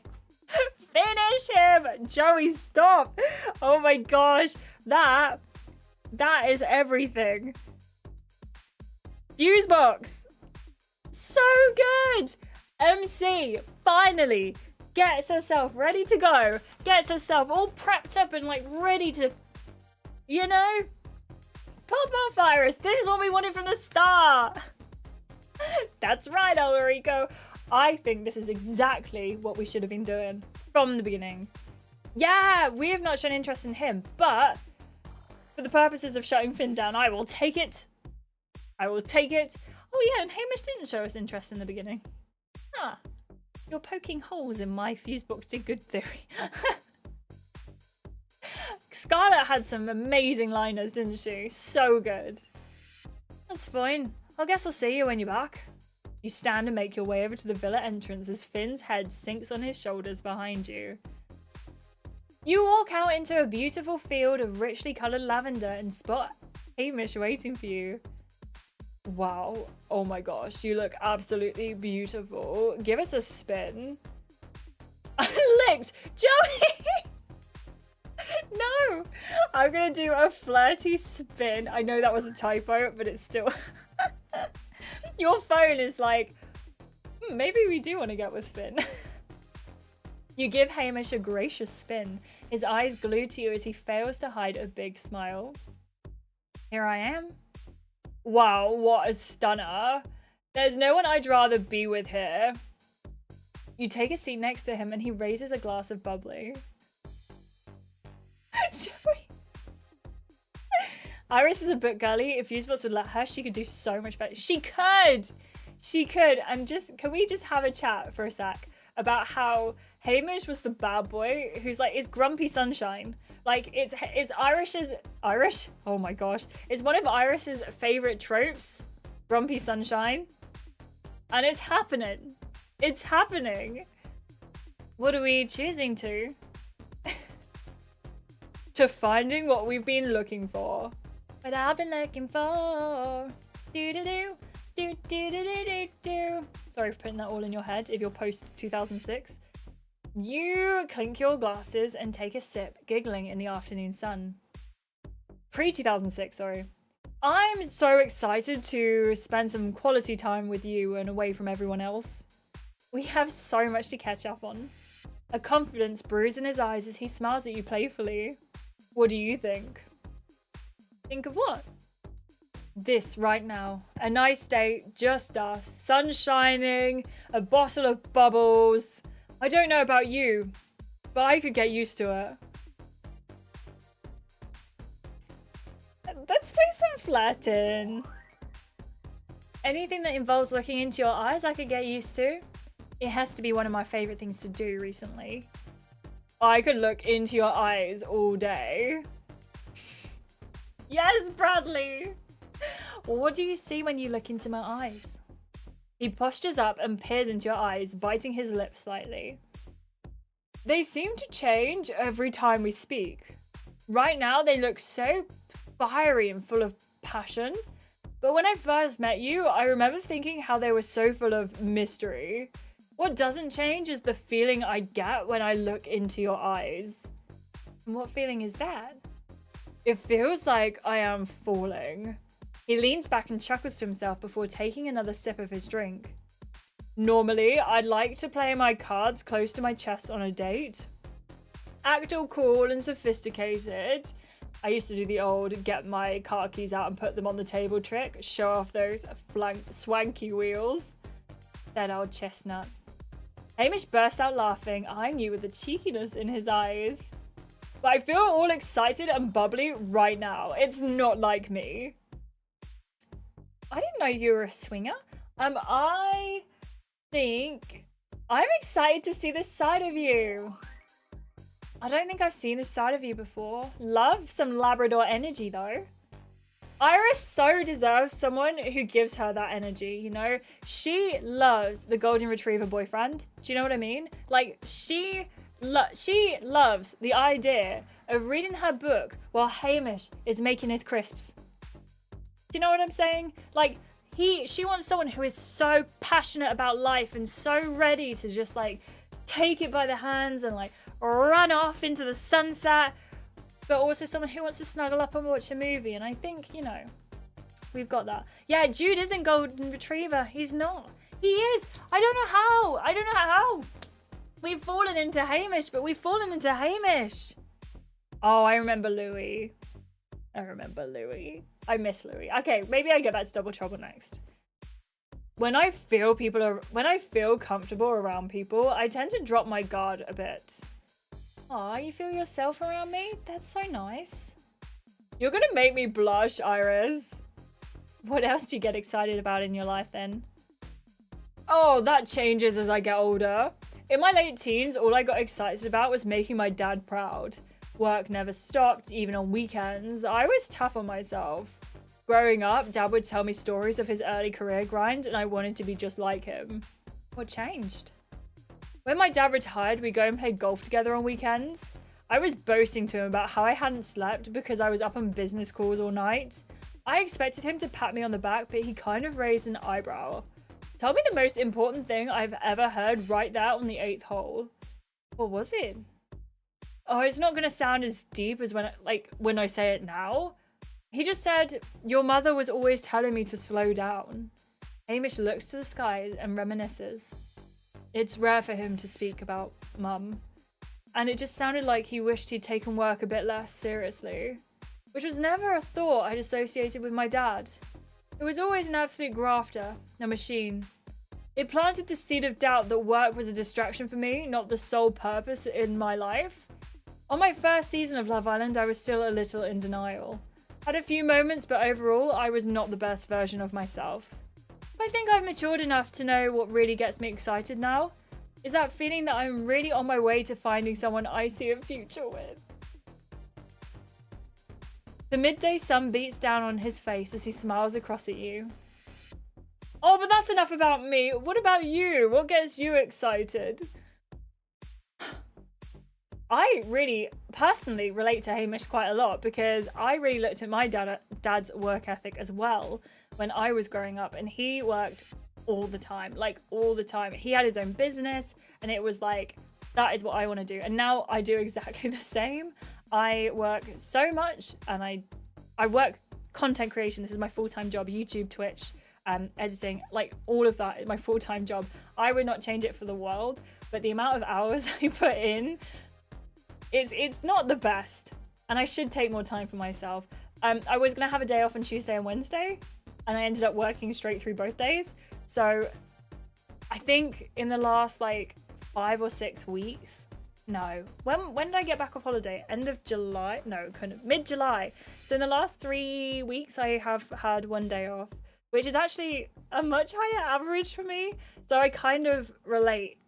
Finish him! Joey, stop! Oh my gosh, that is everything. Fusebox! So good! MC finally gets herself ready to go. Gets herself all prepped up and like ready to, you know? Pop off, Iris. This is what we wanted from the start. That's right, Ulrico. I think this is exactly what we should have been doing from the beginning. Yeah, we have not shown interest in him, but for the purposes of shutting Finn down, I will take it. I will take it. Oh yeah, and Hamish didn't show us interest in the beginning. Ah, you're poking holes in my fuse box did good theory. Scarlett had some amazing liners, didn't she? So good. That's fine. I guess I'll see you when you're back. You stand and make your way over to the villa entrance as Finn's head sinks on his shoulders behind you. You walk out into a beautiful field of richly coloured lavender and spot Hamish waiting for you. Wow. Oh my gosh, you look absolutely beautiful. Give us a spin. I licked Joey! No! I'm gonna do a flirty spin. I know that was a typo, but it's still... Your phone is like, maybe we do want to get with Finn. You give Hamish a gracious spin, his eyes glued to you as he fails to hide a big smile. Here I am. Wow, what a stunner. There's no one I'd rather be with here. You take a seat next to him and he raises a glass of bubbly. Joey. Iris is a bit girly. If Fusebots would let her, she could do so much better. She could! She could. And just, can we just have a chat for a sec about how Hamish was the bad boy who's like, it's grumpy sunshine. Like, it's Irish? Oh my gosh. It's one of Iris's favorite tropes, grumpy sunshine. And it's happening. It's happening. What are we choosing to? To finding what we've been looking for. What I've been looking for. Do-do-do. Do-do-do-do-do-do. Sorry for putting that all in your head if you're post 2006. You clink your glasses and take a sip, giggling in the afternoon sun. Pre-2006, sorry. I'm so excited to spend some quality time with you and away from everyone else. We have so much to catch up on. A confidence brews in his eyes as he smiles at you playfully. What do you think? Think of what? This right now. A nice date, just us, sun shining, a bottle of bubbles. I don't know about you, but I could get used to it. Let's play some flirting. Anything that involves looking into your eyes, I could get used to. It has to be one of my favorite things to do recently. I could look into your eyes all day. Yes, Bradley! What do you see when you look into my eyes? He postures up and peers into your eyes, biting his lips slightly. They seem to change every time we speak. Right now, they look so fiery and full of passion. But when I first met you, I remember thinking how they were so full of mystery. What doesn't change is the feeling I get when I look into your eyes. And what feeling is that? It feels like I am falling. He leans back and chuckles to himself before taking another sip of his drink. Normally, I'd like to play my cards close to my chest on a date. Act all cool and sophisticated. I used to do the old get my car keys out and put them on the table trick. Show off those swanky wheels. That old chestnut. Hamish burst out laughing, eyeing you with a cheekiness in his eyes. But I feel all excited and bubbly right now. It's not like me. I didn't know you were a swinger. I think I'm excited to see this side of you. I don't think I've seen this side of you before. Love some Labrador energy though. Iris so deserves someone who gives her that energy, you know? She loves the golden retriever boyfriend. Do you know what I mean? Like, she loves the idea of reading her book while Hamish is making his crisps. Do you know what I'm saying? Like, she wants someone who is so passionate about life and so ready to just, like, take it by the hands and, like, run off into the sunset. But also someone who wants to snuggle up and watch a movie. And I think, you know, we've got that. Yeah, Jude isn't golden retriever. He's not. He is. I don't know how. I don't know how. We've fallen into Hamish, but we've fallen into Hamish. Oh, I remember Louis. I remember Louis. I miss Louis. Okay, maybe I get back to Double Trouble next. When I feel comfortable around people, I tend to drop my guard a bit. Aw, you feel yourself around me? That's so nice. You're gonna make me blush, Iris. What else do you get excited about in your life then? Oh, that changes as I get older. In my late teens, all I got excited about was making my dad proud. Work never stopped, even on weekends. I was tough on myself. Growing up, Dad would tell me stories of his early career grind, and I wanted to be just like him. What changed? When my dad retired, we'd go and play golf together on weekends. I was boasting to him about how I hadn't slept because I was up on business calls all night. I expected him to pat me on the back, but he kind of raised an eyebrow. Tell me the most important thing I've ever heard right there on the 8th hole. What was it? Oh, it's not going to sound as deep as when I say it now. He just said, your mother was always telling me to slow down. Hamish looks to the sky and reminisces. It's rare for him to speak about Mum. And it just sounded like he wished he'd taken work a bit less seriously. Which was never a thought I'd associated with my dad. It was always an absolute grafter, a machine. It planted the seed of doubt that work was a distraction for me, not the sole purpose in my life. On my first season of Love Island, I was still a little in denial. Had a few moments, but overall, I was not the best version of myself. I think I've matured enough to know what really gets me excited now. Is that feeling that I'm really on my way to finding someone I see a future with. The midday sun beats down on his face as he smiles across at you. Oh, but that's enough about me. What about you? What gets you excited? I really personally relate to Hamish quite a lot because I really looked at my dad's work ethic as well when I was growing up, and he worked all the time, like all the time. He had his own business and it was like, that is what I want to do. And now I do exactly the same. I work so much and I work content creation. This is my full-time job, YouTube, Twitch, editing, like all of that is my full-time job. I would not change it for the world, but the amount of hours I put in, it's not the best, and I should take more time for myself. I was gonna have a day off on Tuesday and Wednesday, and I ended up working straight through both days. So I think in the last like 5 or 6 weeks, no, when did I get back off holiday? End of July? No, kind of mid-July. So in the last 3 weeks, I have had 1 day off, which is actually a much higher average for me. So I kind of relate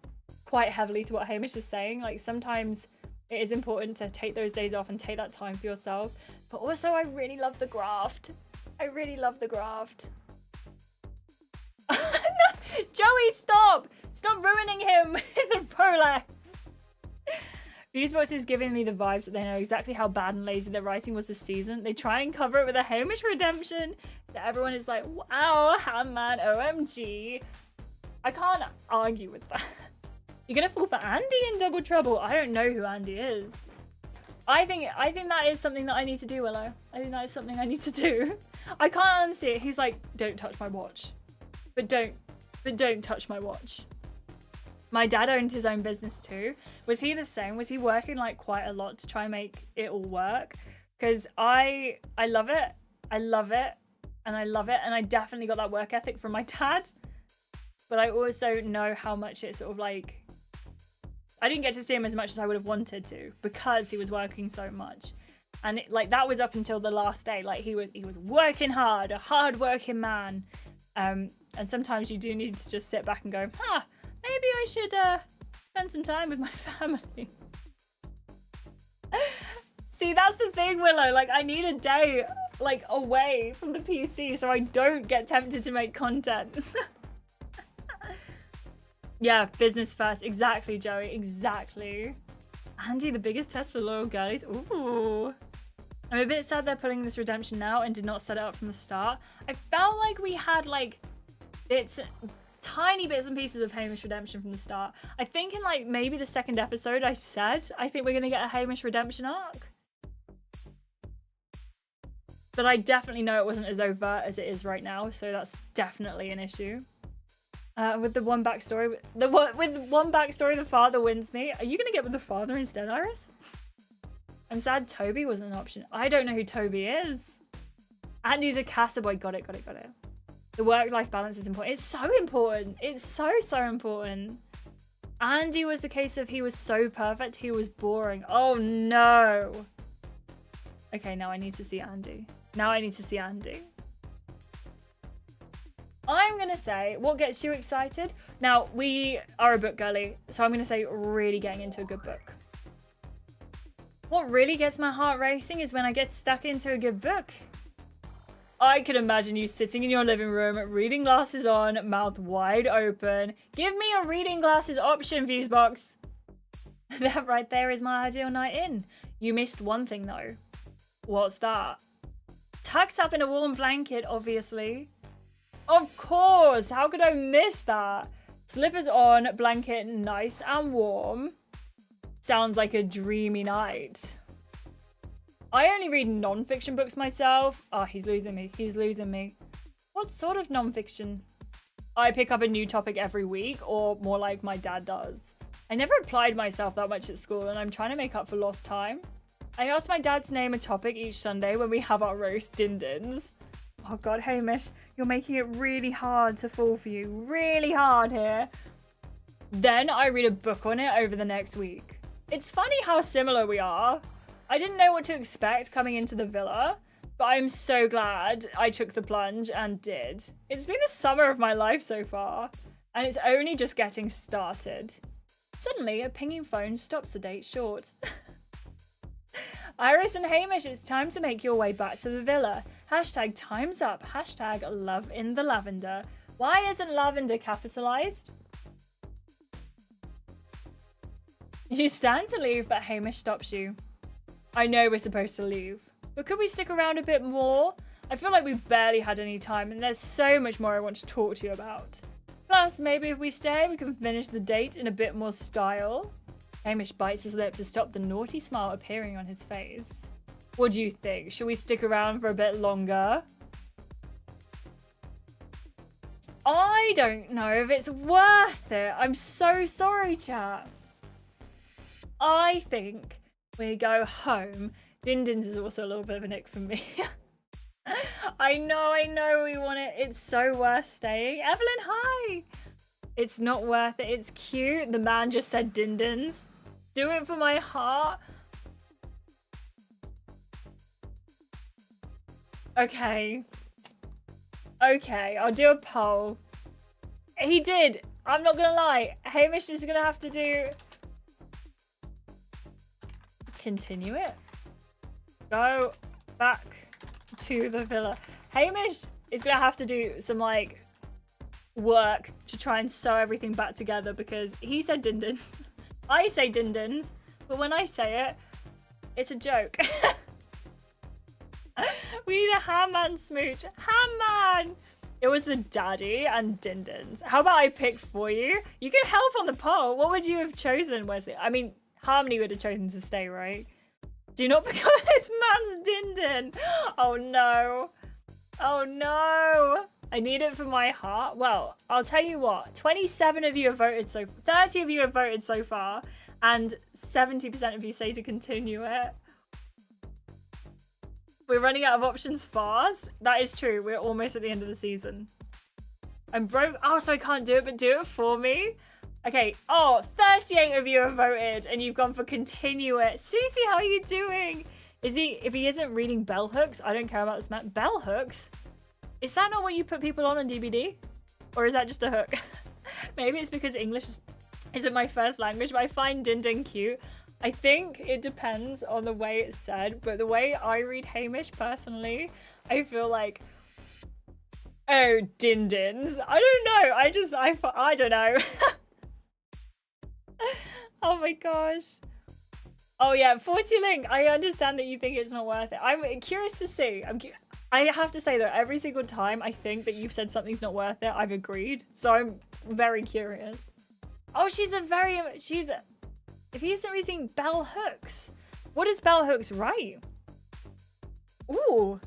quite heavily to what Hamish is saying. Like sometimes it is important to take those days off and take that time for yourself. But also I really love the graft. I really love the graft. Joey, stop! Stop ruining him with the Rolex. Fusebox is giving me the vibes that they know exactly how bad and lazy their writing was this season. They try and cover it with a Hamish redemption that everyone is like, wow, Ham-Man, OMG. I can't argue with that. You're gonna fall for Andy in Double Trouble. I don't know who Andy is. I think that is something that I need to do, Willow. I think that is something I need to do. I can't unsee it. He's like, don't touch my watch. But don't touch my watch. My dad owned his own business too. Was he the same? Was he working like quite a lot to try and make it all work? Because I love it. I love it. And I love it. And I definitely got that work ethic from my dad. But I also know how much it sort of like, I didn't get to see him as much as I would have wanted to because he was working so much. And it, like that was up until the last day. Like he was working hard, a hard working man. And sometimes you do need to just sit back and go, maybe I should spend some time with my family. See, that's the thing, Willow. Like I need a day like away from the PC so I don't get tempted to make content. Yeah, business first. Exactly, Joey. Exactly. Andy, the biggest test for loyal girlies. Ooh. I'm a bit sad they're pulling this redemption now and did not set it up from the start. I felt like we had like tiny bits and pieces of Hamish redemption from the start. I think in like maybe the second episode I said, I think we're going to get a Hamish redemption arc. But I definitely know it wasn't as overt as it is right now. So that's definitely an issue. With the one backstory, the father wins me. Are you gonna get with the father instead, Iris? I'm sad Toby wasn't an option. I don't know who Toby is. Andy's a caster boy. Got it. The work-life balance is important. It's so important. It's so important. Andy was the case of he was so perfect, he was boring. Oh no. Okay, now I need to see Andy. I'm gonna say, what gets you excited? Now, we are a book girly, so I'm gonna say really getting into a good book. What really gets my heart racing is when I get stuck into a good book. I can imagine you sitting in your living room, reading glasses on, mouth wide open. Give me a reading glasses option, Fusebox. That right there is my ideal night in. You missed one thing though. What's that? Tucked up in a warm blanket, obviously. Of course, how could I miss that? Slippers on, blanket nice and warm. Sounds like a dreamy night. I only read non-fiction books myself. Oh, he's losing me. What sort of non-fiction? I pick up a new topic every week, or more like my dad does. I never applied myself that much at school, and I'm trying to make up for lost time. I ask my dad to name a topic each Sunday when we have our roast din-dins. Oh god, Hamish, you're making it really hard to fall for you. Really hard here. Then I read a book on it over the next week. It's funny how similar we are. I didn't know what to expect coming into the villa, but I'm so glad I took the plunge and did. It's been the summer of my life so far, and it's only just getting started. Suddenly, a pinging phone stops the date short. Iris and Hamish, it's time to make your way back to the villa. Hashtag time's up. Hashtag love in the lavender. Why isn't lavender capitalized? You stand to leave, but Hamish stops you. I know we're supposed to leave, but could we stick around a bit more? I feel like we've barely had any time and there's so much more I want to talk to you about. Plus, maybe if we stay, we can finish the date in a bit more style. Hamish bites his lip to stop the naughty smile appearing on his face. What do you think? Should we stick around for a bit longer? I don't know if it's worth it. I'm so sorry, chat. I think we go home. Din-dins is also a little bit of a nick for me. I know we want it. It's so worth staying. Evelyn, hi. It's not worth it. It's cute. The man just said din-dins. Do it for my heart. Okay, I'll do a poll. He did. I'm not gonna lie. Hamish is gonna have to do... Continue it. Go back to the villa. Hamish is gonna have to do some like work to try and sew everything back together because he said din-dins. I say din-dins, but when I say it, it's a joke. We need a ham-man smooch. Ham-man! It was the daddy and din-dins. How about I pick for you? You can help on the poll. What would you have chosen, Wesley? I mean, Harmony would have chosen to stay, right? Do not become this man's din-din. Oh no. Oh no. I need it for my heart. Well, I'll tell you what. 27 of you have voted 30 of you have voted so far, and 70% of you say to continue it. We're running out of options fast. That is true. We're almost at the end of the season. I'm broke. Oh, so I can't do it, but do it for me. Okay. Oh, 38 of you have voted and you've gone for continue it. Susie, how are you doing? If he isn't reading bell hooks, I don't care about this man. Bell hooks? Is that not what you put people on DVD? Or is that just a hook? Maybe it's because English isn't my first language, but I find din-din cute. I think it depends on the way it's said, but the way I read Hamish personally, I feel like, oh, din-dins. I don't know. I don't know. Oh my gosh. Oh yeah, 40 Link. I understand that you think it's not worth it. I'm curious to see. I have to say though, every single time I think that you've said something's not worth it, I've agreed. So I'm very curious. Oh, if he isn't reading bell hooks, what does bell hooks write? Ooh.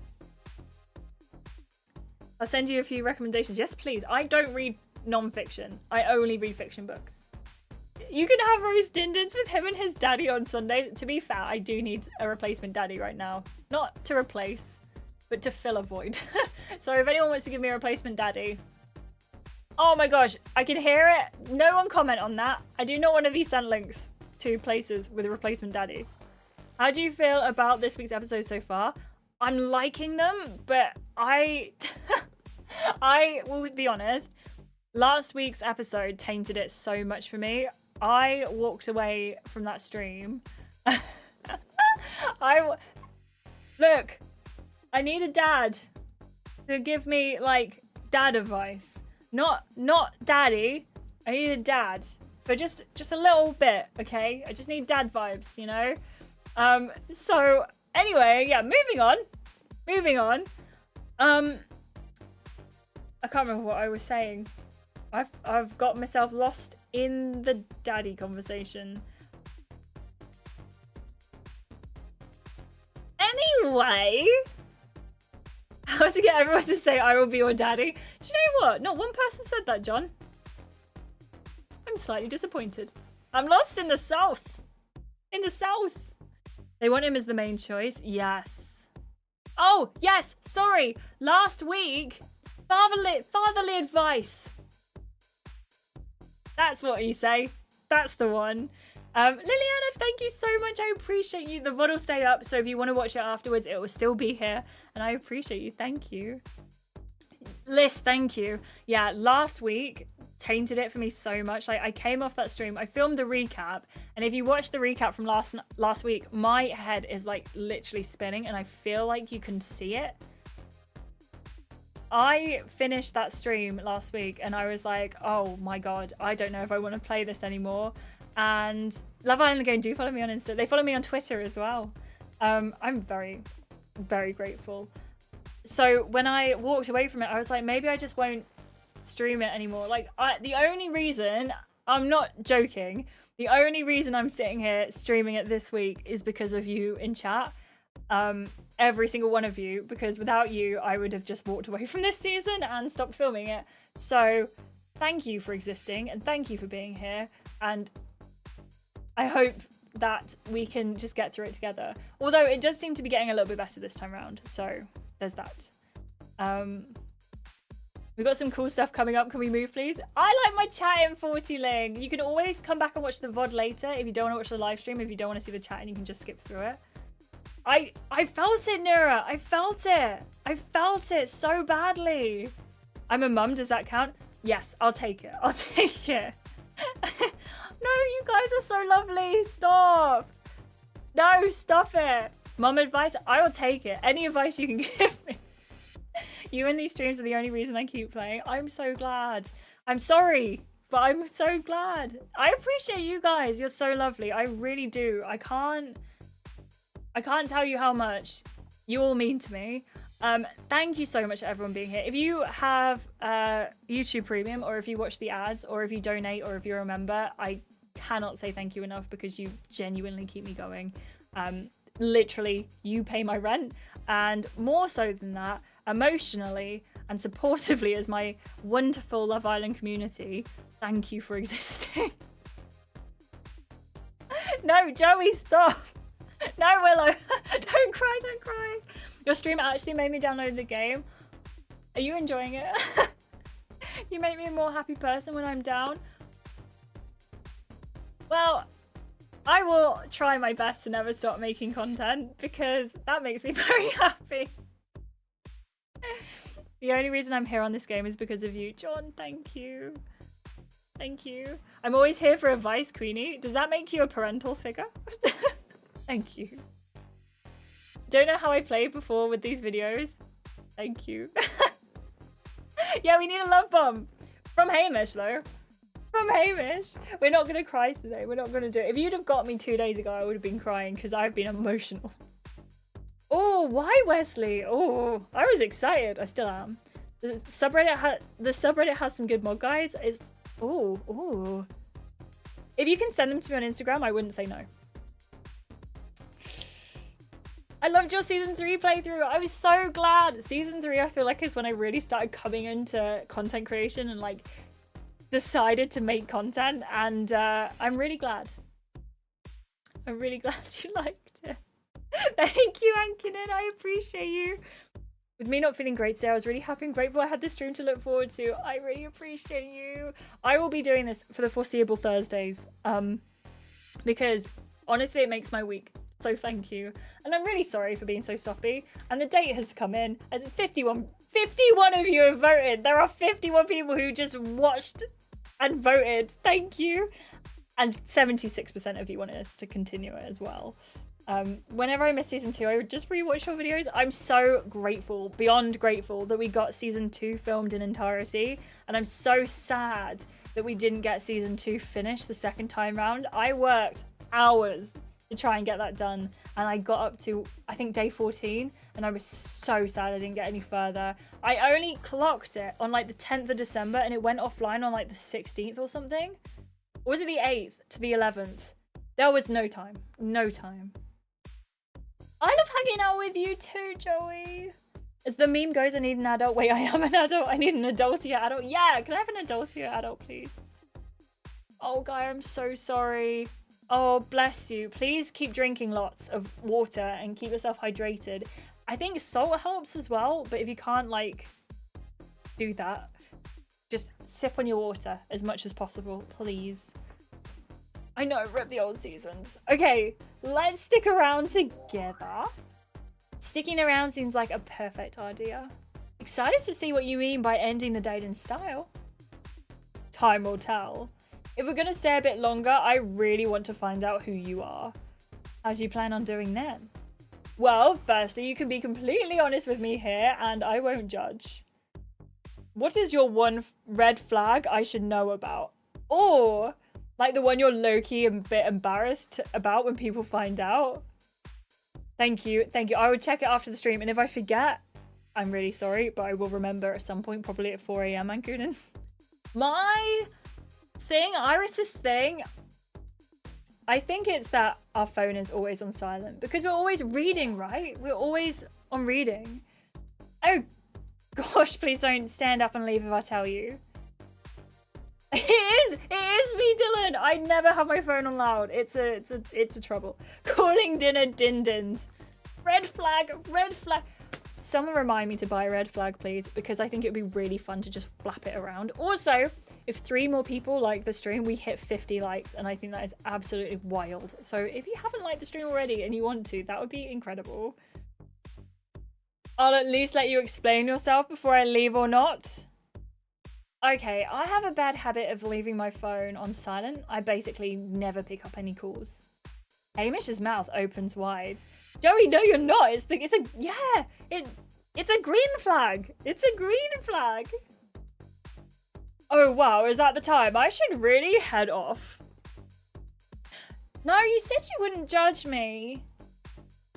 I'll send you a few recommendations. Yes, please. I don't read non-fiction. I only read fiction books. You can have roast dindins with him and his daddy on Sunday. To be fair, I do need a replacement daddy right now. Not to replace, but to fill a void. So if anyone wants to give me a replacement daddy. Oh my gosh, I can hear it. No one comment on that. I do not want to be sent links to places with replacement daddies. How do you feel about this week's episode so far? I'm liking them, but I will be honest. Last week's episode tainted it so much for me. I walked away from that stream. Look, I need a dad to give me like dad advice. Not daddy. I need a dad for just a little bit, okay? I just need dad vibes, you know? So anyway, yeah, moving on. I can't remember what I was saying. I've got myself lost in the daddy conversation. Anyway, how to get everyone to say I will be your daddy. Do you know what? Not one person said that, John. I'm slightly disappointed. I'm lost in the south. In the south. They want him as the main choice. Yes. Oh, yes. Sorry. Last week, fatherly advice. That's what you say. That's the one. Liliana, thank you so much. I appreciate you. The VOD will stay up, so if you want to watch it afterwards, it will still be here. And I appreciate you. Thank you. Liz, thank you. Yeah, last week tainted it for me so much. Like, I came off that stream, I filmed the recap, and if you watch the recap from last week, my head is like literally spinning, and I feel like you can see it. I finished that stream last week and I was like, oh my god, I don't know if I want to play this anymore. And Love Island Game do follow me on Insta. They follow me on Twitter as well. I'm very, very grateful. So when I walked away from it, I was like, maybe I just won't stream it anymore. Like, the only reason, I'm not joking, the only reason I'm sitting here streaming it this week is because of you in chat. Every single one of you, because without you, I would have just walked away from this season and stopped filming it. So thank you for existing and thank you for being here. And I hope that we can just get through it together. Although it does seem to be getting a little bit better this time around. So there's that. We've got some cool stuff coming up. Can we move, please? I like my chat in 40 Ling. You can always come back and watch the VOD later if you don't want to watch the live stream. If you don't want to see the chat, and you can just skip through it. I felt it, Nura. I felt it. I felt it so badly. I'm a mum. Does that count? Yes, I'll take it. I'll take it. No, you guys are so lovely. Stop. No, stop it. Mum advice? I will take it. Any advice you can give me. You and these streams are the only reason I keep playing. I'm so glad. I'm sorry, but I'm so glad. I appreciate you guys. You're so lovely. I really do. I can't tell you how much you all mean to me. Thank you so much to everyone being here. If you have YouTube Premium, or if you watch the ads, or if you donate, or if you're a member, I cannot say thank you enough because you genuinely keep me going. Literally, you pay my rent, and more so than that, emotionally and supportively as my wonderful Love Island community, thank you for existing. No, Joey, stop. No, Willow. Don't cry, don't cry. Your stream actually made me download the game. Are you enjoying it? You make me a more happy person when I'm down. Well, I will try my best to never stop making content because that makes me very happy. The only reason I'm here on this game is because of you. John, thank you. Thank you. I'm always here for advice, Queenie. Does that make you a parental figure? Thank you. Don't know how I played before with these videos. Thank you. Yeah, we need a love bomb. From Hamish, though. From Hamish. We're not going to cry today. We're not going to do it. If you'd have got me 2 days ago, I would have been crying because I've been emotional. Oh, why Wesley? Oh, I was excited. I still am. The subreddit has some good mod guides. Oh. If you can send them to me on Instagram, I wouldn't say no. I loved your season 3 playthrough. I was so glad. Season 3, I feel like, is when I really started coming into content creation and like decided to make content, and I'm really glad. I'm really glad you liked it. Thank you, Ankinen. I appreciate you. With me not feeling great today, I was really happy and grateful I had this stream to look forward to. I really appreciate you. I will be doing this for the foreseeable Thursdays, because honestly, it makes my week. So thank you. And I'm really sorry for being so soppy. And the date has come in. And 51 of you have voted. There are 51 people who just watched and voted. Thank you. And 76% of you wanted us to continue it as well. Whenever I miss season 2, I would just rewatch your videos. I'm so grateful, beyond grateful, that we got season 2 filmed in entirety. And I'm so sad that we didn't get season 2 finished the second time round. I worked hours to try and get that done. And I got up to, I think, day 14. And I was so sad I didn't get any further. I only clocked it on like the 10th of December and it went offline on like the 16th or something. Or was it the 8th to the 11th? There was no time. No time. I love hanging out with you too, Joey. As the meme goes, I need an adult. Wait, I am an adult. I need an adultier adult. Yeah, can I have an adultier adult, please? Oh, Guy, I'm so sorry. Oh, bless you. Please keep drinking lots of water and keep yourself hydrated. I think salt helps as well, but if you can't, like, do that, just sip on your water as much as possible, please. I know, rip the old seasons. Okay, let's stick around together. Sticking around seems like a perfect idea. Excited to see what you mean by ending the date in style. Time will tell. If we're gonna stay a bit longer, I really want to find out who you are. How do you plan on doing then? Well, firstly, you can be completely honest with me here and I won't judge. What is your one red flag I should know about? Or like the one you're low-key a bit embarrassed about when people find out? Thank you. Thank you. I will check it after the stream. And if I forget, I'm really sorry, but I will remember at some point, probably at 4 a.m. Ankunen. My thing, Iris's thing, I think it's that our phone is always on silent because we're always reading, right? We're always on reading. Oh, gosh, please don't stand up and leave if I tell you. It is me, Dylan. I never have my phone on loud. It's a trouble. Calling dinner din-dins. Red flag, red flag. Someone remind me to buy a red flag, please, because I think it would be really fun to just flap it around. Also, if 3 more people like the stream, we hit 50 likes, and I think that is absolutely wild. So if you haven't liked the stream already and you want to, that would be incredible. I'll at least let you explain yourself before I leave or not. Okay, I have a bad habit of leaving my phone on silent. I basically never pick up any calls. Hamish's mouth opens wide. Joey, no, you're not. It's a green flag. It's a green flag. Oh, wow, is that the time? I should really head off. No, you said you wouldn't judge me.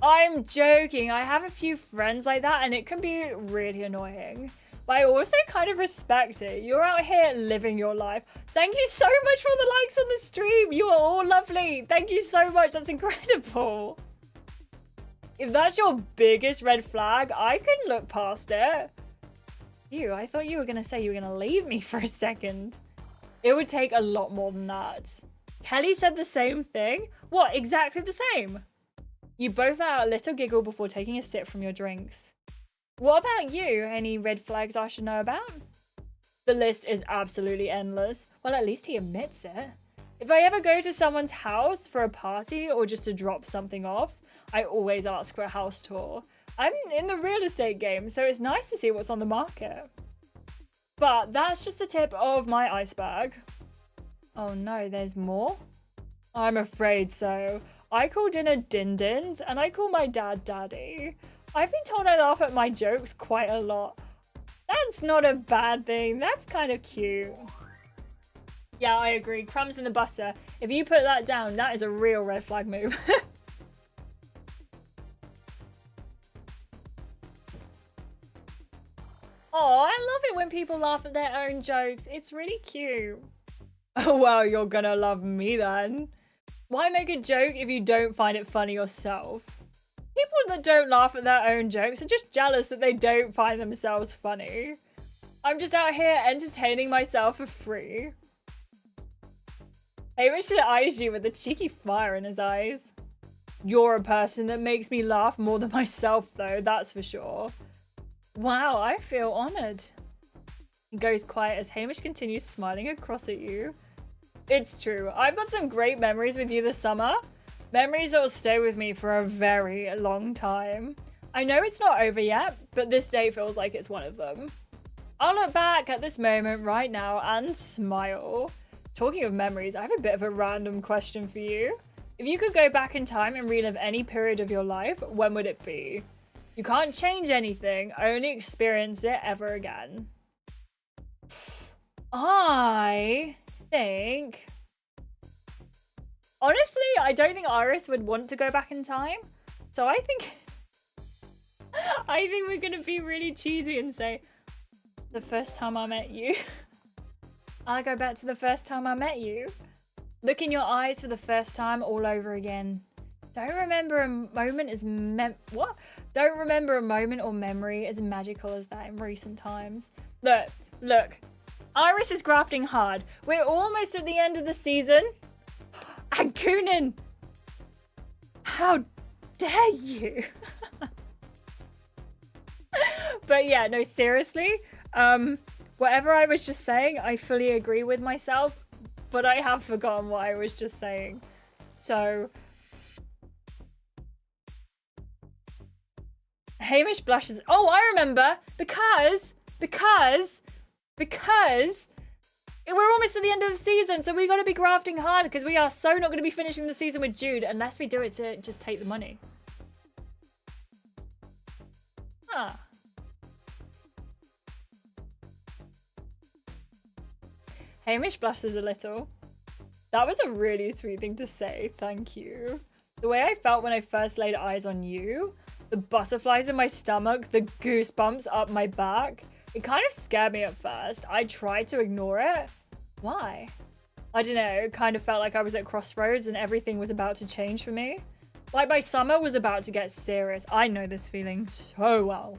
I'm joking. I have a few friends like that, and it can be really annoying. But I also kind of respect it. You're out here living your life. Thank you so much for the likes on the stream. You are all lovely. Thank you so much. That's incredible. If that's your biggest red flag, I can look past it. I thought you were going to say you were going to leave me for a second. It would take a lot more than that. Kelly said the same thing. What, exactly the same? You both let out a little giggle before taking a sip from your drinks. What about you? Any red flags I should know about? The list is absolutely endless. Well, at least he admits it. If I ever go to someone's house for a party or just to drop something off, I always ask for a house tour. I'm in the real estate game, so it's nice to see what's on the market. But that's just the tip of my iceberg. Oh no, there's more? I'm afraid so. I call dinner din-dins and I call my dad daddy. I've been told I laugh at my jokes quite a lot. That's not a bad thing. That's kind of cute. Yeah, I agree. Crumbs in the butter. If you put that down, that is a real red flag move. Oh, I love it when people laugh at their own jokes. It's really cute. Oh, well, you're gonna love me then. Why make a joke if you don't find it funny yourself? People that don't laugh at their own jokes are just jealous that they don't find themselves funny. I'm just out here entertaining myself for free. Hamish eyes you with a cheeky fire in his eyes. You're a person that makes me laugh more than myself, though, that's for sure. Wow, I feel honoured. He goes quiet as Hamish continues smiling across at you. It's true. I've got some great memories with you this summer. Memories that will stay with me for a very long time. I know it's not over yet, but this day feels like it's one of them. I'll look back at this moment right now and smile. Talking of memories, I have a bit of a random question for you. If you could go back in time and relive any period of your life, when would it be? You can't change anything, only experience it ever again. I think... Honestly, I don't think Iris would want to go back in time. So I think... I think we're going to be really cheesy and say, the first time I met you. I'll go back to the first time I met you. Look in your eyes for the first time all over again. Don't remember a moment Don't remember a moment or memory as magical as that in recent times. Look. Iris is grafting hard. We're almost at the end of the season. And Coonan, how dare you? But yeah, no, seriously. Whatever I was just saying, I fully agree with myself. But I have forgotten what I was just saying. So... Hamish blushes. Oh, I remember. Because we're almost at the end of the season, so we got to be grafting hard because we are so not going to be finishing the season with Jude unless we do it to just take the money. Huh. Hamish blushes a little. That was a really sweet thing to say. Thank you. The way I felt when I first laid eyes on you, the butterflies in my stomach, the goosebumps up my back, it kind of scared me at first. I tried to ignore it. Why? I don't know. It kind of felt like I was at crossroads and everything was about to change for me. Like my summer was about to get serious. I know this feeling so well.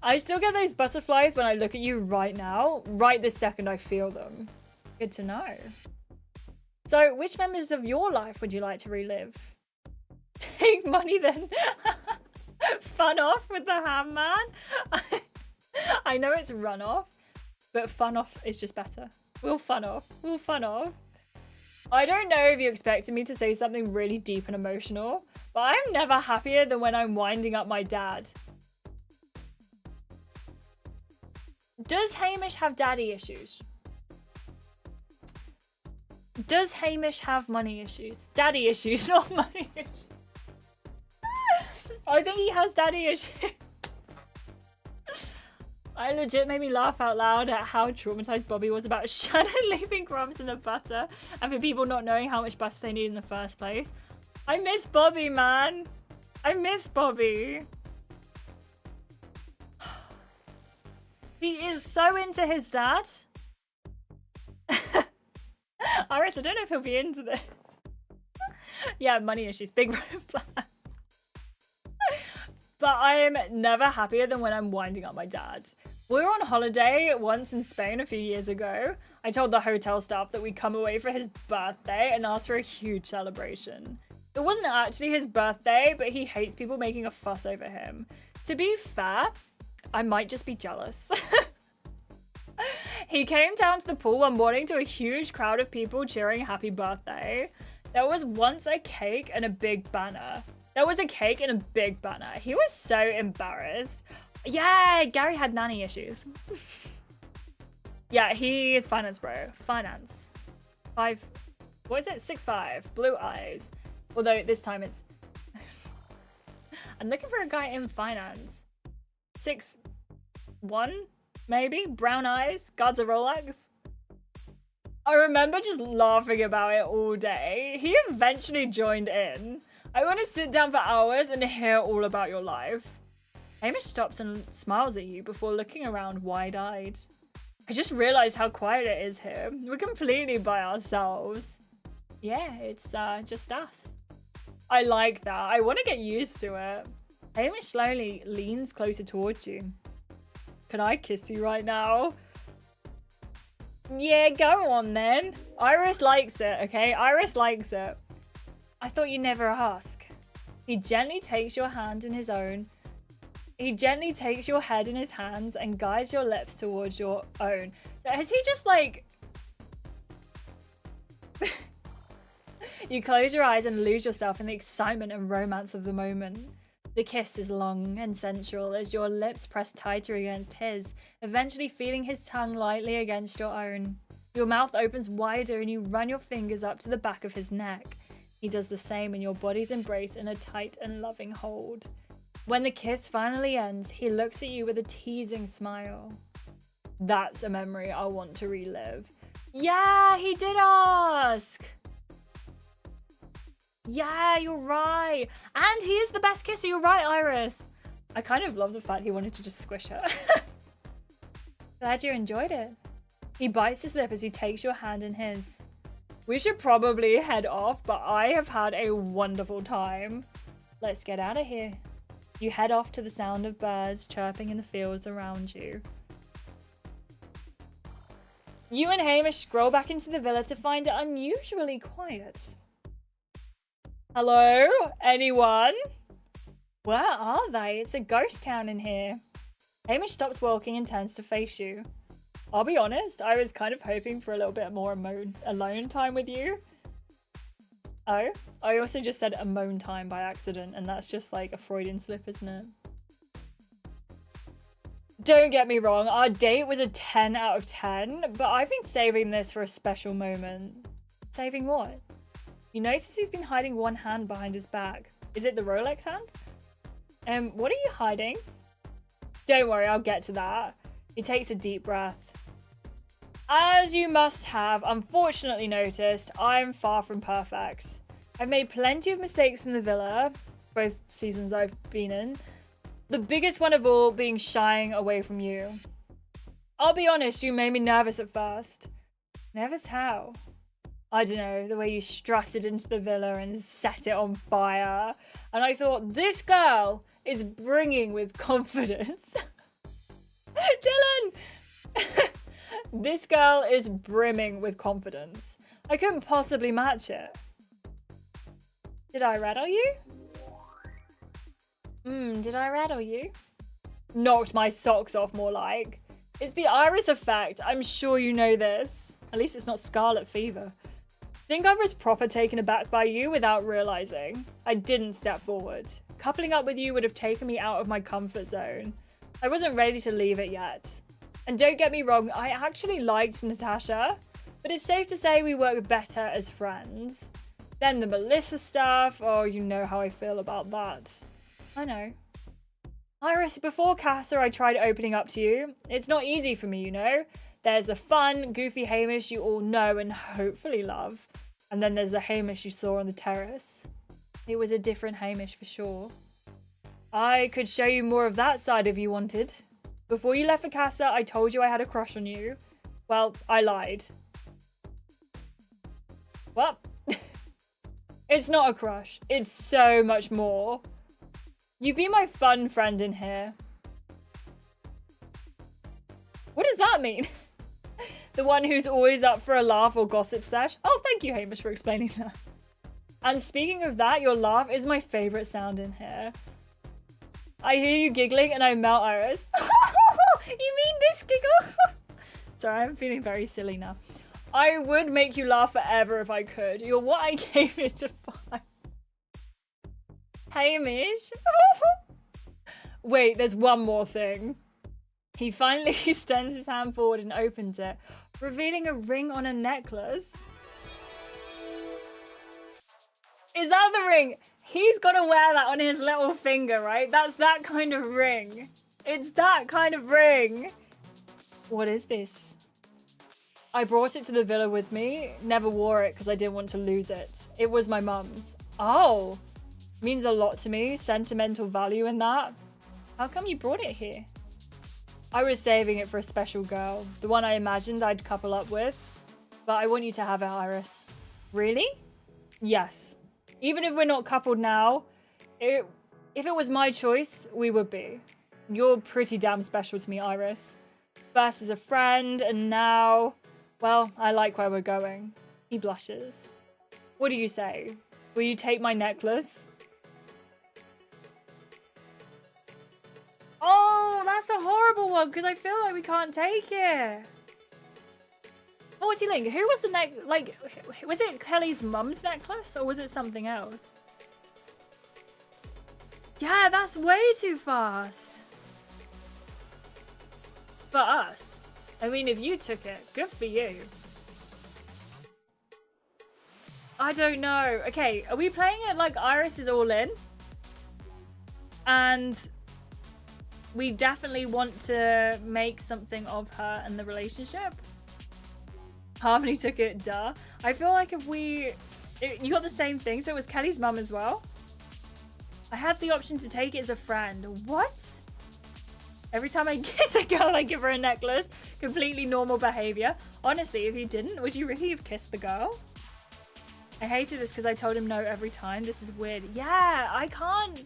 I still get those butterflies when I look at you right now. Right this second, I feel them. Good to know. So, which members of your life would you like to relive? Take money then. Fun off with the ham man. I know it's run off, but fun off is just better. We'll fun off. We'll fun off. I don't know if you expected me to say something really deep and emotional, but I'm never happier than when I'm winding up my dad. Does Hamish have daddy issues? Does Hamish have money issues? Daddy issues, not money issues. I think he has daddy issues. I legit made me laugh out loud at how traumatized Bobby was about Shannon leaving crumbs in the butter and for people not knowing how much butter they need in the first place. I miss Bobby, man. I miss Bobby. He is so into his dad. Iris, I don't know if he'll be into this. Yeah, money issues. Big red flag. But I am never happier than when I'm winding up my dad. We were on holiday once in Spain a few years ago. I told the hotel staff that we'd come away for his birthday and asked for a huge celebration. It wasn't actually his birthday, but he hates people making a fuss over him. To be fair, I might just be jealous. He came down to the pool one morning to a huge crowd of people cheering happy birthday. There was once a cake and a big banner. He was so embarrassed. Yeah, Gary had nanny issues. Yeah, he is finance bro. Finance. 6'5", blue eyes. Although this time it's... I'm looking for a guy in finance. 6'1", maybe? Brown eyes, guards a Rolex. I remember just laughing about it all day. He eventually joined in. I want to sit down for hours and hear all about your life. Hamish stops and smiles at you before looking around wide-eyed. I just realised how quiet it is here. We're completely by ourselves. Yeah, it's just us. I like that. I want to get used to it. Hamish slowly leans closer towards you. Can I kiss you right now? Yeah, go on then. Iris likes it, okay? Iris likes it. I thought you'd never ask. He gently takes your hand in his own. He gently takes your head in his hands and guides your lips towards your own. So has he just like... You close your eyes and lose yourself in the excitement and romance of the moment. The kiss is long and sensual as your lips press tighter against his, eventually feeling his tongue lightly against your own. Your mouth opens wider and you run your fingers up to the back of his neck. He does the same and your bodies embrace in a tight and loving hold. When the kiss finally ends, he looks at you with a teasing smile. That's a memory I want to relive. Yeah, he did ask! Yeah, you're right. And he is the best kisser. You're right, Iris. I kind of love the fact he wanted to just squish her. Glad you enjoyed it. He bites his lip as he takes your hand in his. We should probably head off, but I have had a wonderful time. Let's get out of here. You head off to the sound of birds chirping in the fields around you. You and Hamish scroll back into the villa to find it unusually quiet. Hello? Anyone? Where are they? It's a ghost town in here. Hamish stops walking and turns to face you. I'll be honest, I was kind of hoping for a little bit more alone time with you. Oh, I also just said alone time by accident, and that's just like a Freudian slip, isn't it? Don't get me wrong, our date was a 10 out of 10, but I've been saving this for a special moment. Saving what? You notice he's been hiding one hand behind his back. Is it the Rolex hand? What are you hiding? Don't worry, I'll get to that. He takes a deep breath. As you must have unfortunately noticed, I'm far from perfect. I've made plenty of mistakes in the villa, both seasons I've been in. The biggest one of all being shying away from you. I'll be honest, you made me nervous at first. Nervous how? I don't know, the way you strutted into the villa and set it on fire. And I thought, this girl is bringing with confidence. Dylan! This girl is brimming with confidence. I couldn't possibly match it. Did I rattle you? Did I rattle you? Knocked my socks off, more like. It's the Iris effect. I'm sure you know this. At least it's not scarlet fever. Think I was proper taken aback by you without realizing. I didn't step forward. Coupling up with you would have taken me out of my comfort zone. I wasn't ready to leave it yet. And don't get me wrong, I actually liked Natasha, but it's safe to say we work better as friends. Then the Melissa stuff, oh, you know how I feel about that. I know. Iris, before Casa, I tried opening up to you. It's not easy for me, you know? There's the fun, goofy Hamish you all know and hopefully love. And then there's the Hamish you saw on the terrace. It was a different Hamish for sure. I could show you more of that side if you wanted. Before you left for Casa, I told you I had a crush on you. Well, I lied. What? It's not a crush. It's so much more. You be my fun friend in here. What does that mean? The one who's always up for a laugh or gossip sesh? Oh, thank you, Hamish, for explaining that. And speaking of that, your laugh is my favorite sound in here. I hear you giggling and I melt, Iris. You mean this giggle? Sorry, I'm feeling very silly now. I would make you laugh forever if I could. You're what I came here to find. Hamish. Wait, there's one more thing. He finally extends his hand forward and opens it, revealing a ring on a necklace. Is that the ring? He's got to wear that on his little finger, right? That's that kind of ring. It's that kind of ring. What is this? I brought it to the villa with me. Never wore it because I didn't want to lose it. It was my mum's. Oh, means a lot to me. Sentimental value in that. How come you brought it here? I was saving it for a special girl. The one I imagined I'd couple up with. But I want you to have it, Iris. Really? Yes. Even if we're not coupled now, if it was my choice, we would be. You're pretty damn special to me, Iris. First as a friend, and now Well, I like where we're going. He blushes. What do you say? Will you take my necklace? Oh, that's a horrible one because I feel like we can't take it. Oh, what's he like? Who was the was it Kelly's mum's necklace or was it something else? Yeah, that's way too fast. For us. I mean, if you took it, good for you. I don't know. Okay, are we playing it like Iris is all in? And we definitely want to make something of her and the relationship. Harmony took it, duh. I feel like if you got the same thing, so it was Kelly's mum as well. I had the option to take it as a friend. What? Every time I kiss a girl, I give her a necklace. Completely normal behavior. Honestly, if you didn't, would you really have kissed the girl? I hated this because I told him no every time. This is weird. Yeah, I can't.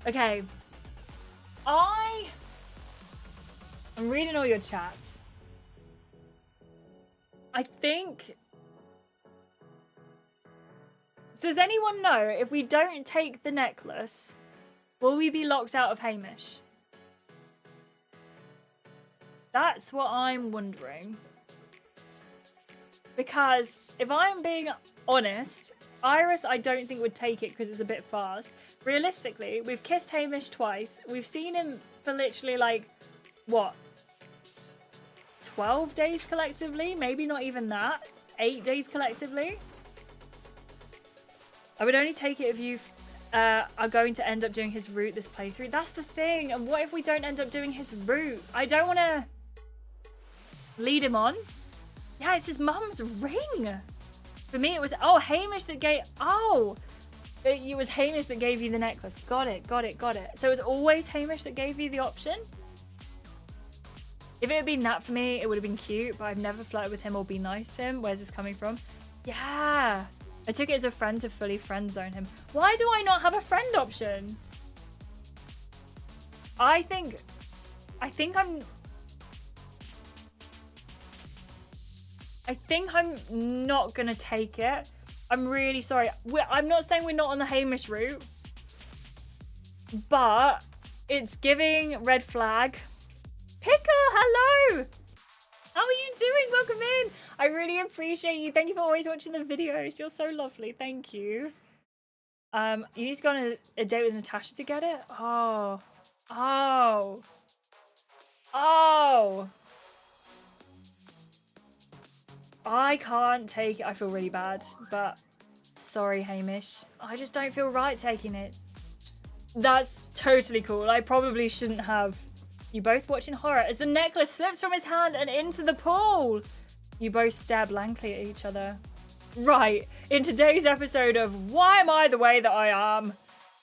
Okay. I'm reading all your chats. I think... Does anyone know if we don't take the necklace, will we be locked out of Hamish? That's what I'm wondering. Because if I'm being honest, Iris I don't think would take it because it's a bit fast. Realistically, we've kissed Hamish twice. We've seen him for literally like, what? 12 days collectively? Maybe not even that. 8 days collectively? I would only take it if you are going to end up doing his route this playthrough. That's the thing. And what if we don't end up doing his route? I don't want to lead him on. Yeah, it's his mum's ring. For me, it was... Oh, Hamish that gave... Oh! It was Hamish that gave you the necklace. Got it, got it, got it. So it was always Hamish that gave you the option? If it had been that for me, it would have been cute, but I've never flirted with him or been nice to him. Where's this coming from? Yeah! I took it as a friend to fully friend zone him. Why do I not have a friend option? I think I'm not gonna take it. I'm really sorry. I'm not saying we're not on the Hamish route, but it's giving red flag. Pickle, hello! How are you doing? Welcome in. I really appreciate you. Thank you for always watching the videos. You're so lovely. Thank you. You need to go on a date with Natasha to get it? Oh. Oh. Oh. I can't take it. I feel really bad, but sorry, Hamish. I just don't feel right taking it. That's totally cool. I probably shouldn't have. You both watching horror as the necklace slips from his hand and into the pool. You both stare blankly at each other. Right, in today's episode of Why Am I the Way That I Am?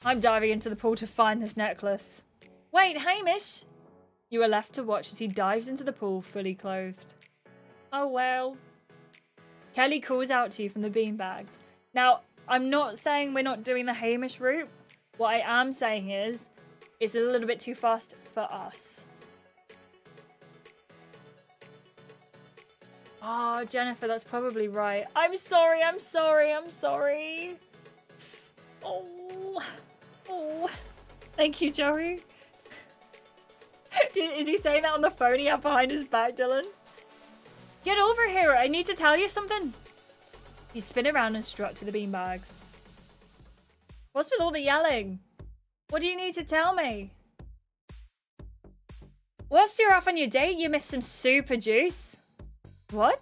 I'm diving into the pool to find this necklace. Wait, Hamish! You are left to watch as he dives into the pool fully clothed. Oh well. Kelly calls out to you from the beanbags. Now, I'm not saying we're not doing the Hamish route. What I am saying is, it's a little bit too fast for us. Oh, Jennifer, that's probably right. I'm sorry, I'm sorry, I'm sorry. Oh. Oh. Thank you, Joey. Is he saying that on the phone he had behind his back, Dylan? Get over here, I need to tell you something. You spin around and strut to the beanbags. What's with all the yelling? What do you need to tell me? Whilst you're off on your date, you missed some super juice. What?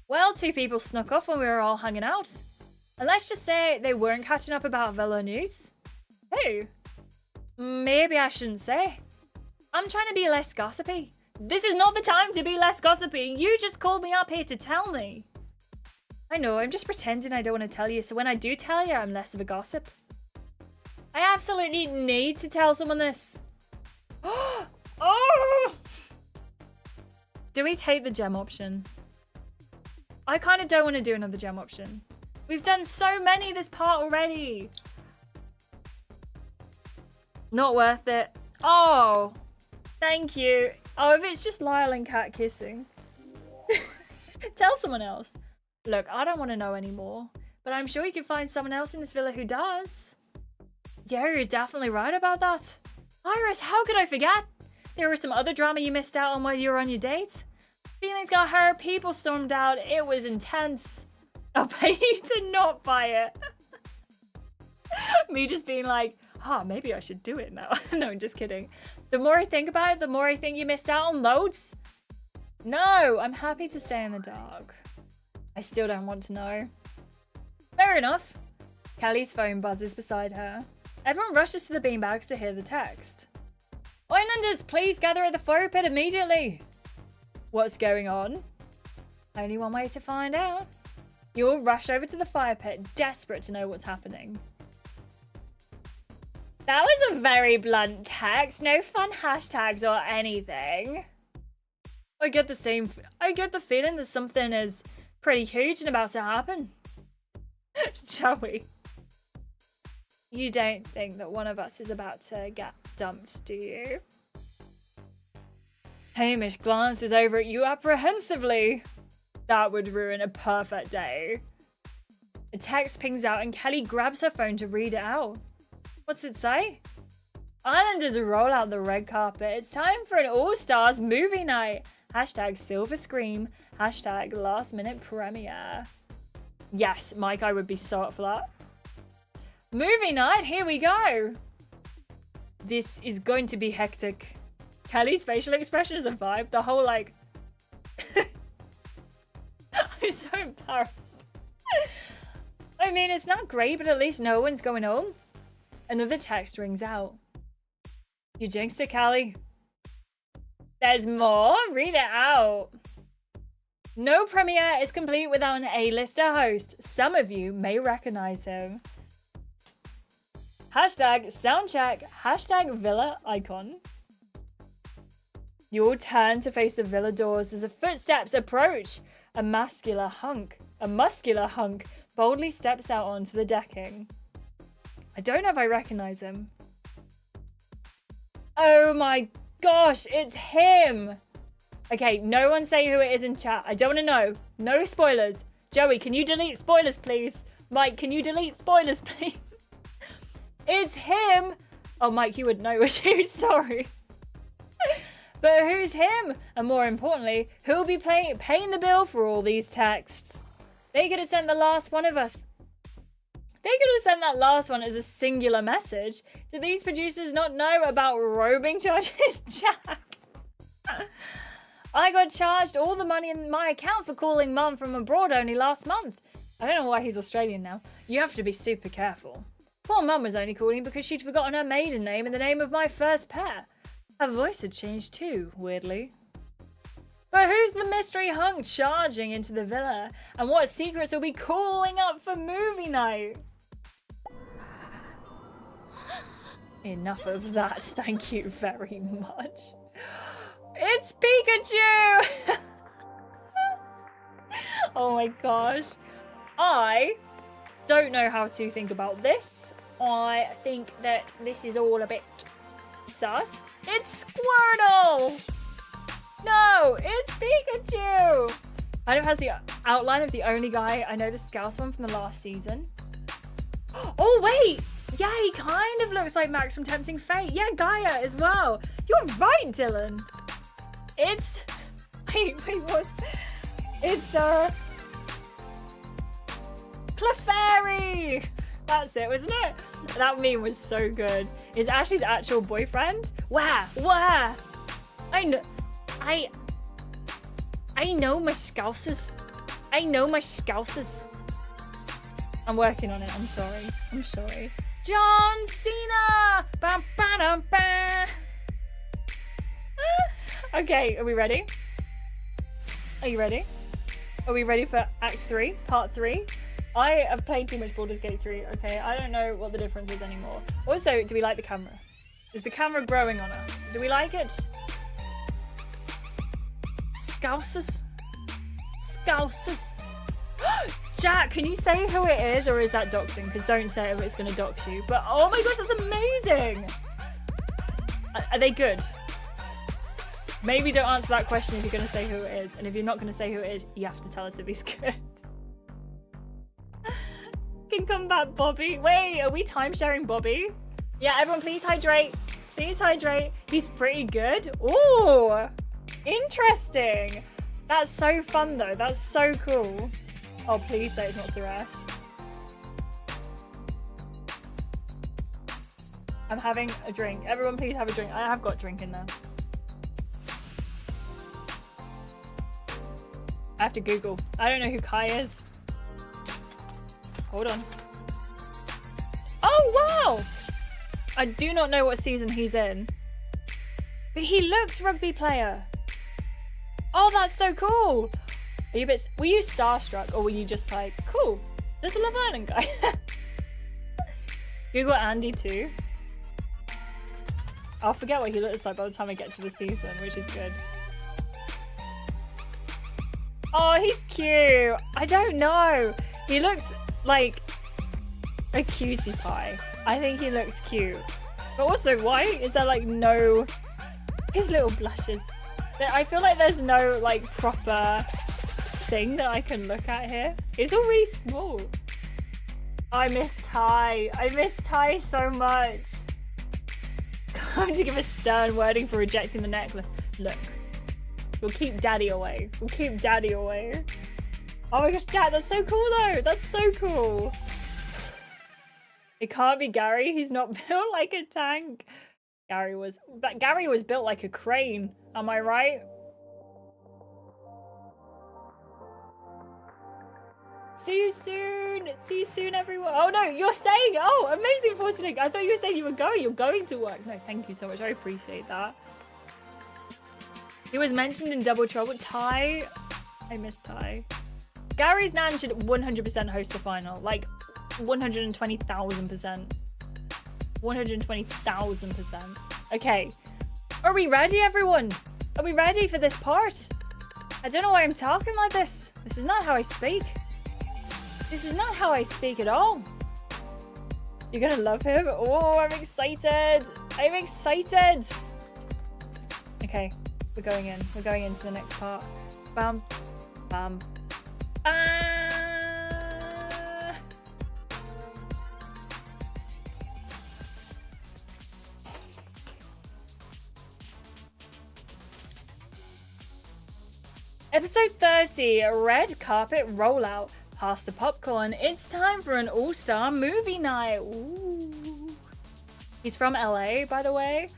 Well, 2 people snuck off when we were all hanging out. And let's just say they weren't catching up about Villa news. Who? Maybe I shouldn't say. I'm trying to be less gossipy. This is not the time to be less gossipy. You just called me up here to tell me. I know, I'm just pretending I don't want to tell you, so when I do tell you, I'm less of a gossip. I absolutely need to tell someone this. Oh! Do we take the gem option? I kind of don't want to do another gem option. We've done so many this part already. Not worth it. Oh, thank you. Oh, if it's just Lyle and Kat kissing. Tell someone else. Look, I don't want to know anymore, but I'm sure you can find someone else in this villa who does. Yeah, you're definitely right about that. Iris, how could I forget? There was some other drama you missed out on while you were on your date. Feelings got hurt, people stormed out, it was intense. I'll pay you to not buy it. Me just being like, maybe I should do it now. No, I'm just kidding. The more I think about it, the more I think you missed out on loads. No, I'm happy to stay in the dark. I still don't want to know. Fair enough. Kelly's phone buzzes beside her. Everyone rushes to the beanbags to hear the text. Islanders, please gather at the fire pit immediately. What's going on? Only one way to find out. You all rush over to the fire pit, desperate to know what's happening. That was a very blunt text. No fun hashtags or anything. I get the feeling that something is pretty huge and about to happen. Joey. You don't think that one of us is about to get dumped, do you? Hamish glances over at you apprehensively. That would ruin a perfect day. A text pings out and Kelly grabs her phone to read it out. What's it say? Islanders roll out the red carpet. It's time for an all-stars movie night. Hashtag silver scream. Hashtag last minute premiere. Yes, Mike, I would be so up for that. Movie night, here we go. This is going to be hectic. Kelly's facial expression is a vibe. The whole like... I'm so embarrassed. I mean, it's not great, but at least no one's going home. Another text rings out. You jinxed it, Callie. There's more? Read it out. No premiere is complete without an A-lister host. Some of you may recognize him. Hashtag soundcheck. Hashtag villa icon. You all turn to face the villa doors as the footsteps approach. A muscular hunk boldly steps out onto the decking. I don't know if I recognize him. Oh my gosh, it's him! Okay, no one say who it is in chat. I don't want to know. No spoilers. Joey, can you delete spoilers, please? Mike, can you delete spoilers, please? It's him! Oh, Mike, you would know, would you? Sorry. But who's him? And more importantly, who'll be paying the bill for all these texts? They could have sent the last one of us. They could have sent that last one as a singular message. Do these producers not know about roaming charges, Jack? I got charged all the money in my account for calling Mum from abroad only last month. I don't know why he's Australian now. You have to be super careful. Poor Mum was only calling because she'd forgotten her maiden name and the name of my first pet. Her voice had changed too, weirdly. But who's the mystery hunk charging into the villa? And what secrets will be calling up for movie night? Enough of that, thank you very much. It's Pikachu! Oh my gosh. I don't know how to think about this. I think that this is all a bit sus. It's Squirtle! No, it's Pikachu! Kind of has the outline of the only guy I know, the Scouse one from the last season. Oh wait! Yeah, he kind of looks like Max from Tempting Fate. Yeah, Gaia as well. You're right, Dylan. It's... Wait, what? It's, Clefairy! That's it, wasn't it? That meme was so good. Is Ashley's actual boyfriend? Where? I know my Scousers. I'm working on it, I'm sorry. John Cena! Ba, ba, da, ba. Okay, are we ready? Are you ready? Are we ready for Act 3, Part 3? I have played too much Baldur's Gate 3, okay? I don't know what the difference is anymore. Also, do we like the camera? Is the camera growing on us? Do we like it? Scousers. Jack, can you say who it is, or is that doxing? Because don't say it if it's going to dox you. But oh my gosh, that's amazing! Are they good? Maybe don't answer that question if you're going to say who it is. And if you're not going to say who it is, you have to tell us if he's good. Can come back, Bobby. Wait, are we time sharing Bobby? Yeah, everyone please hydrate. Please hydrate. He's pretty good. Ooh, interesting. That's so fun though. That's so cool. Oh, please say it's not Suresh. I'm having a drink. Everyone please have a drink. I have got drink in there. I have to Google. I don't know who Kai is. Hold on. Oh, wow! I do not know what season he's in. But he looks rugby player. Oh, that's so cool. Are you a bit, were you starstruck or were you just like, cool, there's a Love Island guy? Google Andy too. I'll forget what he looks like by the time I get to the season, which is good. Oh, he's cute. I don't know. He looks like a cutie pie. I think he looks cute. But also, why is there like no... His little blushes. I feel like there's no like proper thing that I can look at here. It's all really small. I miss Ty. I miss Ty so much. I'm to give a stern wording for rejecting the necklace. Look. We'll keep daddy away. We'll keep daddy away. Oh my gosh, Jack, that's so cool though. That's so cool. It can't be Gary. He's not built like a tank. Gary was built like a crane. Am I right? See you soon. See you soon, everyone. Oh no, you're staying. Oh, amazing for today. I thought you were saying you were going. You're going to work. No, thank you so much. I appreciate that. He was mentioned in Double Trouble. Ty. I miss Ty. Gary's nan should 100% host the final. Like 120,000%. 120,000%. Okay. Are we ready, everyone? Are we ready for this part? I don't know why I'm talking like this. This is not how I speak. This is not how I speak at all. You're gonna love him. Oh, I'm excited. I'm excited. Okay. We're going in. We're going into the next part. Bam. Bam. Ah. Episode 30, red carpet rollout. Pass the popcorn. It's time for an all-star movie night. Ooh. He's from LA, by the way.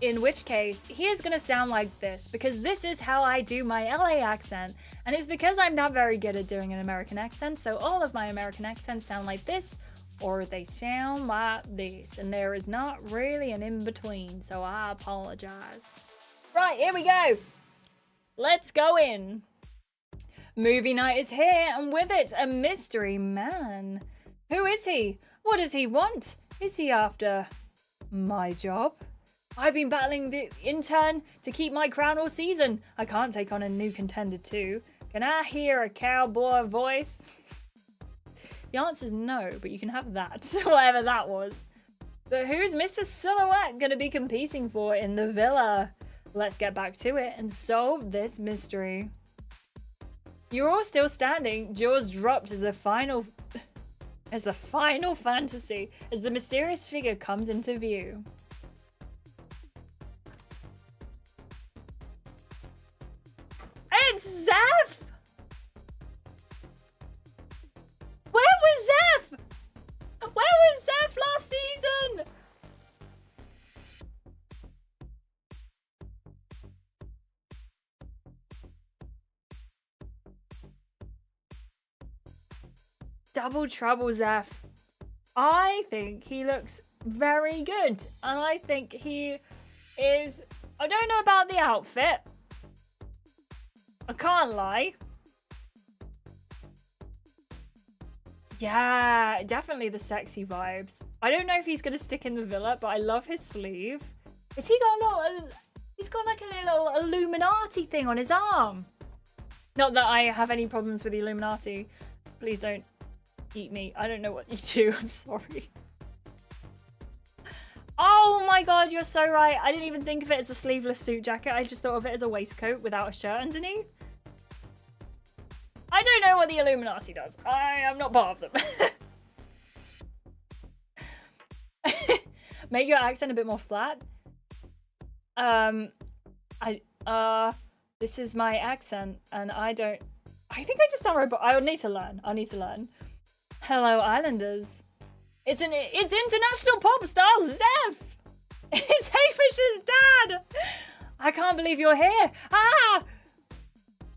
In which case, he is going to sound like this because this is how I do my LA accent. And it's because I'm not very good at doing an American accent. So all of my American accents sound like this or they sound like this. And there is not really an in-between. So I apologize. Right, here we go. Let's go in. Movie night is here and with it a mystery man. Who is he? What does he want? Is he after my job? I've been battling the intern to keep my crown all season. I can't take on a new contender too. Can I hear a cowboy voice? The answer's no, but you can have that, whatever that was. But who's Mr. Silhouette gonna be competing for in the villa? Let's get back to it and solve this mystery. You're all still standing, jaws dropped as the final fantasy, as the mysterious figure comes into view. It's Zeph! Where was Zeph? Where was Zeph last season? Double Trouble Zeph. I think he looks very good. And I think he is... I don't know about the outfit. I can't lie. Yeah, definitely the sexy vibes. I don't know if he's going to stick in the villa, but I love his sleeve. Has he got a little... He's got like a little Illuminati thing on his arm. Not that I have any problems with the Illuminati. Please don't eat me. I don't know what you do. I'm sorry. Oh my god, you're so right. I didn't even think of it as a sleeveless suit jacket. I just thought of it as a waistcoat without a shirt underneath. I don't know what the Illuminati does. I am not part of them. Make your accent a bit more flat. This is my accent and I think I just sound robot. I'll need to learn. Hello, Islanders. It's international pop star Zeph. It's Hamish's dad. I can't believe you're here. Ah!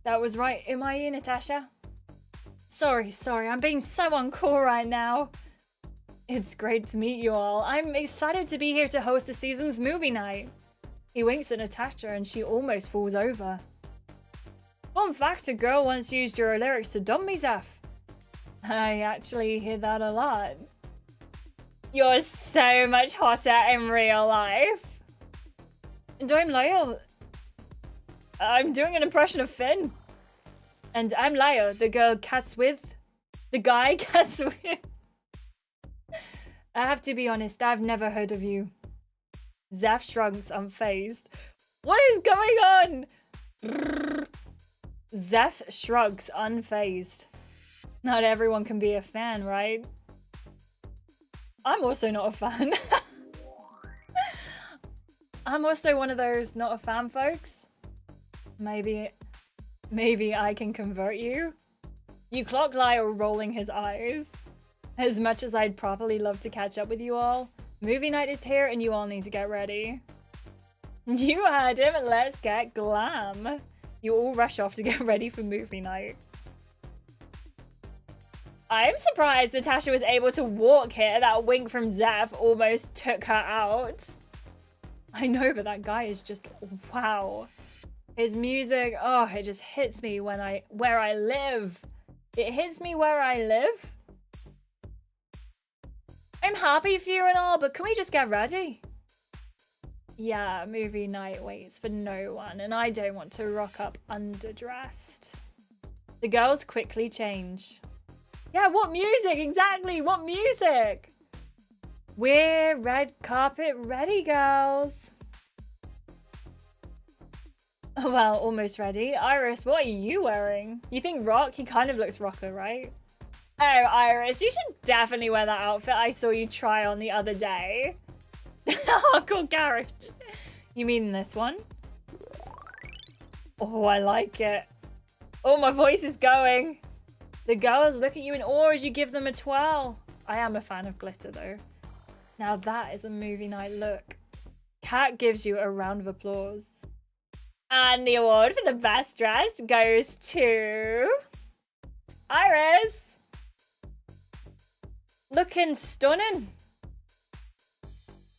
That was right. Am I you, Natasha? Sorry. I'm being so uncool right now. It's great to meet you all. I'm excited to be here to host the season's movie night. He winks at Natasha and she almost falls over. Fun fact, a girl once used your lyrics to dump me, Zeph. I actually hear that a lot. You're so much hotter in real life. And I'm Lyle. I'm doing an impression of Finn. And I'm Lyle, the girl Cat's with. The guy Cat's with. I have to be honest, I've never heard of you. Zeph shrugs, unfazed. What is going on? Zeph shrugs, unfazed. Not everyone can be a fan, right? I'm also not a fan. I'm also one of those not a fan folks. Maybe I can convert you. You clock Lyle rolling his eyes. As much as I'd probably love to catch up with you all, movie night is here and you all need to get ready. You heard him, let's get glam. You all rush off to get ready for movie night. I'm surprised Natasha was able to walk here. That wink from Zeph almost took her out. I know, but that guy is just, wow. His music, oh, it just hits me where I live. It hits me where I live. I'm happy for you and all, but can we just get ready? Yeah, movie night waits for no one, and I don't want to rock up underdressed. The girls quickly change. Yeah, what music? Exactly, what music? We're red carpet ready, girls. Well, almost ready. Iris, what are you wearing? You think rock? He kind of looks rocker, right? Oh, Iris, you should definitely wear that outfit I saw you try on the other day. Hardcore garage. You mean this one? Oh, I like it. Oh, my voice is going. The girls look at you in awe as you give them a twirl. I am a fan of glitter, though. Now that is a movie night look. Kat gives you a round of applause. And the award for the best dressed goes to Iris. Looking stunning.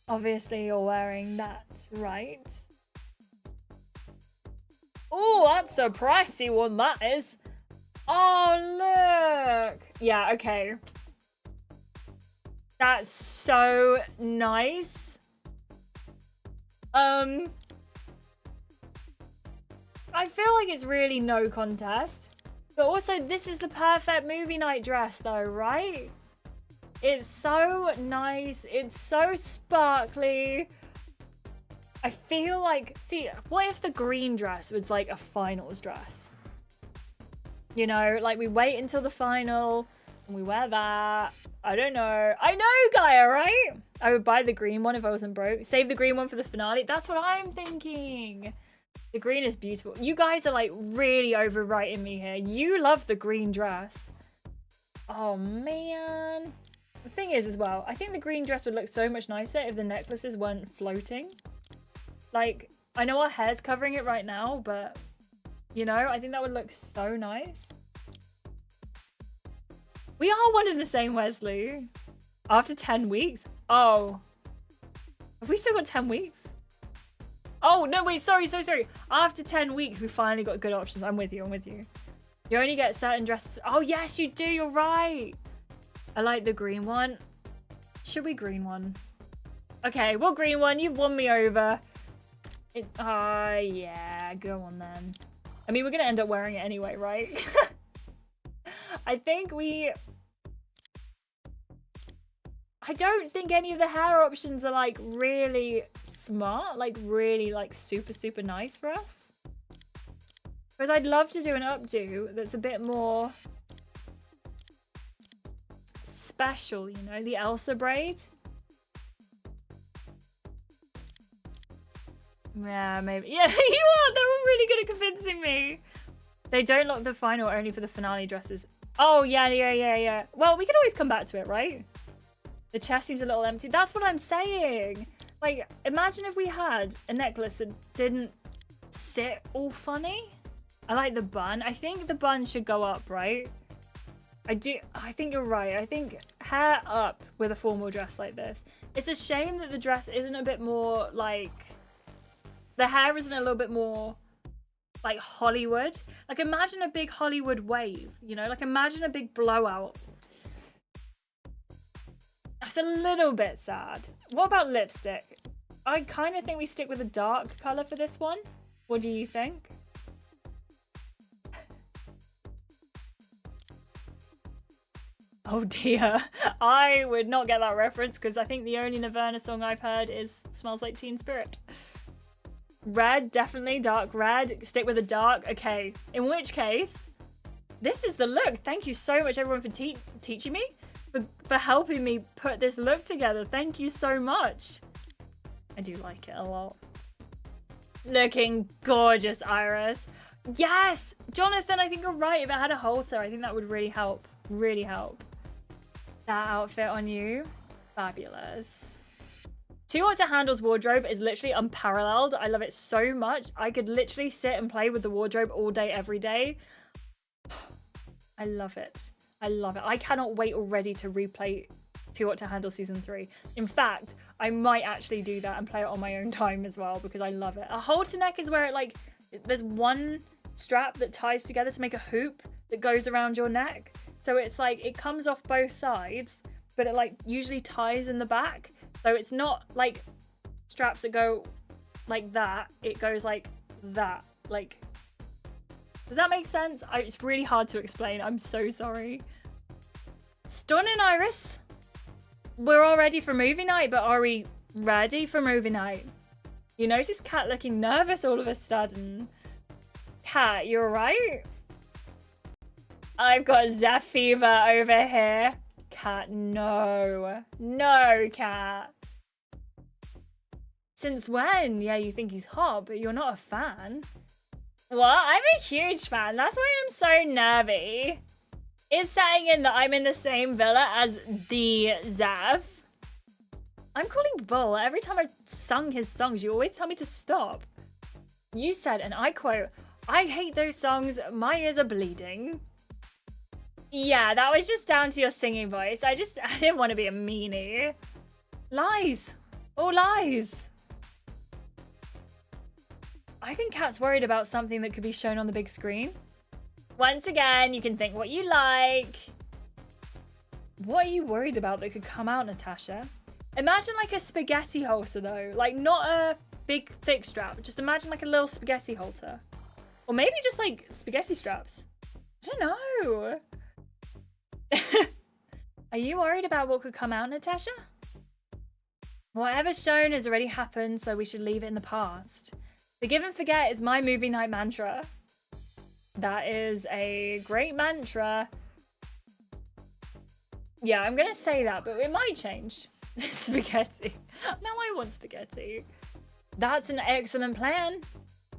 Obviously, you're wearing that, right? Oh, that's a pricey one, that is. Oh, look. Yeah, okay. That's so nice. I feel like it's really no contest. But also, this is the perfect movie night dress, though, right? It's so nice. It's so sparkly. I feel like... See, what if the green dress was like a finals dress? You know, like we wait until the final and we wear that. I don't know. I know, Gaia, right? I would buy the green one if I wasn't broke. Save the green one for the finale. That's what I'm thinking. The green is beautiful. You guys are like really overwriting me here. You love the green dress. Oh, man. The thing is as well, I think the green dress would look so much nicer if the necklaces weren't floating. Like, I know our hair's covering it right now, but, you know, I think that would look so nice. We are one and the same, Wesley. After 10 weeks? Oh. Have we still got 10 weeks? Oh, no, wait, sorry. After 10 weeks, we finally got good options. I'm with you. You only get certain dresses. Oh, yes, you do. You're right. I like the green one. Should we green one? Okay, well, green one. You've won me over. Yeah, go on then. I mean, we're going to end up wearing it anyway, right? I think we... I don't think any of the hair options are like really smart, like really like super, super nice for us. Whereas I'd love to do an updo that's a bit more special, you know, the Elsa braid. Yeah, maybe. Yeah, you are. They're all really good at convincing me. They don't lock the final only for the finale dresses. Oh, yeah. Well, we could always come back to it, right? The chest seems a little empty. That's what I'm saying. Like, imagine if we had a necklace that didn't sit all funny. I like the bun. I think the bun should go up, right? I think you're right. I think hair up with a formal dress like this. It's a shame that the dress isn't a bit more like... The hair isn't a little bit more like Hollywood. Like imagine a big Hollywood wave, you know? Like imagine a big blowout. That's a little bit sad. What about lipstick? I kind of think we stick with a dark color for this one. What do you think? Oh dear, I would not get that reference because I think the only Nirvana song I've heard is Smells Like Teen Spirit. Red, definitely dark red. Stick with the dark. Okay, in which case, this is the look. Thank you so much everyone for teaching me, for helping me put this look together. Thank you so much. I do like it a lot. Looking gorgeous, Iris. Yes, Jonathan, I think you're right. If it had a halter, I think that would really help. Really help. That outfit on you, fabulous. Too Hot to Handle's wardrobe is literally unparalleled. I love it so much. I could literally sit and play with the wardrobe all day, every day. I love it. I love it. I cannot wait already to replay Too Hot to Handle Season 3. In fact, I might actually do that and play it on my own time as well because I love it. A halter neck is where it like, there's one strap that ties together to make a hoop that goes around your neck. So it's like, it comes off both sides, but it like usually ties in the back. So it's not like straps that go like that. It goes like that. Like, does that make sense? It's really hard to explain. I'm so sorry. Stunning, Iris. We're all ready for movie night, but are we ready for movie night? You notice Kat looking nervous all of a sudden. Kat, you alright? I've got Zeph fever over here. Kat, no. No, Kat. Since when? Yeah, you think he's hot, but you're not a fan. What? I'm a huge fan. That's why I'm so nervy. Is saying in that I'm in the same villa as the Zeph. I'm calling bull. Every time I've sung his songs, you always tell me to stop. You said, and I quote, I hate those songs. My ears are bleeding. Yeah, that was just down to your singing voice. I didn't want to be a meanie. Lies. All lies. I think Kat's worried about something that could be shown on the big screen. Once again, you can think what you like. What are you worried about that could come out, Natasha? Imagine like a spaghetti halter though. Like not a big thick strap. Just imagine like a little spaghetti halter. Or maybe just like spaghetti straps. I don't know. Are you worried about what could come out, Natasha? Whatever's shown has already happened, so we should leave it in the past. Forgive and forget is my movie night mantra. That is a great mantra. Yeah, I'm gonna say that, but it might change. Spaghetti. Now I want spaghetti. That's an excellent plan.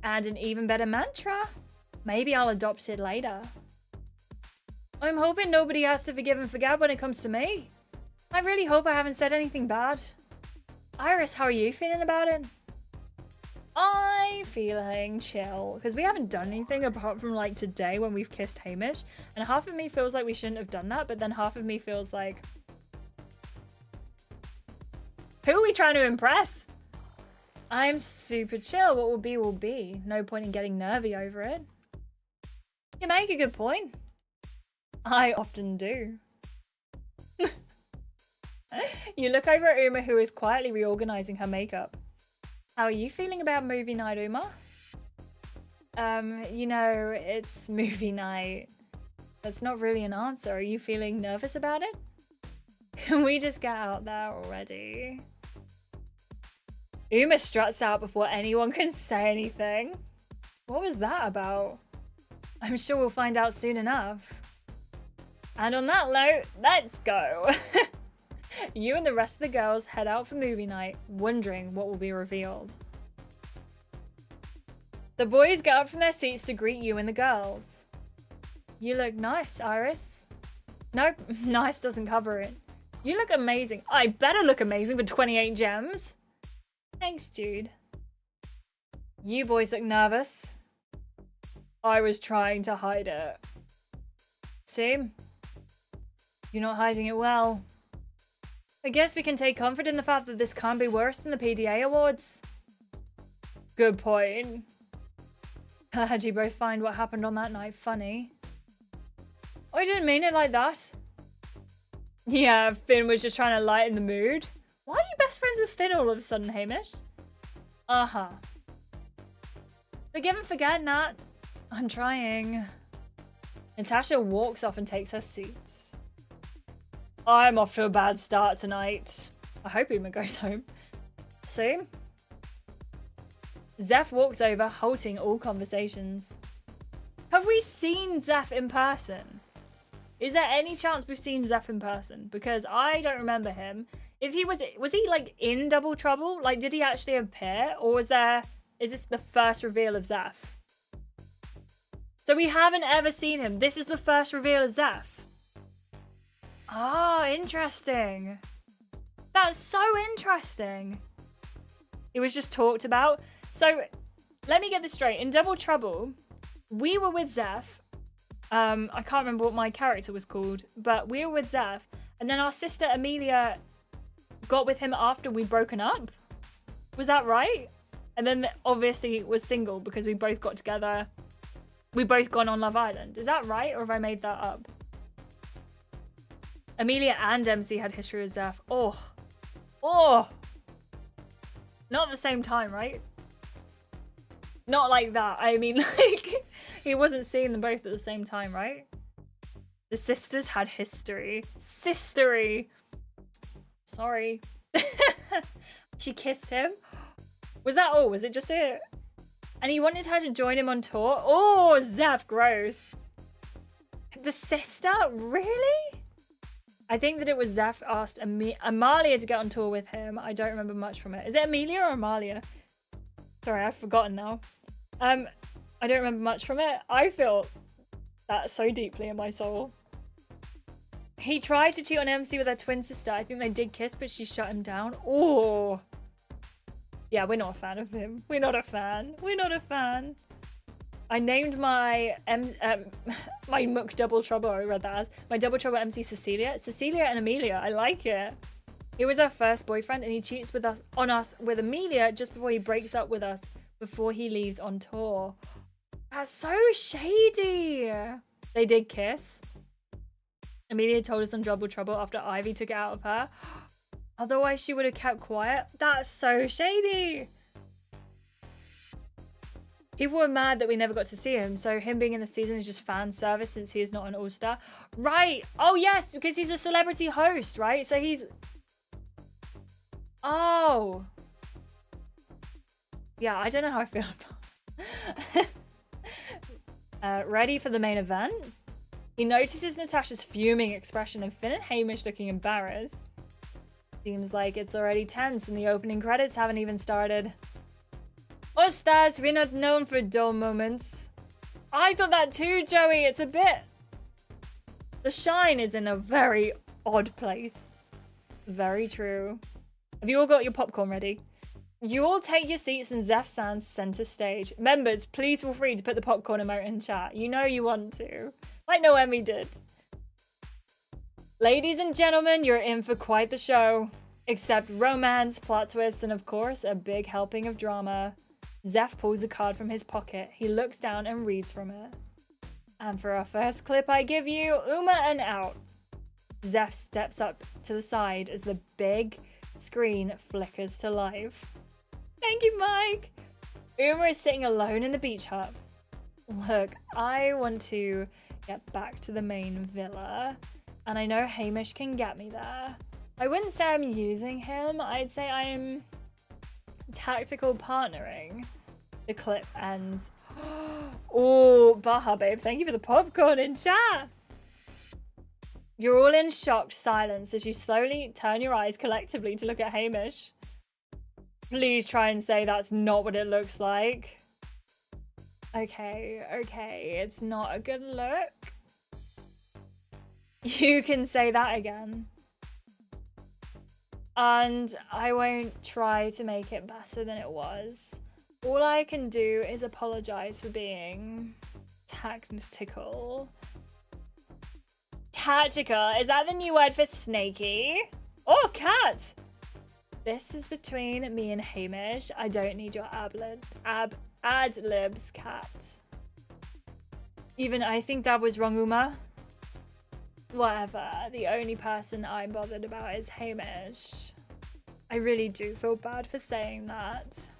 And an even better mantra. Maybe I'll adopt it later. I'm hoping nobody has to forgive and forget when it comes to me. I really hope I haven't said anything bad. Iris, how are you feeling about it? I'm feeling chill because we haven't done anything apart from like today when we've kissed Hamish, and half of me feels like we shouldn't have done that, but then half of me feels like, who are we trying to impress? I'm super chill. What will be will be. No point in getting nervy over it. You make a good point. I often do. You look over at Uma, who is quietly reorganizing her makeup. How are you feeling about movie night, Uma? You know, it's movie night. That's not really an answer. Are you feeling nervous about it? Can we just get out there already? Uma struts out before anyone can say anything. What was that about? I'm sure we'll find out soon enough. And on that note, let's go. You and the rest of the girls head out for movie night, wondering what will be revealed. The boys get up from their seats to greet you and the girls. You look nice, Iris. Nope, nice doesn't cover it. You look amazing. I better look amazing with 28 gems. Thanks, Jude. You boys look nervous. I was trying to hide it. See? You're not hiding it well. I guess we can take comfort in the fact that this can't be worse than the PDA awards. Good point. Glad you both find what happened on that night funny. I didn't mean it like that. Yeah, Finn was just trying to lighten the mood. Why are you best friends with Finn all of a sudden, Hamish? Uh-huh. Forgive and forget, Nat. I'm trying. Natasha walks off and takes her seat. I'm off to a bad start tonight. I hope Uma goes home. Soon? Zeph walks over, halting all conversations. Have we seen Zeph in person? Is there any chance we've seen Zeph in person? Because I don't remember him. If he was he like in Double Trouble? Like, did he actually appear? Or is this the first reveal of Zeph? So we haven't ever seen him. This is the first reveal of Zeph. Oh, interesting. That's so interesting. It was just talked about. So, let me get this straight. In Double Trouble, we were with Zeph. I can't remember what my character was called, but we were with Zeph, and then our sister Emilia got with him after we'd broken up. Was that right? And then obviously was single because we both got together. We both gone on Love Island. Is that right, or have I made that up? Emilia and MC had history with Zeph. Oh. Not at the same time, right? Not like that. I mean, like, he wasn't seeing them both at the same time, right? The sisters had history. Sistery. Sorry. She kissed him. Was that all? Was it just it? And he wanted her to join him on tour? Oh, Zeph, gross. The sister? Really? I think that it was Zeph asked Emilia to get on tour with him. I don't remember much from it. Is it Emilia or Emilia? Sorry, I've forgotten now. I don't remember much from it. I feel that so deeply in my soul. He tried to cheat on MC with her twin sister. I think they did kiss, but she shut him down. Oh. Yeah, we're not a fan of him. We're not a fan. We're not a fan. I named my my Mook Double Trouble, I read that as, my Double Trouble MC Cecilia. Cecilia and Emilia, I like it. He was our first boyfriend and he cheats on us with Emilia just before he breaks up with us, before he leaves on tour. That's so shady. They did kiss. Emilia told us on Double Trouble after Ivy took it out of her. Otherwise she would have kept quiet. That's so shady. People were mad that we never got to see him, so him being in the season is just fan service since he is not an all-star. Right! Oh yes, because he's a celebrity host, right? So he's... Oh! Yeah, I don't know how I feel about ready for the main event? He notices Natasha's fuming expression and Finn and Hamish looking embarrassed. Seems like it's already tense and the opening credits haven't even started. Us stars, we're not known for dull moments. I thought that too, Joey. It's a bit... The shine is in a very odd place. Very true. Have you all got your popcorn ready? You all take your seats and Zeph stands center stage. Members, please feel free to put the popcorn emote in chat. You know you want to. Like Noemi did. Ladies and gentlemen, you're in for quite the show. Except romance, plot twists, and of course, a big helping of drama. Zeph pulls a card from his pocket. He looks down and reads from it. And for our first clip I give you, Uma and out. Zeph steps up to the side as the big screen flickers to life. Thank you, Mike. Uma is sitting alone in the beach hut. Look, I want to get back to the main villa. And I know Hamish can get me there. I wouldn't say I'm using him. I'd say I'm tactical partnering. The clip ends. Oh, Baha babe, thank you for the popcorn in chat. You're all in shocked silence as you slowly turn your eyes collectively to look at Hamish. Please try and say that's not what it looks like. Okay, it's not a good look. You can say that again. And I won't try to make it better than it was. All I can do is apologize for being tactical. Tactical, is that the new word for snaky? Oh, cat! This is between me and Hamish. I don't need your ad-libs, cat. Even I think that was wrong, Uma. Whatever, the only person I'm bothered about is Hamish. I really do feel bad for saying that.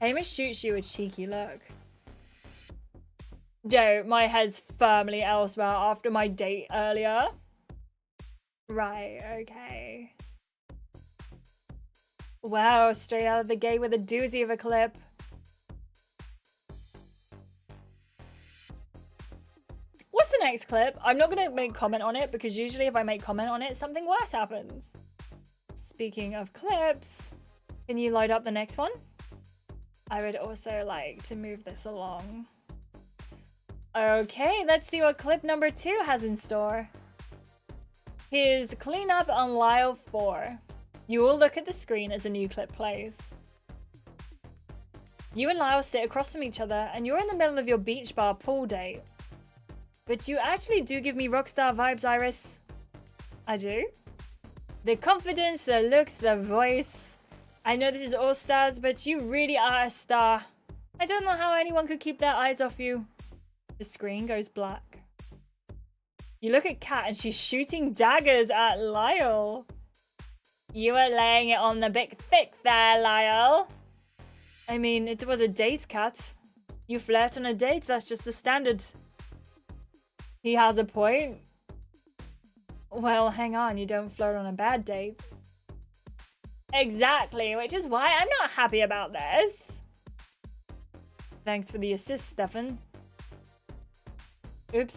Hamish shoots you a cheeky look. No, my head's firmly elsewhere after my date earlier. Right, okay. Wow, straight out of the gate with a doozy of a clip. What's the next clip? I'm not going to make comment on it because usually if I make comment on it, something worse happens. Speaking of clips, can you light up the next one? I would also like to move this along. Okay, let's see what clip number 2 has in store. Here's cleanup on Lyle 4. You all look at the screen as a new clip plays. You and Lyle sit across from each other and you're in the middle of your beach bar pool date. But you actually do give me rockstar vibes, Iris. I do? The confidence, the looks, the voice. I know this is all stars, but you really are a star. I don't know how anyone could keep their eyes off you. The screen goes black. You look at Kat and she's shooting daggers at Lyle. You were laying it on the big thick there, Lyle. I mean, it was a date, Kat. You flirt on a date, that's just the standard. He has a point. Well, hang on, you don't flirt on a bad date. Exactly, which is why I'm not happy about this. Thanks for the assist, Stefan. Oops.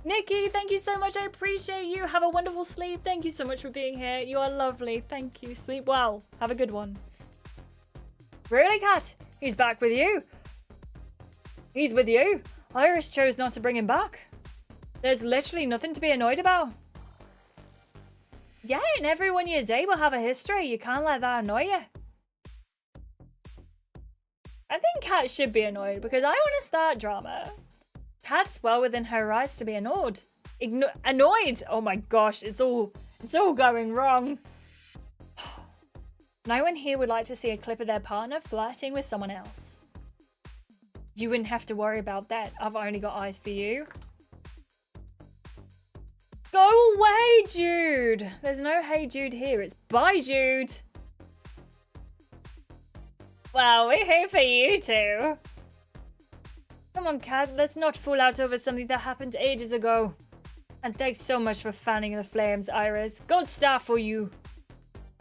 Nikki, thank you so much. I appreciate you. Have a wonderful sleep. Thank you so much for being here. You are lovely. Thank you. Sleep well. Have a good one. Really, Kat? He's back with you? He's with you? Iris chose not to bring him back. There's literally nothing to be annoyed about. Yeah, and everyone you date will have a history. You can't let that annoy you. I think Kat should be annoyed because I want to start drama. Kat's well within her rights to be annoyed. Annoyed! Oh my gosh, it's all going wrong. No one here would like to see a clip of their partner flirting with someone else. You wouldn't have to worry about that. I've only got eyes for you. Go away, Jude! There's no hey Jude here, it's bye Jude! Well, we're here for you two. Come on, Kat, let's not fall out over something that happened ages ago. And thanks so much for fanning the flames, Iris. Gold star for you.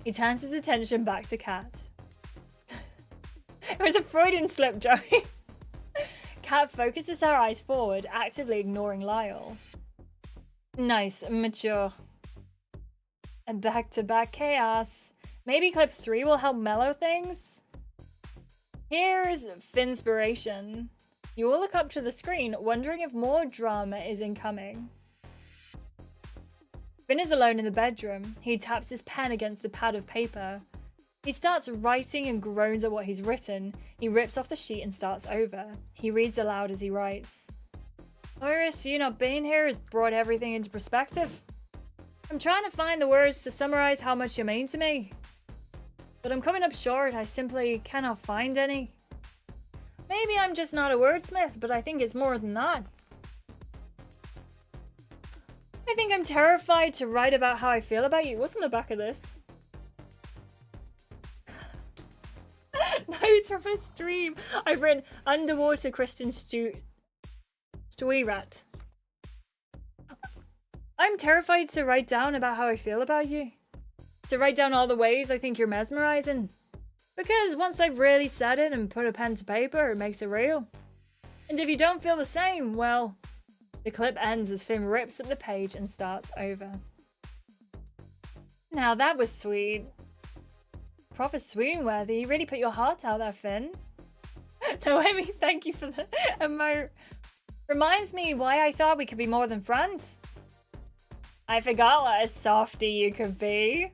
He turns his attention back to Kat. It was a Freudian slip, Joey. Kat focuses her eyes forward, actively ignoring Lyle. Nice, mature. And back-to-back chaos. Maybe clip 3 will help mellow things? Here's Finspiration. You all look up to the screen, wondering if more drama is incoming. Finn is alone in the bedroom. He taps his pen against a pad of paper. He starts writing and groans at what he's written. He rips off the sheet and starts over. He reads aloud as he writes. Iris, you not being here has brought everything into perspective. I'm trying to find the words to summarize how much you mean to me. But I'm coming up short. I simply cannot find any. Maybe I'm just not a wordsmith, but I think it's more than that. I think I'm terrified to write about how I feel about you. What's on the back of this? Notes from a stream. I've written underwater Kristen Stewart. I'm terrified to write down about how I feel about you. To write down all the ways I think you're mesmerizing. Because once I've really said it and put a pen to paper, it makes it real. And if you don't feel the same, well, the clip ends as Finn rips at the page and starts over. Now that was sweet. Proper swoon-worthy. You really put your heart out there, Finn. No, I mean, thank you for the emote. Reminds me why I thought we could be more than friends. I forgot what a softie you could be.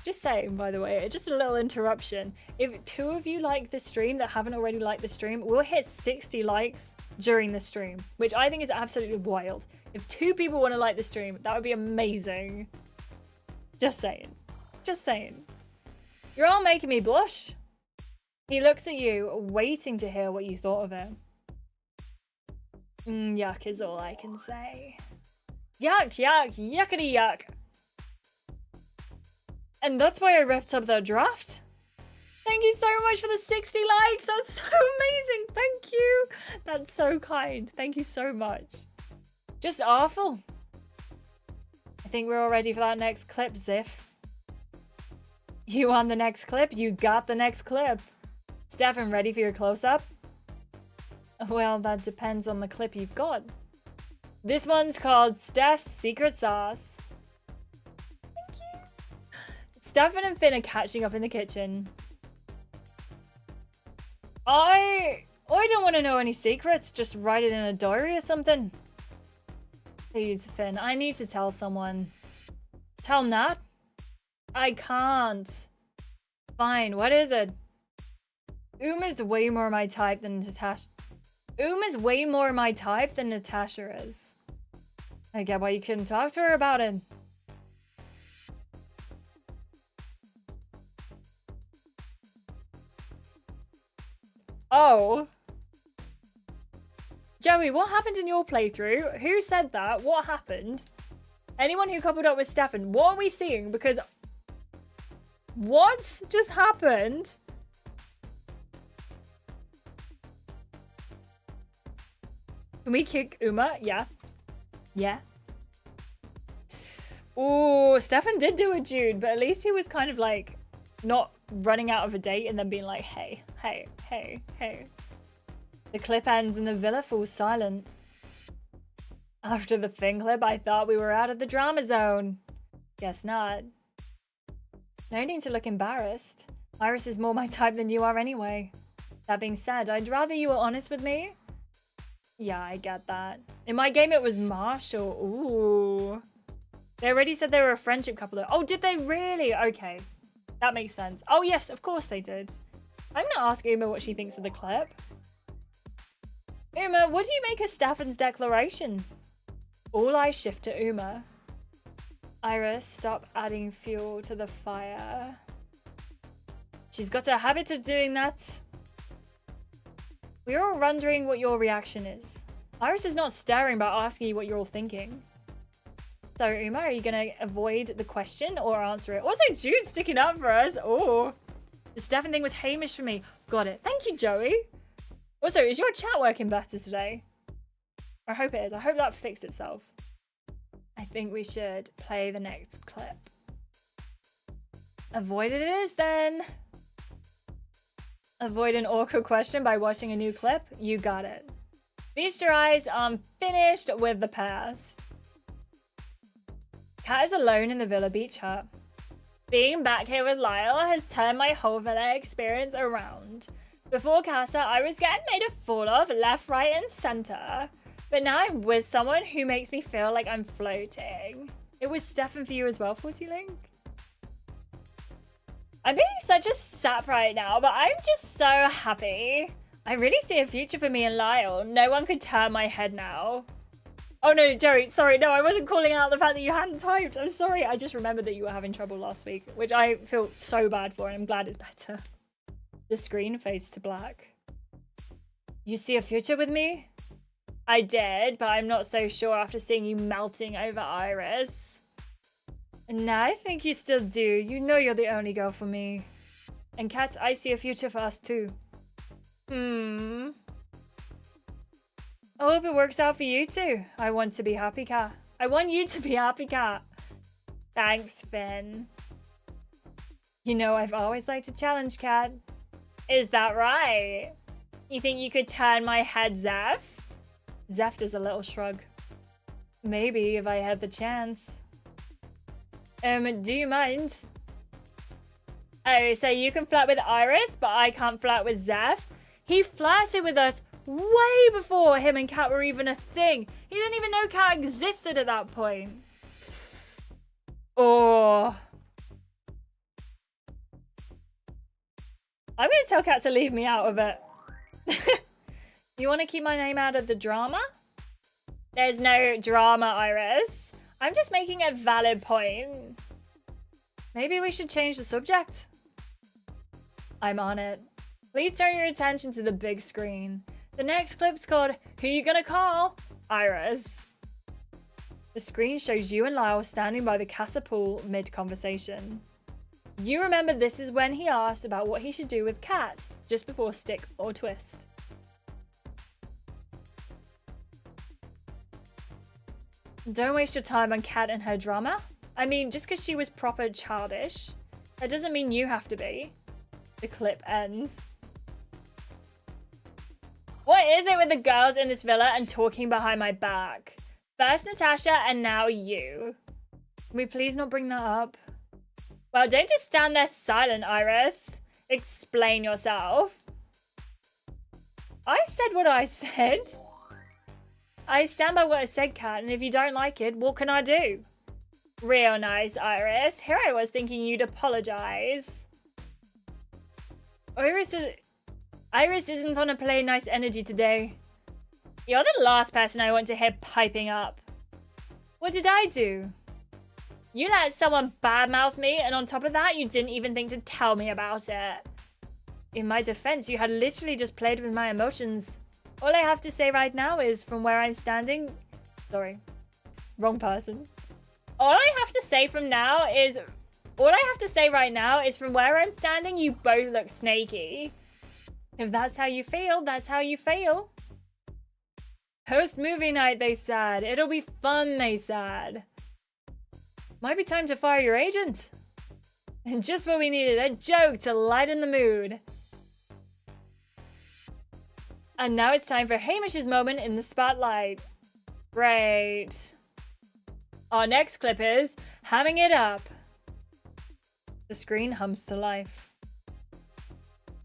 Just saying, by the way, just a little interruption. If 2 of you like the stream that haven't already liked the stream, we'll hit 60 likes during the stream, which I think is absolutely wild. If 2 people want to like the stream, that would be amazing. Just saying. Just saying. You're all making me blush. He looks at you, waiting to hear what you thought of it. Yuck is all I can say. Yuck, yuck, yuckity yuck. And that's why I ripped up that draft. Thank you so much for the 60 likes. That's so amazing. Thank you. That's so kind. Thank you so much. Just awful. I think we're all ready for that next clip, Ziff. You on the next clip? You got the next clip. Stefan, ready for your close-up? Well, that depends on the clip you've got. This one's called Steph's Secret Sauce. Thank you. Stefan and Finn are catching up in the kitchen. I don't want to know any secrets. Just write it in a diary or something. Please, Finn, I need to tell someone. Tell Nat? I can't. Fine, what is it? Uma's way more my type than Natasha. Uma's way more my type than Natasha is. I get why you couldn't talk to her about it. Oh. Joey, what happened in your playthrough? Who said that? What happened? Anyone who coupled up with Stefan, what are we seeing? Because what just happened? Can we kick Uma? Yeah. Yeah. Ooh, Stefan did do a Jude, but at least he was kind of like not running out of a date and then being like, hey, hey, hey, hey. The clip ends and the villa falls silent. After the Finn clip, I thought we were out of the drama zone. Guess not. No need to look embarrassed. Iris is more my type than you are anyway. That being said, I'd rather you were honest with me. Yeah, I get that. In my game, it was Marshall. Ooh. They already said they were a friendship couple though. Oh, did they really? Okay. That makes sense. Oh, yes, of course they did. I'm gonna ask Uma what she thinks of the clip. Uma, what do you make of Stefan's declaration? All eyes shift to Uma. Iris, stop adding fuel to the fire. She's got a habit of doing that. We're all wondering what your reaction is. Iris is not staring but asking you what you're all thinking. So, Uma, are you going to avoid the question or answer it? Also, Jude sticking up for us. Oh, the Stefan thing was Hamish for me. Got it. Thank you, Joey. Also, is your chat working better today? I hope it is. I hope that fixed itself. I think we should play the next clip. Avoid it is then. Avoid an awkward question by watching a new clip. You got it. Feast your eyes on finished with the past. Kat is alone in the Villa Beach hut. Being back here with Lyle has turned my whole Villa experience around. Before Casa, I was getting made a fool of left, right, and center. But now I'm with someone who makes me feel like I'm floating. It was Stefan for you as well, 40 Link. I'm being such a sap right now, but I'm just so happy. I really see a future for me and Lyle. No one could turn my head now. Oh no, Joey, sorry, no, I wasn't calling out the fact that you hadn't typed. I'm sorry, I just remembered that you were having trouble last week, which I feel so bad for, and I'm glad it's better. The screen fades to black. You see a future with me? I did, but I'm not so sure after seeing you melting over Iris. And now I think you still do. You know you're the only girl for me. And Kat, I see a future for us too. I hope it works out for you too. I want to be happy, Kat. I want you to be happy, cat. Thanks, Finn. You know, I've always liked a challenge, cat. Is that right? You think you could turn my head, Zeph? Zeph does a little shrug. Maybe if I had the chance. Do you mind? Oh, so you can flirt with Iris, but I can't flirt with Zeph? He flirted with us way before him and Kat were even a thing. He didn't even know Kat existed at that point. Oh. I'm going to tell Kat to leave me out of it. You want to keep my name out of the drama? There's no drama, Iris. I'm just making a valid point. Maybe we should change the subject. I'm on it. Please turn your attention to the big screen. The next clip's called Who You Gonna Call? Iris. The screen shows you and Lyle standing by the casa pool mid-conversation. You remember this is when he asked about what he should do with Kat, just before stick or twist. Don't waste your time on Kat and her drama. I mean, just because she was proper childish, that doesn't mean you have to be. The clip ends. What is it with the girls in this villa and talking behind my back? First Natasha and now you. Can we please not bring that up? Well, don't just stand there silent, Iris. Explain yourself. I said what I said. I stand by what I said, Kat, and if you don't like it, what can I do? Real nice, Iris. Here I was thinking you'd apologize. Iris isn't on a play nice energy today. You're the last person I want to hear piping up. What did I do? You let someone badmouth me, and on top of that, you didn't even think to tell me about it. In my defense, you had literally just played with my emotions. All I have to say right now is, from where I'm standing... Sorry. Wrong person. All I have to say right now is from where I'm standing, you both look snaky. If that's how you feel, that's how you feel. Post movie night, they said. It'll be fun, they said. Might be time to fire your agent. And just what we needed, a joke to lighten the mood. And now it's time for Hamish's moment in the spotlight. Great. Our next clip is Hamming It Up. The screen hums to life.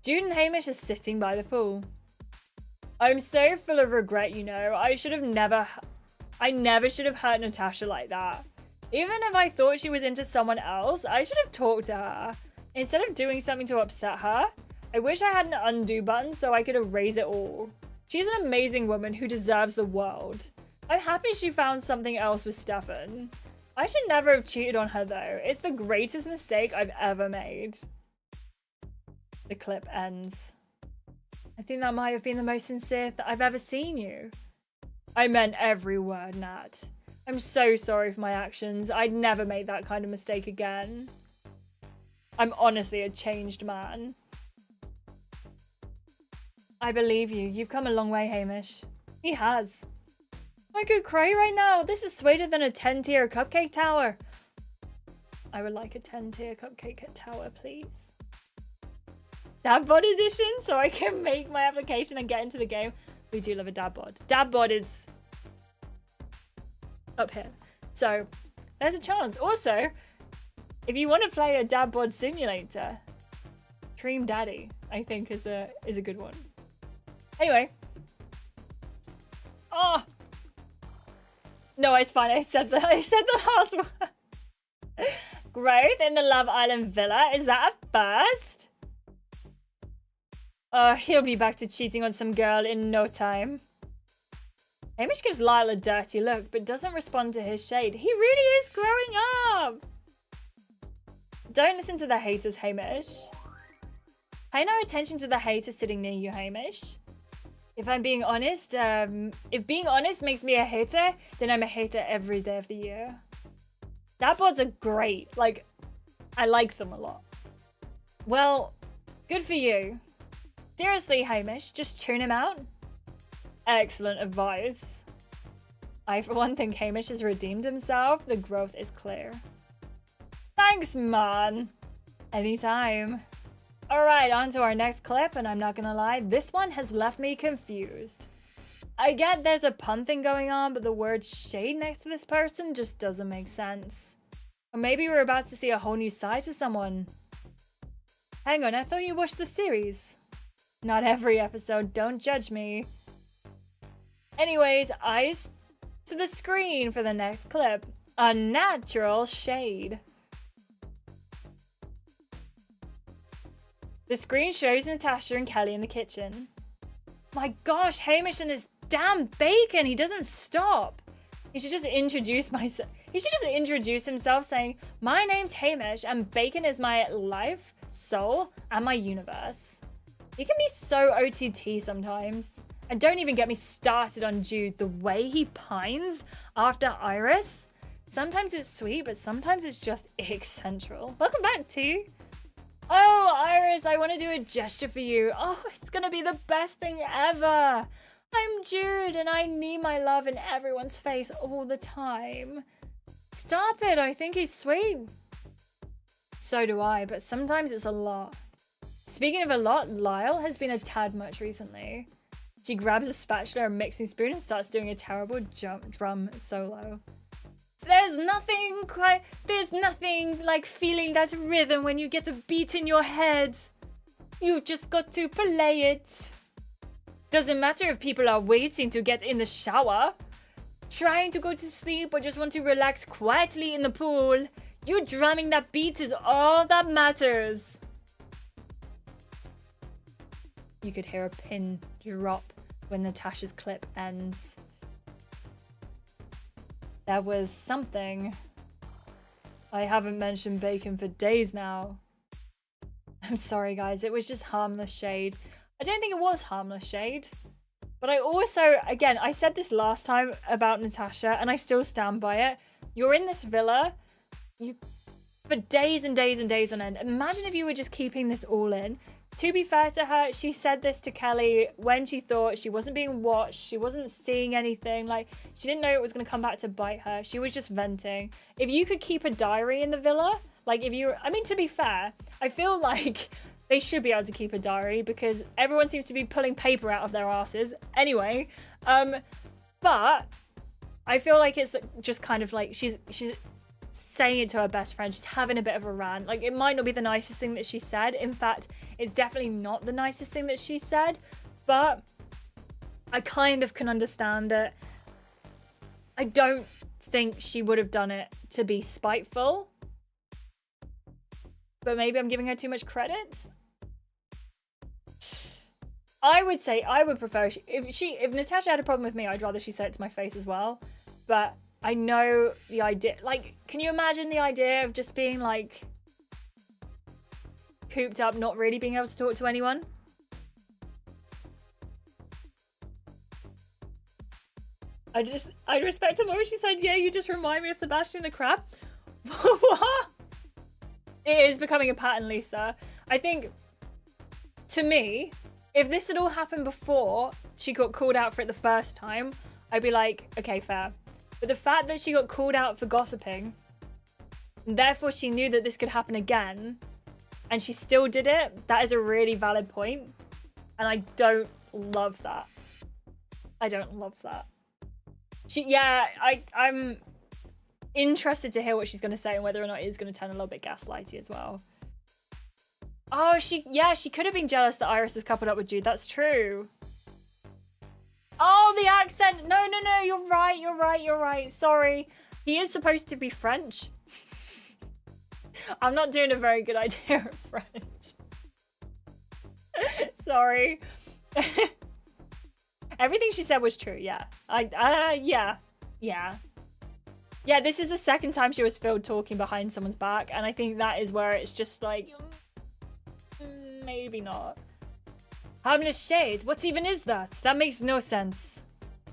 Jude and Hamish are sitting by the pool. I'm so full of regret, you know. I never should have hurt Natasha like that. Even if I thought she was into someone else, I should have talked to her. Instead of doing something to upset her, I wish I had an undo button so I could erase it all. She's an amazing woman who deserves the world. I'm happy she found something else with Stefan. I should never have cheated on her though. It's the greatest mistake I've ever made. The clip ends. I think that might have been the most sincere I've ever seen you. I meant every word, Nat. I'm so sorry for my actions. I'd never make that kind of mistake again. I'm honestly a changed man. I believe you. You've come a long way, Hamish. He has. I could cry right now. This is sweeter than a 10-tier cupcake tower. I would like a 10-tier cupcake tower, please. Dad bod edition, so I can make my application and get into the game. We do love a dad bod. Dad bod is up here. So there's a chance. Also, if you want to play a dad bod simulator, Dream Daddy, I think is a good one. Anyway. Oh. No, it's fine. I said the last one. Growth in the Love Island villa. Is that a first? Oh, he'll be back to cheating on some girl in no time. Hamish gives Lyle a dirty look, but doesn't respond to his shade. He really is growing up. Don't listen to the haters, Hamish. Pay no attention to the hater sitting near you, Hamish. If I'm being honest, if being honest makes me a hater, then I'm a hater every day of the year. Dad bods are great. Like, I like them a lot. Well, good for you. Seriously, Hamish, just tune him out. Excellent advice. I, for one, think Hamish has redeemed himself. The growth is clear. Thanks, man. Anytime. Alright, on to our next clip, and I'm not gonna lie, this one has left me confused. I get there's a pun thing going on, but the word shade next to this person just doesn't make sense. Or maybe we're about to see a whole new side to someone. Hang on, I thought you watched the series. Not every episode, don't judge me. Anyways, eyes to the screen for the next clip. A natural shade. The screen shows Natasha and Kelly in the kitchen. My gosh, Hamish and this damn bacon, he doesn't stop. He should just introduce myself. He should just introduce himself saying, my name's Hamish and bacon is my life, soul, and my universe. He can be so OTT sometimes. And don't even get me started on Jude. The way he pines after Iris. Sometimes it's sweet, but sometimes it's just eccentric. Welcome back, T. Oh, Iris, I want to do a gesture for you. Oh, it's going to be the best thing ever. I'm Jude, and I need my love in everyone's face all the time. Stop it, I think he's sweet. So do I, but sometimes it's a lot. Speaking of a lot, Lyle has been a tad much recently. She grabs a spatula and mixing spoon and starts doing a terrible drum solo. There's nothing like feeling that rhythm when you get a beat in your head. You've just got to play it. Doesn't matter if people are waiting to get in the shower, trying to go to sleep, or just want to relax quietly in the pool. You drumming that beat is all that matters. You could hear a pin drop when Natasha's clip ends. There was something. I haven't mentioned bacon for days now. I'm sorry, guys. It was just harmless shade. I don't think it was harmless shade. But I also, again, I said this last time about Natasha, and I still stand by it. You're in this villa for days and days and days on end. Imagine if you were just keeping this all in. To be fair to her, she said this to Kelly when she thought she wasn't being watched, she wasn't seeing anything, like she didn't know it was going to come back to bite her. She was just venting. If you could keep a diary in the villa, like if you, I mean, to be fair, I feel like they should be able to keep a diary because everyone seems to be pulling paper out of their asses. Anyway, but I feel like it's just kind of like she's saying it to her best friend. She's having a bit of a rant. Like, it might not be the nicest thing that she said. In fact, it's definitely not the nicest thing that she said, but I kind of can understand it. I don't think she would have done it to be spiteful, but maybe I'm giving her too much credit. I would say I would prefer if Natasha had a problem with me, I'd rather she said it to my face as well. But I know the idea, like, can you imagine the idea of just being like cooped up, not really being able to talk to anyone? I respect her more. She said, yeah, you just remind me of Sebastian the Crab. What? It is becoming a pattern, Lisa. I think, to me, if this had all happened before she got called out for it the first time, I'd be like, okay, fair. But the fact that she got called out for gossiping, and therefore she knew that this could happen again, and she still did it, that is a really valid point. And I don't love that. I don't love that. I'm interested to hear what she's going to say and whether or not it is going to turn a little bit gaslighty as well. Oh, she could have been jealous that Iris was coupled up with Jude. That's true. Oh, the accent. No, you're right. Sorry. He is supposed to be French. I'm not doing a very good idea of French. Sorry. Everything she said was true, yeah. Yeah, this is the second time she was filmed talking behind someone's back, and I think that is where it's just like, maybe not. Harmless shade? What even is that? That makes no sense.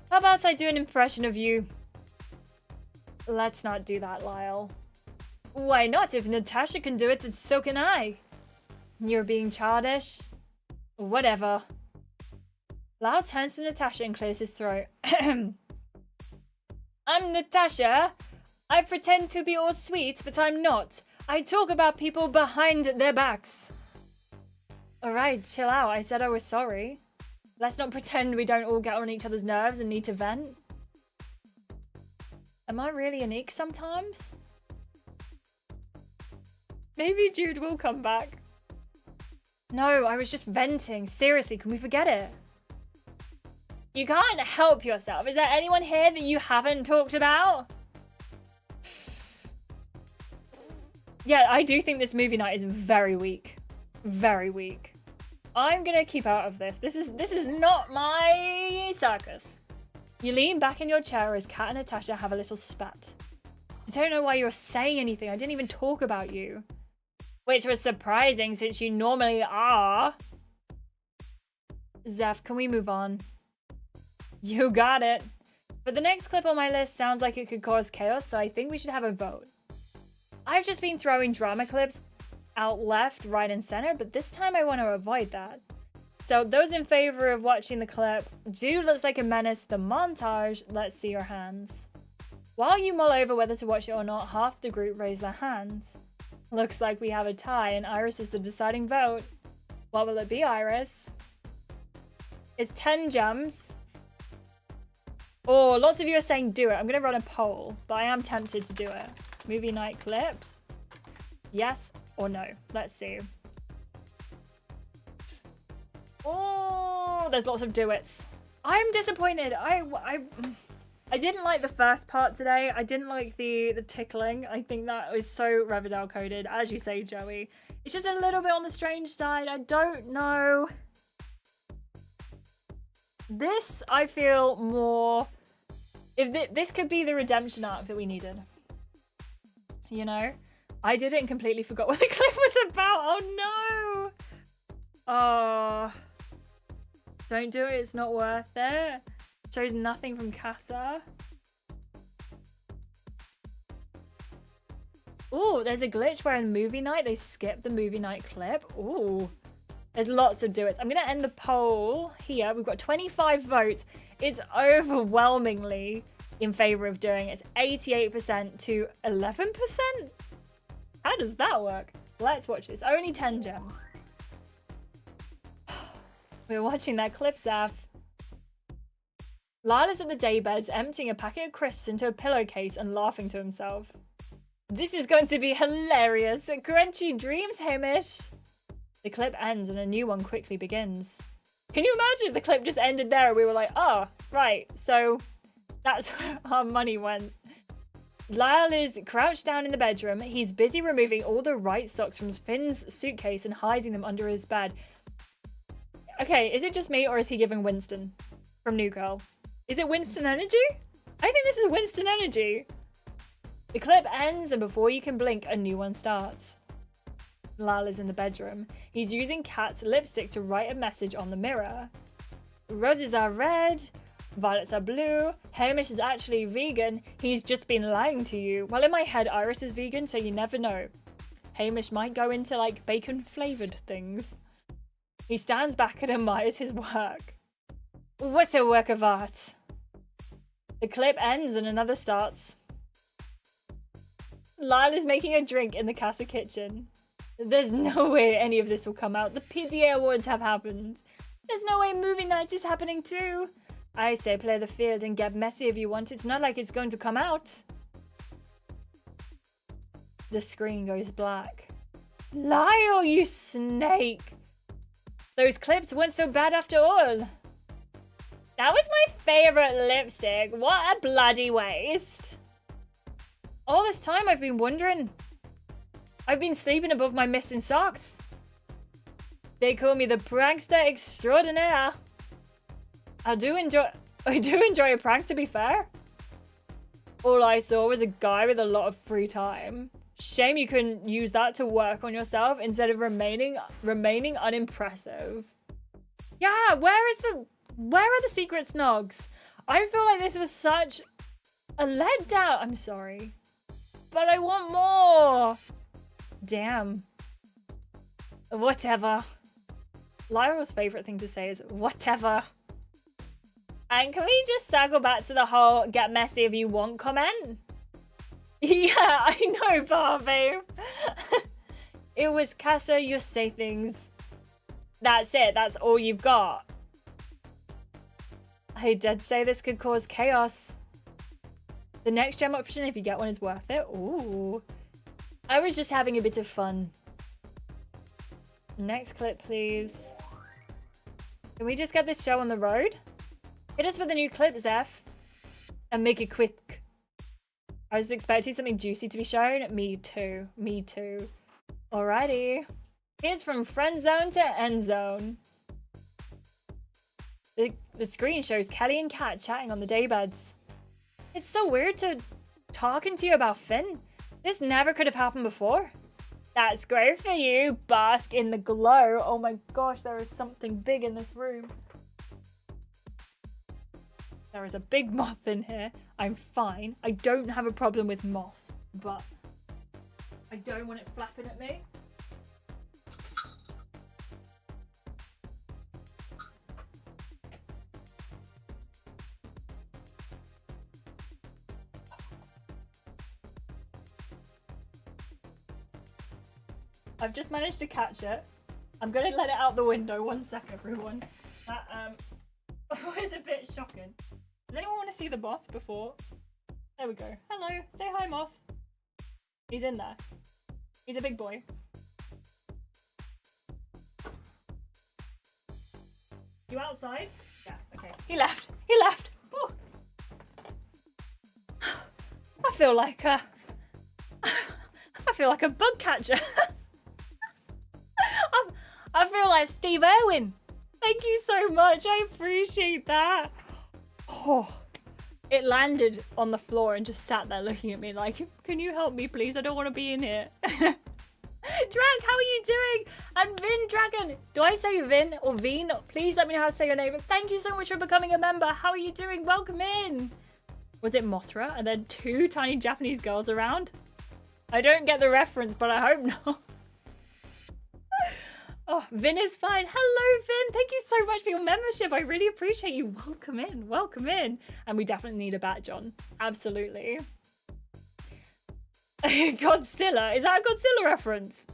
How about I do an impression of you? Let's not do that, Lyle. Why not? If Natasha can do it, then so can I. You're being childish? Whatever. Lyle turns to Natasha and clears his throat. I'm Natasha. I pretend to be all sweet, but I'm not. I talk about people behind their backs. Alright, chill out. I said I was sorry. Let's not pretend we don't all get on each other's nerves and need to vent. Am I really unique sometimes? Maybe Jude will come back. No, I was just venting. Seriously, can we forget it? You can't help yourself. Is there anyone here that you haven't talked about? Yeah, I do think this movie night is very weak. Very weak. I'm gonna keep out of this. This is not my circus. You lean back in your chair as Kat and Natasha have a little spat. I don't know why you're saying anything. I didn't even talk about you. Which was surprising since you normally are. Zeph, can we move on? You got it. But the next clip on my list sounds like it could cause chaos, so I think we should have a vote. I've just been throwing drama clips out left, right, and center, but this time I want to avoid that. So those in favor of watching the clip, Jude looks like a menace, the montage, let's see your hands. While you mull over whether to watch it or not, half the group raise their hands. Looks like we have a tie and Iris is the deciding vote. What will it be, Iris? It's 10 gems. Oh, lots of you are saying do it. I'm going to run a poll, but I am tempted to do it. Movie night clip. Yes or no? Let's see. Oh, there's lots of do-its. I'm disappointed. I didn't like the first part today. I didn't like the tickling. I think that was so Riverdale coded, as you say, Joey. It's just a little bit on the strange side. I don't know. This, I feel more... If this could be the redemption arc that we needed. You know? I did it and completely forgot what the clip was about. Oh, no. Oh. Don't do it. It's not worth it. Shows nothing from Casa. Oh, there's a glitch where in movie night they skip the movie night clip. Oh, there's lots of do-its. I'm going to end the poll here. We've got 25 votes. It's overwhelmingly in favor of doing it. It's 88% to 11%. How does that work? Let's watch this. Only 10 gems. We're watching that clip, Zaf. Lyle is at the daybeds, emptying a packet of crisps into a pillowcase and laughing to himself. This is going to be hilarious. Crunchy dreams, Hamish. The clip ends and a new one quickly begins. Can you imagine if the clip just ended there and we were like, oh, right, so that's where our money went. Lyle is crouched down in the bedroom. He's busy removing all the right socks from Finn's suitcase and hiding them under his bed. Okay, is it just me or is he giving Winston from New Girl? Is it Winston energy? I think this is Winston energy. The clip ends and before you can blink, a new one starts. Lyle is in the bedroom. He's using Kat's lipstick to write a message on the mirror. Roses are red, violets are blue, Hamish is actually vegan, he's just been lying to you. Well, in my head, Iris is vegan, so you never know. Hamish might go into, like, bacon-flavoured things. He stands back and admires his work. What a work of art. The clip ends and another starts. Lyle is making a drink in the Casa kitchen. There's no way any of this will come out. The PDA Awards have happened. There's no way movie night is happening too. I say play the field and get messy if you want. It's not like it's going to come out. The screen goes black. Lyle, you snake. Those clips weren't so bad after all. That was my favourite lipstick. What a bloody waste. All this time I've been wondering. I've been sleeping above my missing socks. They call me the prankster extraordinaire. I do enjoy a prank, to be fair. All I saw was a guy with a lot of free time. Shame you couldn't use that to work on yourself instead of remaining unimpressive. Yeah, where are the secret snogs? I feel like this was such a letdown. I'm sorry, but I want more. Damn. Whatever. Lyra's favorite thing to say is whatever. And can we just circle back to the whole get messy if you want comment? Yeah, I know, Barbie. It was Casa, you say things. That's it, that's all you've got. I did say this could cause chaos. The next gem option, if you get one, is worth it. Ooh. I was just having a bit of fun. Next clip, please. Can we just get this show on the road? Hit us with a new clip, Zeph. And make it quick. I was expecting something juicy to be shown. Me too. Me too. Alrighty. Here's from friend zone to end zone. The screen shows Kelly and Kat chatting on the daybeds. It's so weird to talking to you about Finn. This never could have happened before. That's great for you. Bask in the glow. Oh my gosh, there is something big in this room. There is a big moth in here. I'm fine. I don't have a problem with moths, but I don't want it flapping at me. I've just managed to catch it. I'm going to let it out the window. 1 sec, everyone. That was a bit shocking. Does anyone want to see the moth before? There we go. Hello. Say hi, moth. He's in there. He's a big boy. You outside? Yeah, okay. He left. He left. Ooh. I feel like a bug catcher. I feel like Steve Irwin. Thank you so much. I appreciate that. Oh, it landed on the floor and just sat there looking at me like, can you help me, please? I don't want to be in here. Drag, how are you doing? And Vin Dragon. Do I say Vin or Veen? Please let me know how to say your name. Thank you so much for becoming a member. How are you doing? Welcome in. Was it Mothra? And then 2 tiny Japanese girls around? I don't get the reference, but I hope not. Oh, Vin is fine. Hello, Vin. Thank you so much for your membership. I really appreciate you. Welcome in. Welcome in. And we definitely need a badge on. Absolutely. Godzilla. Is that a Godzilla reference?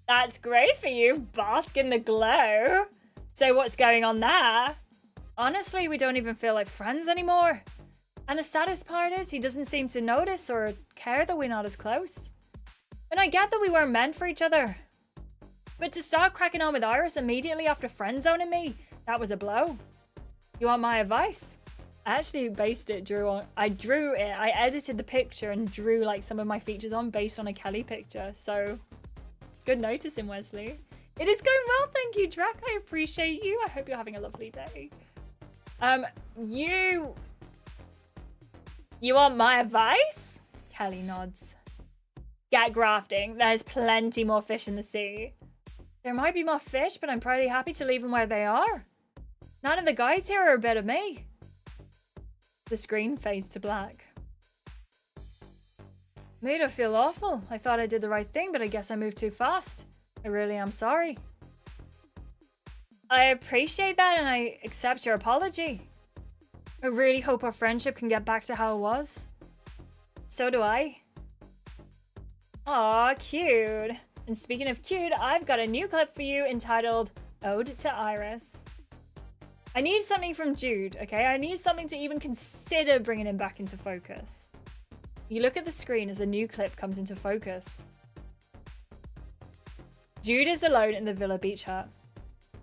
That's great for you. Bask in the glow. So what's going on there? Honestly, we don't even feel like friends anymore. And the saddest part is he doesn't seem to notice or care that we're not as close. And I get that we weren't meant for each other. But to start cracking on with Iris immediately after friend zoning me, that was a blow. You want my advice? I actually based it, I drew it, I edited the picture and drew like some of my features on based on a Kelly picture. So, good noticing, Wesley. It is going well, thank you, Drac. I appreciate you. I hope you're having a lovely day. You want my advice? Kelly nods. Get grafting. There's plenty more fish in the sea. There might be more fish, but I'm pretty happy to leave them where they are. None of the guys here are a bit of me. The screen fades to black. Made her feel awful. I thought I did the right thing, but I guess I moved too fast. I really am sorry. I appreciate that and I accept your apology. I really hope our friendship can get back to how it was. So do I. Aw, cute. And speaking of cute, I've got a new clip for you entitled Ode to Iris. I need something from Jude, okay? I need something to even consider bringing him back into focus. You look at the screen as the new clip comes into focus. Jude is alone in the Villa Beach hut.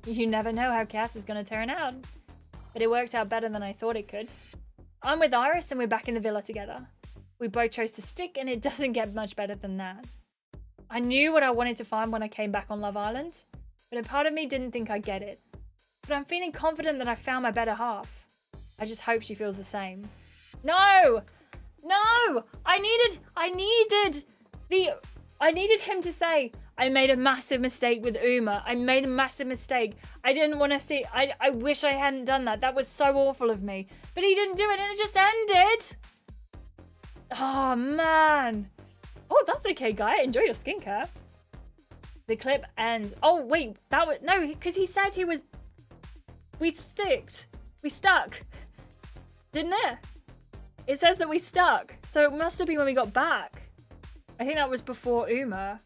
You never know how Cass is going to turn out. But it worked out better than I thought it could. I'm with Iris and we're back in the villa together. We both chose to stick and it doesn't get much better than that. I knew what I wanted to find when I came back on Love Island, but a part of me didn't think I'd get it. But I'm feeling confident that I found my better half. I just hope she feels the same. No! No! I needed him to say, I made a massive mistake with Uma. I made a massive mistake. I didn't want to see, I wish I hadn't done that. That was so awful of me. But he didn't do it and it just ended. Oh, man. Oh, that's okay, guy. Enjoy your skincare. The clip ends. Oh, wait. That was... No, because he said he was... We'd sticked. We stuck. Didn't it? It says that we stuck. So it must have been when we got back. I think that was before Uma.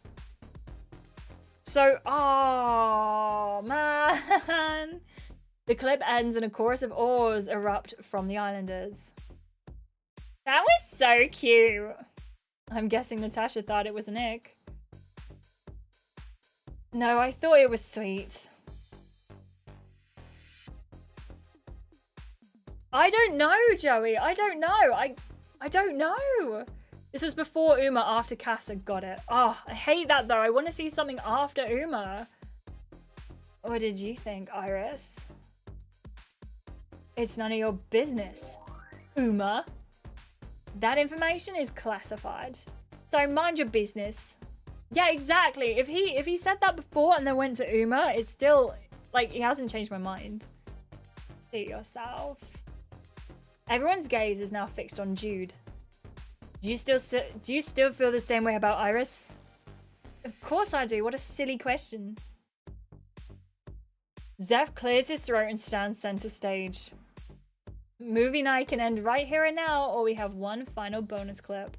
So, oh man. The clip ends and a chorus of oars erupt from the islanders. That was so cute. I'm guessing Natasha thought it was an ick. No, I thought it was sweet. I don't know, Joey. I don't know. I don't know. This was before Uma, after Casa. Got it. Oh, I hate that though. I want to see something after Uma. What did you think, Iris? It's none of your business, Uma. That information is classified. So mind your business. Yeah, exactly. If he said that before and then went to Uma, it's still, like, he hasn't changed my mind. See yourself. Everyone's gaze is now fixed on Jude. Do you still feel the same way about Iris? Of course I do. What a silly question. Zeph clears his throat and stands center stage. Movie night can end right here and now, or we have one final bonus clip.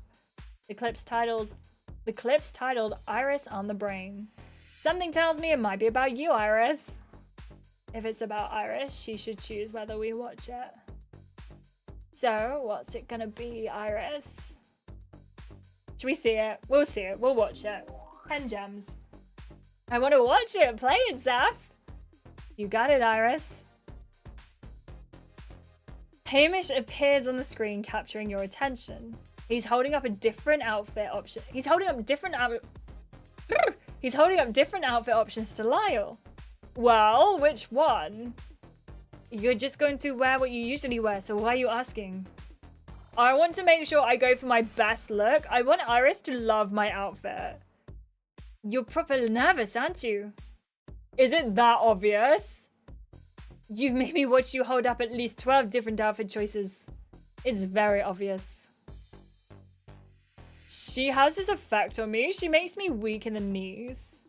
The clip's titled Iris on the Brain. Something tells me it might be about you, Iris. If it's about Iris, she should choose whether we watch it. So, what's it gonna be, Iris? Should we see it? We'll see it. We'll watch it. 10 gems. I want to watch it. Play it, Zeph. You got it, Iris. Hamish appears on the screen, capturing your attention. He's holding up a different outfit option. He's holding up different outfit options to Lyle. Well, which one? You're just going to wear what you usually wear, so why are you asking? I want to make sure I go for my best look. I want Iris to love my outfit. You're proper nervous, aren't you? Is it that obvious? You've made me watch you hold up at least 12 different outfit choices. It's very obvious. She has this effect on me. She makes me weak in the knees.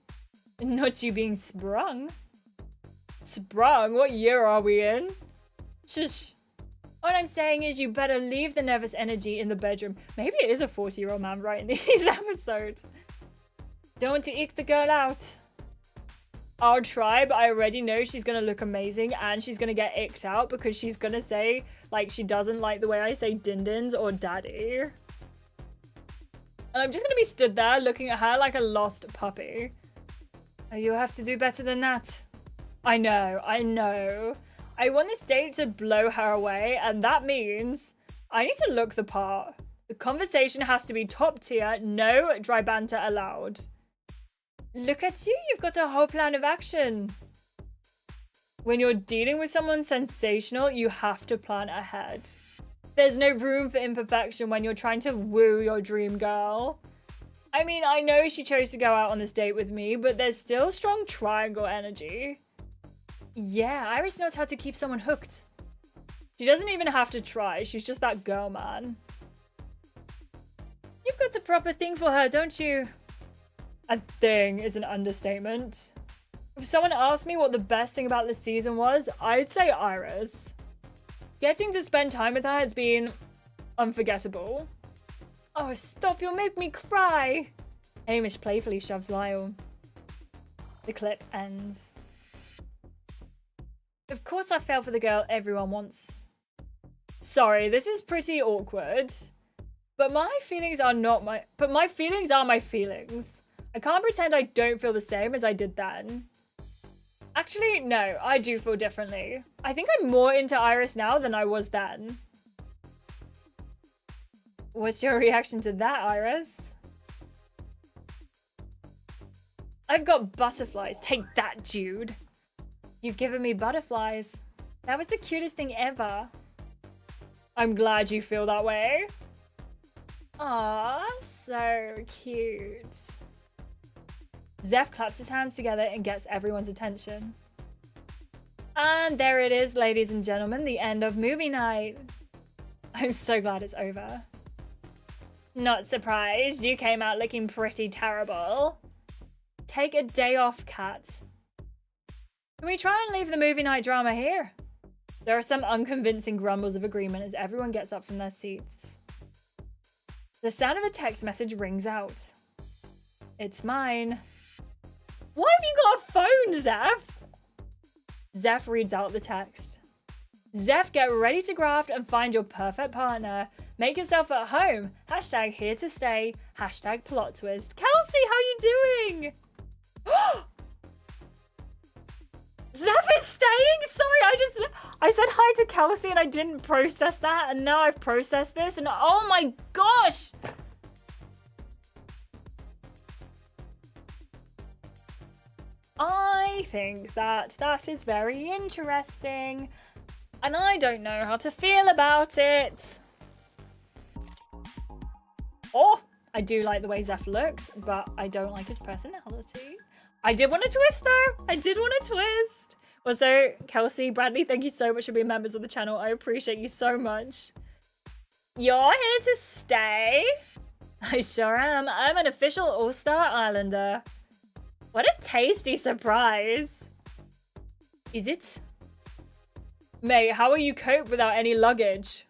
Not you being sprung. Sprung? What year are we in? Shush. What I'm saying is you better leave the nervous energy in the bedroom. Maybe it is a 40-year-old man writing these episodes. Don't want to eke the girl out. I'll try, but I already know she's gonna look amazing and she's gonna get icked out because she's gonna say, like, she doesn't like the way I say din-dins or daddy. And I'm just gonna be stood there looking at her like a lost puppy. You have to do better than that. I know. I want this date to blow her away, and that means I need to look the part. The conversation has to be top tier, no dry banter allowed. Look at you, you've got a whole plan of action. When you're dealing with someone sensational, you have to plan ahead. There's no room for imperfection when you're trying to woo your dream girl. I mean, I know she chose to go out on this date with me, but there's still strong triangle energy. Yeah, Iris knows how to keep someone hooked. She doesn't even have to try, she's just that girl, man. You've got a proper thing for her, don't you? A thing is an understatement. If someone asked me what the best thing about this season was, I'd say Iris. Getting to spend time with her has been unforgettable. Oh, stop, you'll make me cry. Hamish playfully shoves Lyle. The clip ends. Of course I fell for the girl everyone wants. Sorry, this is pretty awkward. But my feelings are my feelings. I can't pretend I don't feel the same as I did then. Actually, no, I do feel differently. I think I'm more into Iris now than I was then. What's your reaction to that, Iris? I've got butterflies. Take that, Jude. You've given me butterflies. That was the cutest thing ever. I'm glad you feel that way. Aww, so cute. Zeph claps his hands together and gets everyone's attention. And there it is, ladies and gentlemen, the end of movie night. I'm so glad it's over. Not surprised, you came out looking pretty terrible. Take a day off, Kat. Can we try and leave the movie night drama here? There are some unconvincing grumbles of agreement as everyone gets up from their seats. The sound of a text message rings out. It's mine. Why have you got a phone, Zeph? Zeph reads out the text. Zeph, get ready to graft and find your perfect partner. Make yourself at home. Hashtag here to stay. Hashtag plot twist. Kelsey, how you doing? Zeph is staying? Sorry, I said hi to Kelsey and I didn't process that, and now I've processed this and oh my gosh! I think that is very interesting, and I don't know how to feel about it. Oh, I do like the way Zeph looks, but I don't like his personality. I did want a twist though. I did want a twist. Also, Kelsey, Bradley, thank you so much for being members of the channel. I appreciate you so much. You're here to stay? I sure am. I'm an official All-Star Islander. What a tasty surprise. Is it? Mate, how will you cope without any luggage?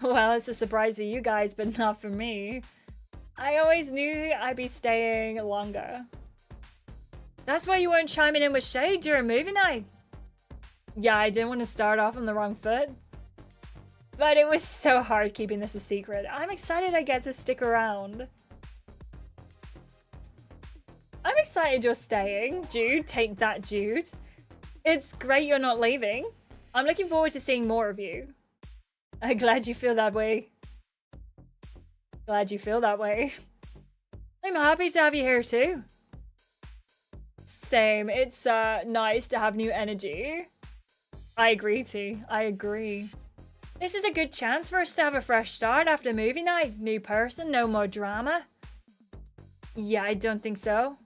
Well, it's a surprise for you guys, but not for me. I always knew I'd be staying longer. That's why you weren't chiming in with Shay during movie night. Yeah, I didn't want to start off on the wrong foot. But it was so hard keeping this a secret. I'm excited I get to stick around. I'm excited you're staying. Jude, take that, Jude. It's great you're not leaving. I'm looking forward to seeing more of you. I'm glad you feel that way. Glad you feel that way. I'm happy to have you here too. Same. It's nice to have new energy. I agree, T. I agree. This is a good chance for us to have a fresh start after movie night. New person, no more drama. Yeah, I don't think so.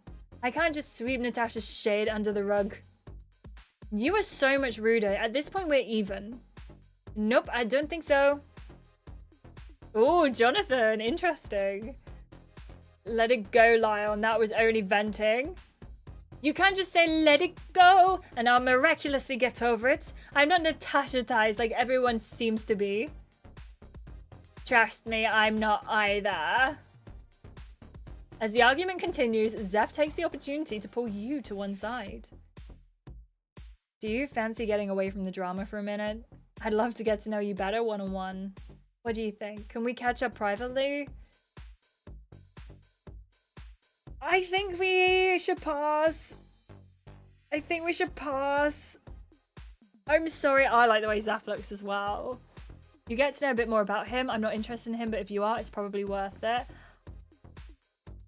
I can't just sweep Natasha's shade under the rug. You are so much ruder. At this point, we're even. Nope, I don't think so. Oh, Jonathan, interesting. Let it go, Lyle, and that was only venting. You can't just say let it go and I'll miraculously get over it. I'm not Natasha-tized like everyone seems to be. Trust me, I'm not either. As the argument continues, Zeph takes the opportunity to pull you to one side. Do you fancy getting away from the drama for a minute? I'd love to get to know you better one-on-one. What do you think? Can we catch up privately? I think we should pause. I think we should pause. I'm sorry. I like the way Zeph looks as well. You get to know a bit more about him. I'm not interested in him, but if you are, it's probably worth it.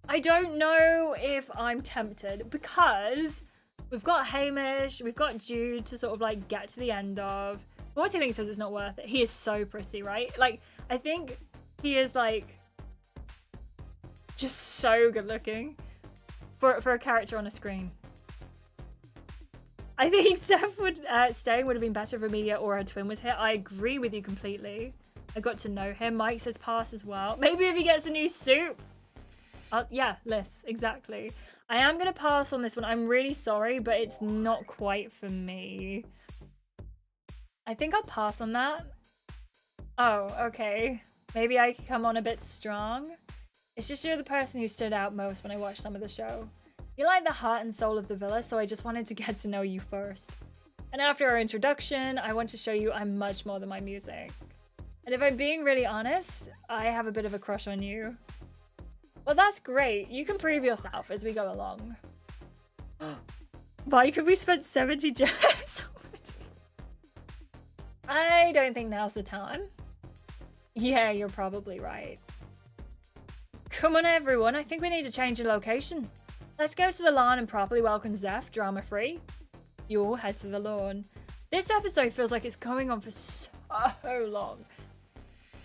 I don't know if I'm tempted because we've got Hamish, we've got Jude to sort of like get to the end of. What do you think says it's not worth it? He is so pretty, right? Like, I think he is like just so good looking for a character on a screen. I think Steph would staying would have been better if Emilia or her twin was here. I agree with you completely. I got to know him. Mike says pass as well. Maybe if he gets a new suit. Yeah, Liz, exactly. I am going to pass on this one. I'm really sorry, but it's not quite for me. I think I'll pass on that. Oh, okay. Maybe I could come on a bit strong. It's just you're the person who stood out most when I watched some of the show. You're like the heart and soul of the villa, so I just wanted to get to know you first. And after our introduction, I want to show you I'm much more than my music. And if I'm being really honest, I have a bit of a crush on you. Well, that's great. You can prove yourself as we go along. Why could we spend 70 gems already? I don't think now's the time. Yeah, you're probably right. Come on, everyone. I think we need to change the location. Let's go to the lawn and properly welcome Zeph, drama-free. You all head to the lawn. This episode feels like it's going on for so long.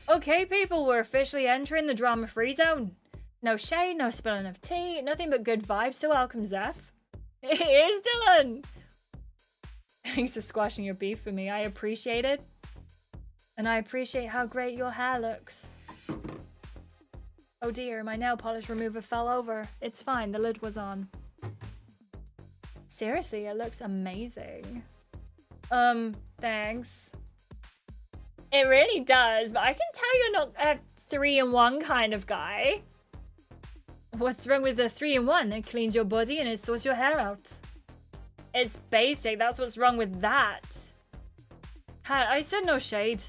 Okay, people, we're officially entering the drama-free zone. No shade, no spilling of tea, nothing but good vibes to welcome Zeph. It is Dylan! Thanks for squashing your beef for me. I appreciate it. And I appreciate how great your hair looks. Oh dear, my nail polish remover fell over. It's fine, the lid was on. Seriously, it looks amazing. Thanks. It really does, but I can tell you're not a 3-in-1 kind of guy. What's wrong with the 3-in-1? It cleans your body and it sorts your hair out. It's basic, that's what's wrong with that. I said no shade.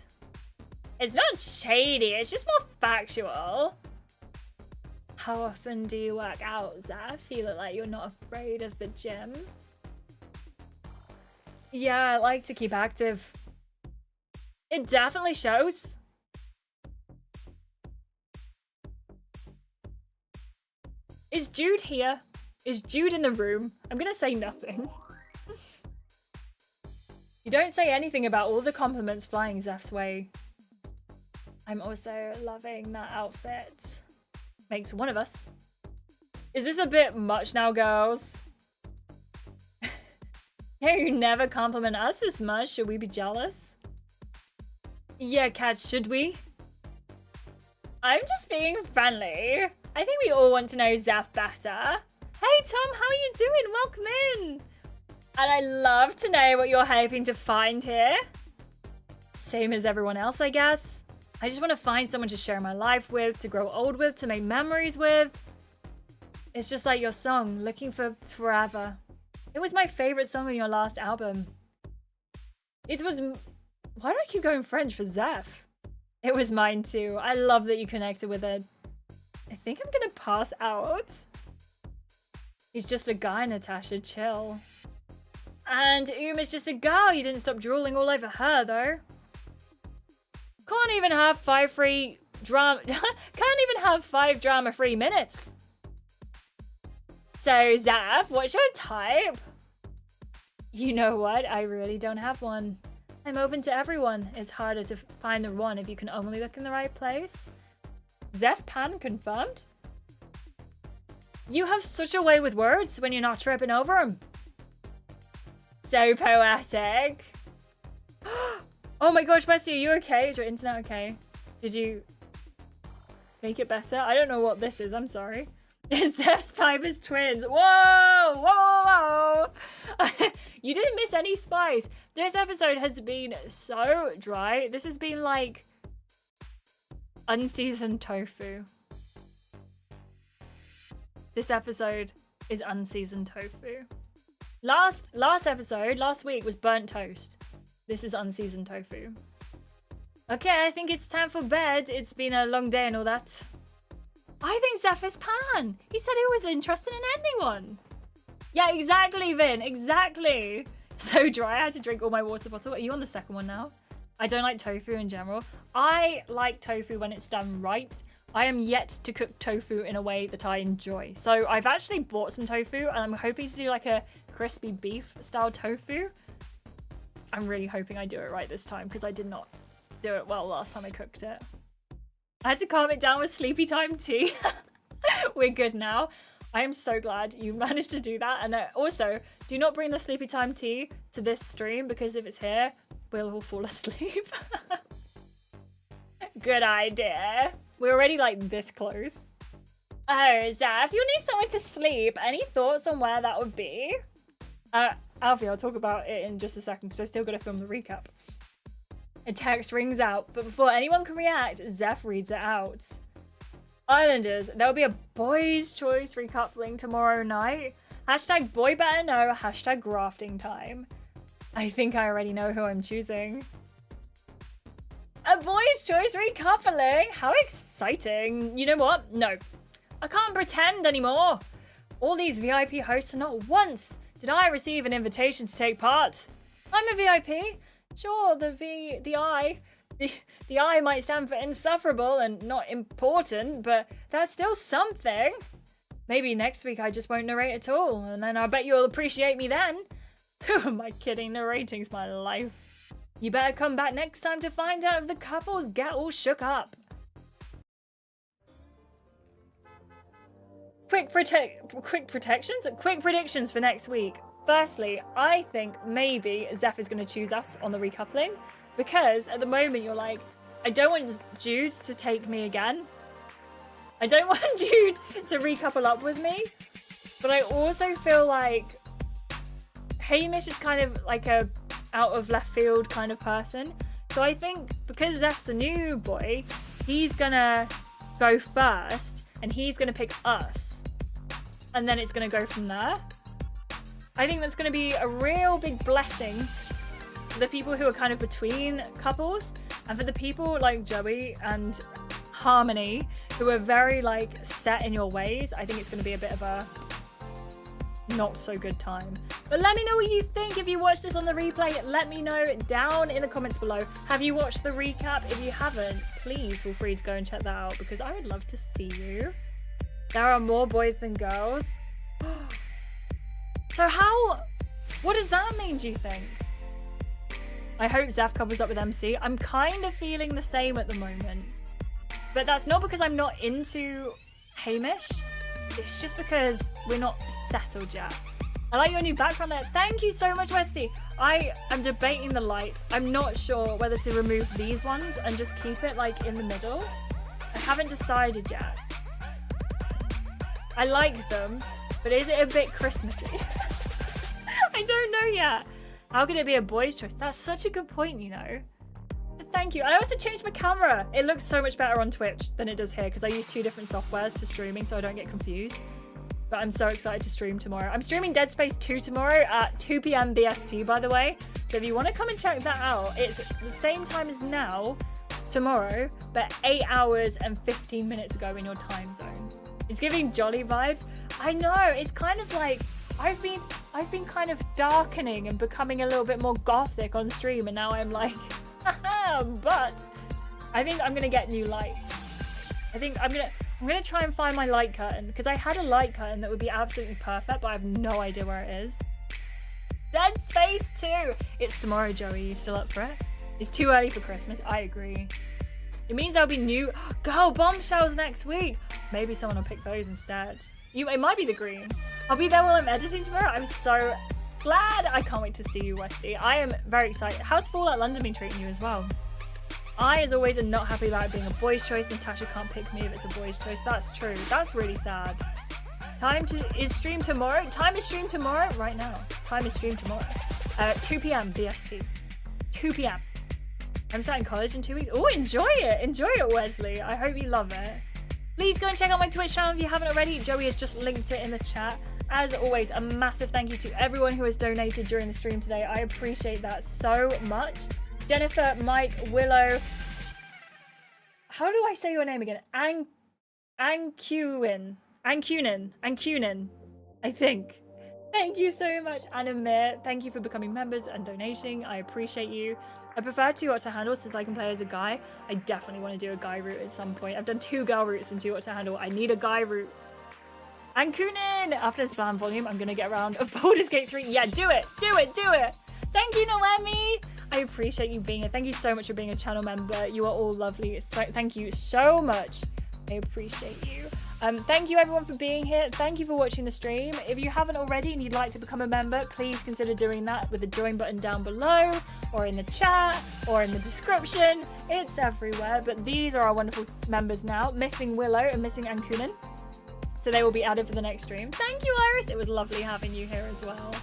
It's not shady, it's just more factual. How often do you work out, Zaf? You look like you're not afraid of the gym. Yeah, I like to keep active. It definitely shows. Is Jude here? Is Jude in the room? I'm gonna say nothing. You don't say anything about all the compliments flying Zef's way. I'm also loving that outfit. Makes one of us. Is this a bit much now, girls? Yeah, you never compliment us this much. Should we be jealous? Yeah, Kat, should we? I'm just being friendly. I think we all want to know Zef better. Hey, Tom, how are you doing? Welcome in. And I love to know what you're hoping to find here. Same as everyone else, I guess. I just want to find someone to share my life with, to grow old with, to make memories with. It's just like your song, Looking for Forever. It was my favorite song on your last album. It was... Why do I keep going French for Zef? It was mine too. I love that you connected with it. I think I'm gonna pass out. He's just a guy, Natasha. Chill. And is just a girl. You didn't stop drooling all over her, though. Can't even have 5 drama-free minutes. So, Zaf, what's your type? You know what? I really don't have one. I'm open to everyone. It's harder to find the one if you can only look in the right place. Zef Pan confirmed. You have such a way with words when you're not tripping over them. So poetic. Oh my gosh, Bessie, are you okay? Is your internet okay? Did you make it better? I don't know what this is. I'm sorry. Zef's type is twins. Whoa! Whoa! Whoa! You didn't miss any spice. This episode has been so dry. This has been like unseasoned tofu. This episode is unseasoned tofu. Last week was burnt toast. This is unseasoned tofu. Okay, I think it's time for bed. It's been a long day and all that. I think Zef is Pan. He said he was interested in anyone. Yeah, exactly, Vin. Exactly. So dry. I had to drink all my water bottle. Are you on the second one now? I don't like tofu in general. I like tofu when it's done right. I am yet to cook tofu in a way that I enjoy. So I've actually bought some tofu and I'm hoping to do like a crispy beef style tofu. I'm really hoping I do it right this time because I did not do it well last time I cooked it. I had to calm it down with sleepy time tea. We're good now. I am so glad you managed to do that. And also, do not bring the sleepy time tea to this stream because if it's here, we'll all fall asleep. Good idea. We're already like this close. Oh, Zaf, you'll need someone to sleep. Any thoughts on where that would be? Alfie, I'll talk about it in just a second because I still got to film the recap. A text rings out, but before anyone can react, Zef reads it out. Islanders, there'll be a boys' choice recoupling tomorrow night. Hashtag boy better know, hashtag grafting time. I think I already know who I'm choosing. A boys' choice recoupling? How exciting. You know what? No. I can't pretend anymore. All these VIP hosts are not once did I receive an invitation to take part. I'm a VIP. Sure, the I might stand for insufferable and not important, but that's still something. Maybe next week I just won't narrate at all, and then I bet you'll appreciate me then. Who am I kidding? Narrating's my life. You better come back next time to find out if the couples get all shook up. Quick predictions for next week. Firstly, I think maybe Zef is going to choose us on the recoupling because at the moment you're like, I don't want Jude to take me again. I don't want Jude to recouple up with me, but I also feel like Hamish is kind of like a out of left field kind of person. So I think because Zeph's the new boy, he's gonna go first and he's gonna pick us. And then it's gonna go from there. I think that's gonna be a real big blessing for the people who are kind of between couples, and for the people like Joey and Harmony who are very like set in your ways. I think it's going to be a bit of a not so good time. But let me know what you think. If you watched this on the replay, let me know down in the comments below. Have you watched the recap? If you haven't, please feel free to go and check that out, because I would love to see you. There are more boys than girls. So what does that mean, do you think? I hope Zeph couples up with MC. I'm kind of feeling the same at the moment. But that's not because I'm not into Hamish. It's just because we're not settled yet. I like your new background there. Thank you so much, Westy. I am debating the lights. I'm not sure whether to remove these ones and just keep it like in the middle. I haven't decided yet. I like them, but is it a bit Christmassy? I don't know yet. How could it be a boy's choice? That's such a good point, you know. Thank you. I also changed my camera. It looks so much better on Twitch than it does here because I use 2 different softwares for streaming, so I don't get confused. But I'm so excited to stream tomorrow. I'm streaming Dead Space 2 tomorrow at 2 p.m. BST, by the way. So if you want to come and check that out, it's the same time as now, tomorrow, but 8 hours and 15 minutes ago in your time zone. It's giving jolly vibes. I know, it's kind of like I've been kind of darkening and becoming a little bit more gothic on stream, and now I'm like, haha, but I think I'm gonna get new lights. I think I'm gonna try and find my light curtain, because I had a light curtain that would be absolutely perfect, but I have no idea where it is. Dead Space 2! It's tomorrow, Joey. You still up for it? It's too early for Christmas. I agree. It means there'll be new girl bombshells next week. Maybe someone will pick those instead. It might be the green. I'll be there while I'm editing tomorrow. I'm so glad. I can't wait to see you, Westy. I am very excited. How's Fallout London been treating you as well? I, as always, am not happy about it being a boy's choice. Natasha can't pick me if it's a boy's choice. That's true. That's really sad. Is stream tomorrow? Time is stream tomorrow? Right now. Time is stream tomorrow. 2 p.m. BST. 2 p.m. I'm starting college in 2 weeks. Oh, enjoy it. Enjoy it, Wesley. I hope you love it. Please go and check out my Twitch channel if you haven't already. Joey has just linked it in the chat. As always, a massive thank you to everyone who has donated during the stream today. I appreciate that so much. Jennifer, Mike, Willow. How do I say your name again? Ancunin, I think. Thank you so much, and Amir. Thank you for becoming members and donating. I appreciate you. I prefer 2 What to Handle since I can play as a guy. I definitely want to do a guy route at some point. I've done 2 girl routes and 2 What to Handle. I need a guy route. And Kunin! After this ban volume, I'm going to get around of Baldur's Gate 3. Yeah, do it! Do it! Do it! Thank you, Noemi! I appreciate you being here. Thank you so much for being a channel member. You are all lovely. Thank you so much. I appreciate you. Thank you everyone for being here. Thank you for watching the stream. If you haven't already and you'd like to become a member, please consider doing that with the join button down below, or in the chat, or in the description. It's everywhere, but these are our wonderful members now, missing Willow and missing Ankunin. So they will be added for the next stream. Thank you, Iris. It was lovely having you here as well.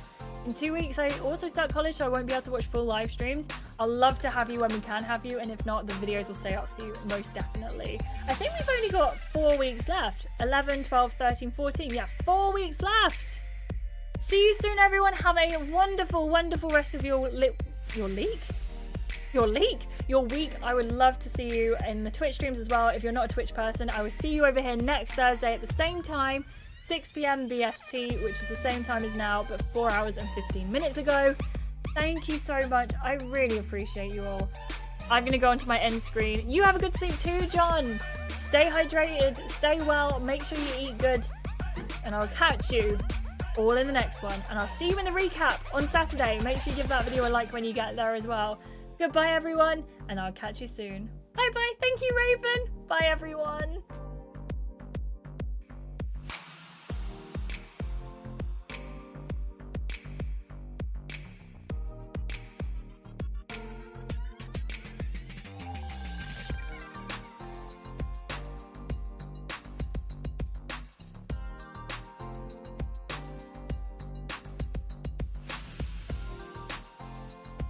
In 2 weeks, I also start college, so I won't be able to watch full live streams. I'll love to have you when we can have you, and if not, the videos will stay up for you, most definitely. I think we've only got 4 weeks left. 11, 12, 13, 14. Yeah, 4 weeks left. See you soon, everyone. Have a wonderful, wonderful rest of your week. I would love to see you in the Twitch streams as well. If you're not a Twitch person, I will see you over here next Thursday at the same time. 6 p.m. BST, which is the same time as now, but 4 hours and 15 minutes ago. Thank you so much. I really appreciate you all. I'm going to go onto my end screen. You have a good sleep too, John. Stay hydrated, stay well, make sure you eat good, and I'll catch you all in the next one. And I'll see you in the recap on Saturday. Make sure you give that video a like when you get there as well. Goodbye, everyone, and I'll catch you soon. Bye-bye. Thank you, Raven. Bye, everyone.